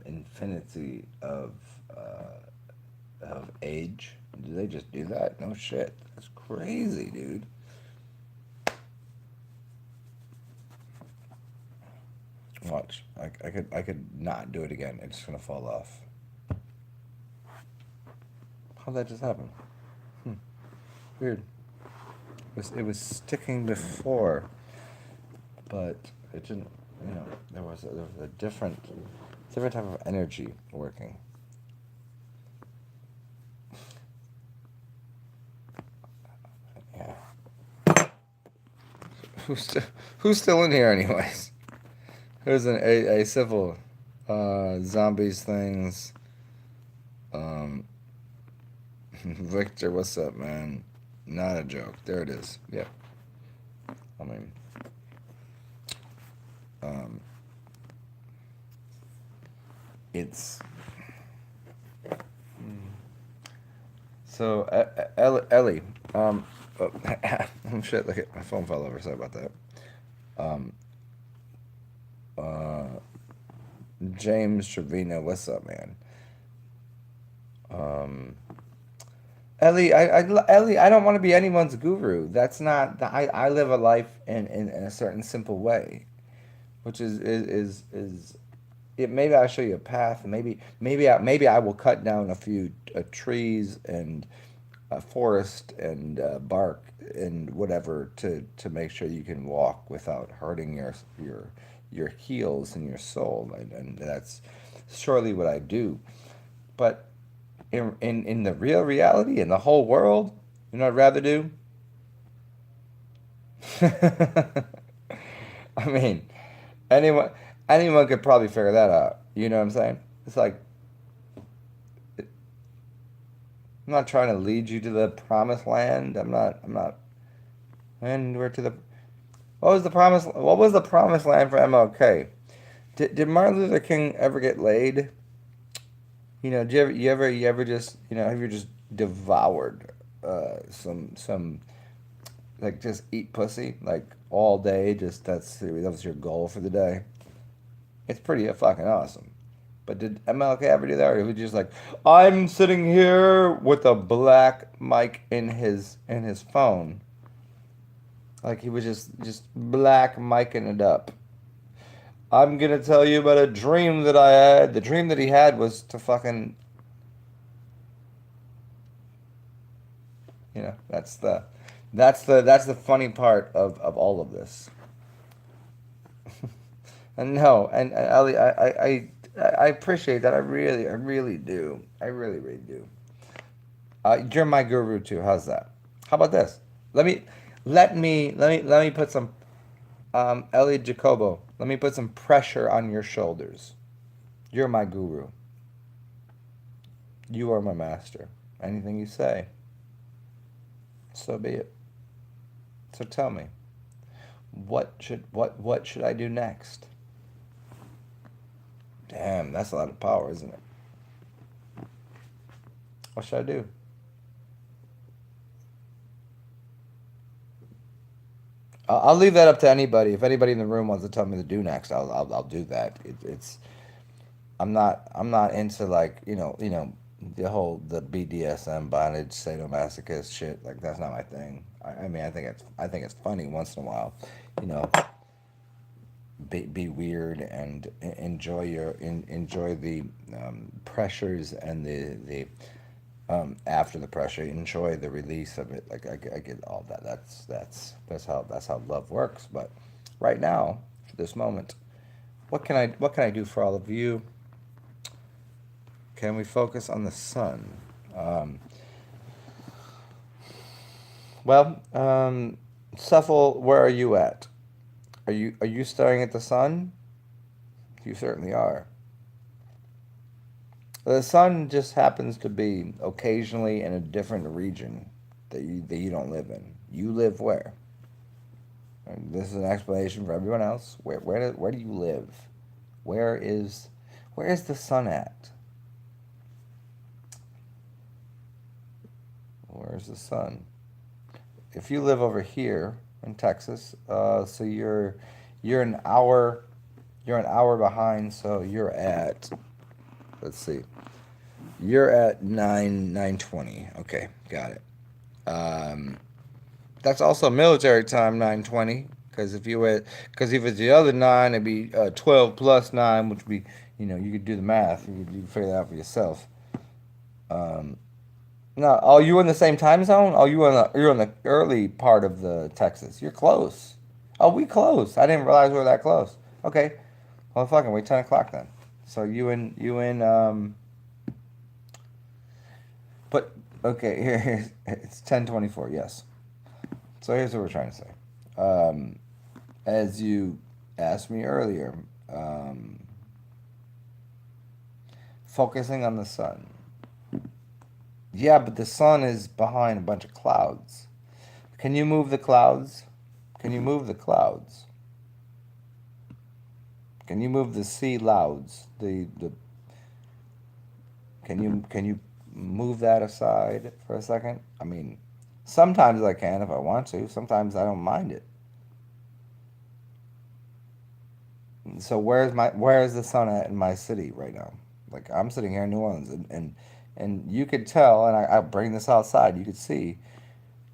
infinity of age? Do they just do that? No shit, that's crazy, dude." Watch, I could not do it again. It's gonna fall off. How'd that just happen? Weird. It was sticking before, but it didn't. You know, there was a different type of energy working. Yeah. Who's still in here, anyways? There's a civil zombies things. Victor, what's up, man? Not a joke. There it is. Yep. I mean, it's so Ellie. Oh, shit! Look at my phone fell over. Sorry about that. Um, uh, James Trevino, what's up, man? Um, Ellie, I don't want to be anyone's guru. That's not. I live a life in a certain simple way, which is it. Maybe I'll show you a path. Maybe I will cut down a few trees and a forest and bark and whatever to make sure you can walk without hurting your heels and your soul, and that's surely what I do. But in the real reality, in the whole world, you know what I'd rather do? I mean, anyone anyone could probably figure that out. You know what I'm saying? It's like I'm not trying to lead you to the promised land. I'm not. And we're to the. What was the promised land for MLK? Did Martin Luther King ever get laid? You know, did you ever just, have you just devoured some like just eat pussy like all day? Just that was your goal for the day. It's pretty fucking awesome. But did MLK ever do that, or was he just like, I'm sitting here with a black mic in his phone, like he was just black micing it up. I'm gonna tell you about a dream that I had. The dream that he had was to fucking, that's the funny part of all of this. And no, and Ali, I appreciate that. I really do. I really, really do. You're my guru too. How's that? How about this? Let me, let me put some, Ellie Jacobo. Let me put some pressure on your shoulders. You're my guru. You are my master. Anything you say, so be it. So tell me, what should I do next? Damn, that's a lot of power, isn't it? What should I do? I'll leave that up to anybody. If anybody in the room wants to tell me to do next, I'll do that. It's I'm not into like the BDSM bondage sadomasochist shit. Like that's not my thing. I mean I think it's funny once in a while, you know, be weird and enjoy the pressures and the after the pressure, enjoy the release of it. Like I get all that. That's how love works. But right now, for this moment, what can I do for all of you? Can we focus on the sun? Um, Cephal, where are you at? Are you staring at the sun? You certainly are. The sun just happens to be occasionally in a different region that you don't live in. You live where? And this is an explanation for everyone else. Where do you live? Where is where is the sun at? Where's the sun? If you live over here in Texas, so you're an hour behind. So you're at, let's see, you're at 9:20. Okay, got it. Um, that's also military time 9:20. Because if it's the other nine, it'd be 12 plus nine, which would be, you could do the math. You could figure that out for yourself. Um, No, oh, you in the same time zone? Oh, you're in the early part of the Texas. You're close. Oh, we close. I didn't realize we were that close. Okay, well, fucking wait 10 o'clock then. So but okay, here's it's 10:24. Yes. So here's what we're trying to say. Um, as you asked me earlier, um, focusing on the sun. Yeah, but the sun is behind a bunch of clouds. Can you move the clouds? Can you move the clouds? Can you move the sea louds? The can you move that aside for a second? I mean, sometimes I can if I want to. Sometimes I don't mind it. So where's the sun at in my city right now? Like I'm sitting here in New Orleans and you could tell, and I bring this outside. You could see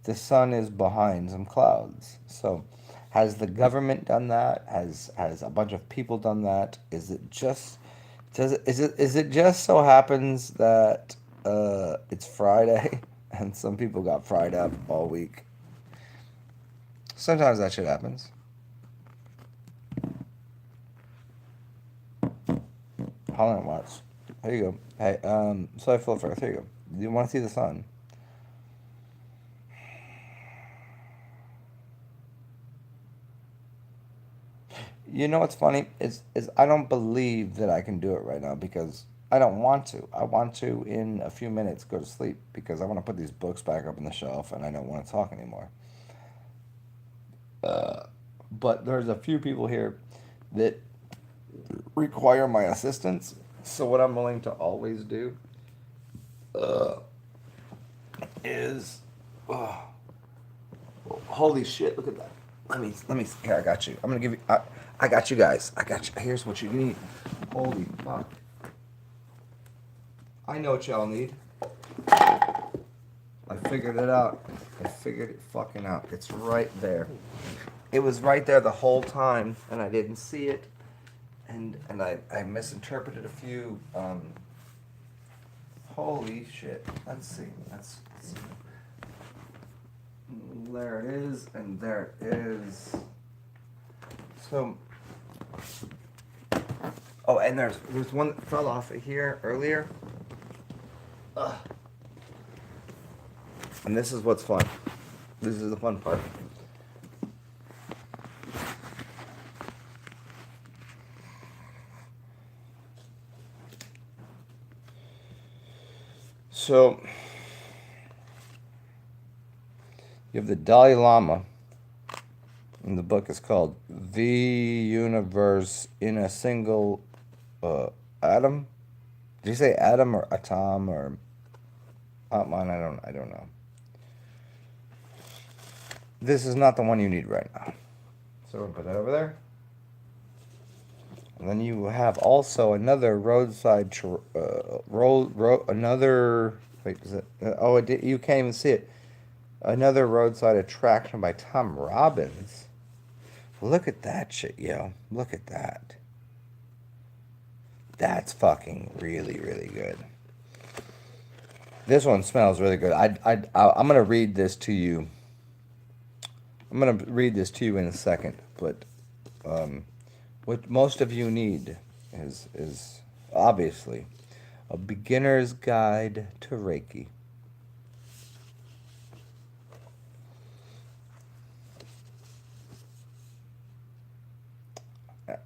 the sun is behind some clouds. So, has the government done that? Has a bunch of people done that? Is it just so happens that it's Friday and some people got fried up all week? Sometimes that shit happens. Hold on, watch. Here you go. Hey, so I feel first. Here you go. Do you want to see the sun? You know what's funny is I don't believe that I can do it right now because I don't want to. I want to in a few minutes go to sleep because I want to put these books back up on the shelf and I don't want to talk anymore. Uh, but there's a few people here that require my assistance. So what I'm willing to always do uh, is, oh, holy shit! Look at that. Let me. Here, I got you. I'm gonna give you. I got you guys. I got you. Here's what you need. Holy fuck! I know what y'all need. I figured it out. I figured it fucking out. It's right there. It was right there the whole time, and I didn't see it, and I misinterpreted a few. Holy shit! Let's see. Let's see. There it is, and there it is. So, oh, and there's one that fell off of here earlier. Ugh. And this is what's fun. This is the fun part. So, you have the Dalai Lama, and the book is called The Universe in a Single uh, Atom. Did you say atom or atom or Atman? I don't know. This is not the one you need right now. So we'll put that over there. And then you have also another roadside another wait, is it? Oh, it did, you can't even see it. Another roadside attraction by Tom Robbins. Look at that shit, yo. Look at that. That's fucking really, really good. This one smells really good. I'm gonna read this to you. I'm gonna read this to you in a second, but what most of you need is obviously a beginner's guide to Reiki.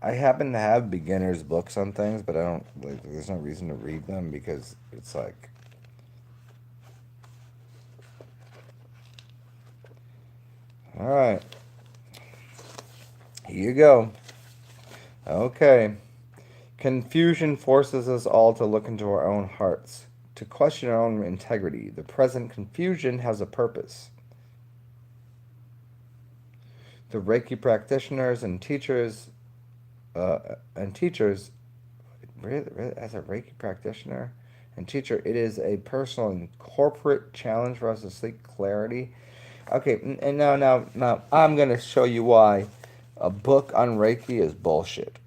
I happen to have beginners books on things, but I don't like. There's no reason to read them because it's like. All right, here you go. Okay. Confusion forces us all to look into our own hearts, to question our own integrity. The present confusion has a purpose. The Reiki practitioners and teachers, really, as a Reiki practitioner and teacher, it is a personal and corporate challenge for us to seek clarity. Okay, and now, I'm gonna show you why a book on Reiki is bullshit.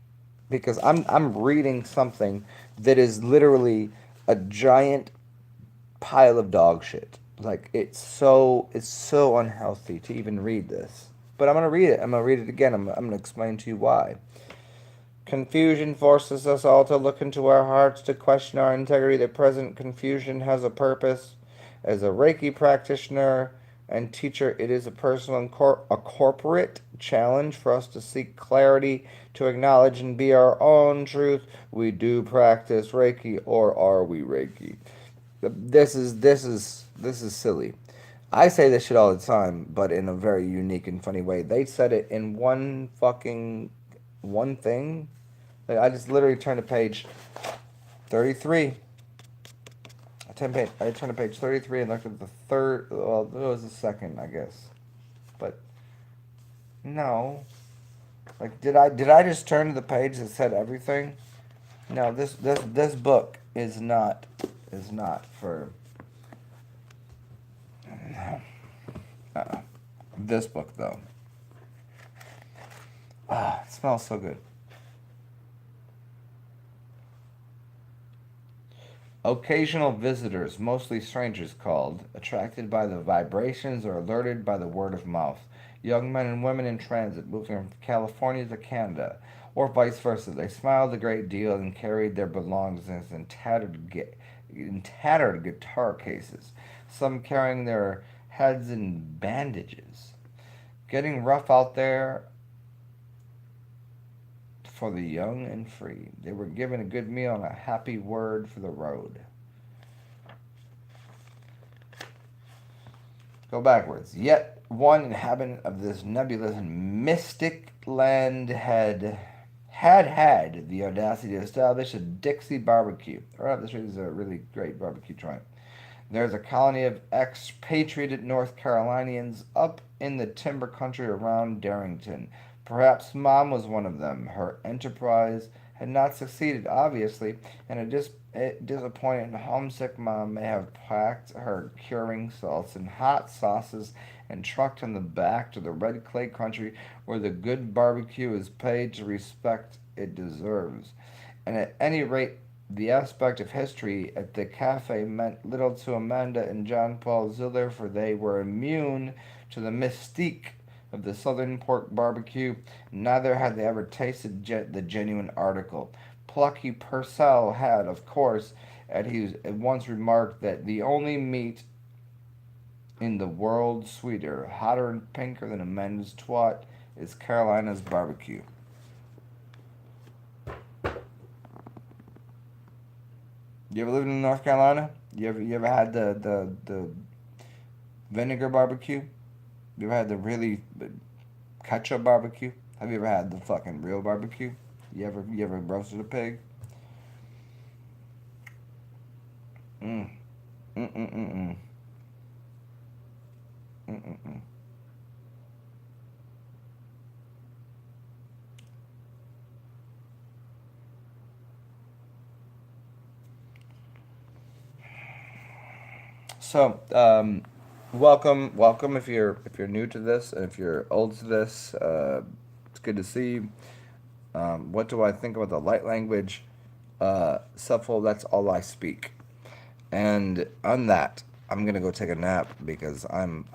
Because I'm reading something that is literally a giant pile of dog shit. Like it's so unhealthy to even read this. But I'm gonna read it. I'm gonna read it again. I'm gonna explain to you why. Confusion forces us all to look into our hearts, to question our integrity. The present confusion has a purpose. As a Reiki practitioner and teacher, it is a personal and a corporate challenge for us to seek clarity, to acknowledge and be our own truth. We do practice Reiki, or are we Reiki? This is silly. I say this shit all the time, but in a very unique and funny way. They said it in one thing. Like, I just literally turned to page 33. I turned to page 33 and looked at the third. Well, it was the second, I guess. But no, like did I just turn to the page that said everything? No, this book is not for. This book though. Ah, it smells so good. Occasional visitors, mostly strangers called, attracted by the vibrations or alerted by the word of mouth. Young men and women in transit, moving from California to Canada, or vice versa. They smiled a great deal and carried their belongings in tattered guitar cases, some carrying their heads in bandages. Getting rough out there for the young and free. They were given a good meal and a happy word for the road. Go backwards. Yet one inhabitant of this nebulous and mystic land had the audacity to establish a Dixie barbecue. Right up the street is a really great barbecue joint. There's a colony of expatriated North Carolinians up in the timber country around Darrington. Perhaps Mom was one of them. Her enterprise had not succeeded, obviously, and a disappointed and homesick Mom may have packed her curing salts and hot sauces and trucked on the back to the red clay country where the good barbecue is paid to respect it deserves. And at any rate, the aspect of history at the cafe meant little to Amanda and John Paul Ziller, for they were immune to the mystique of the Southern pork barbecue. Neither had they ever tasted the genuine article. Plucky Purcell had, of course, he once remarked that the only meat in the world sweeter, hotter and pinker than Amanda's twat is Carolina's barbecue. You ever lived in North Carolina? You ever had the vinegar barbecue? You ever had the really ketchup barbecue? Have you ever had the fucking real barbecue? You ever roasted a pig? Mm. Mm mm mm mm. Mm mm mm. So, welcome if you're new to this, and if you're old to this, it's good to see you. What do I think about the light language? Self, that's all I speak. And on that, I'm gonna go take a nap because I'm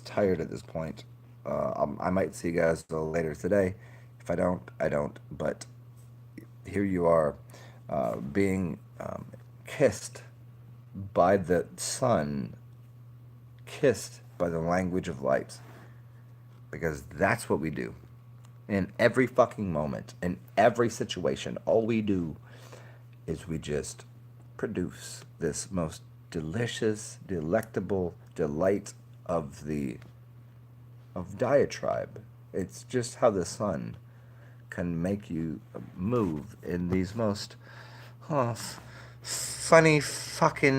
tired at this point. I might see you guys a little later today. If I don't, I don't. But here you are, being kissed by the sun, kissed by the language of light, because that's what we do in every fucking moment, in every situation. All we do is we just produce this most delicious, delectable delight of the of diatribe. It's just how the sun can make you move in these most oh, funny fucking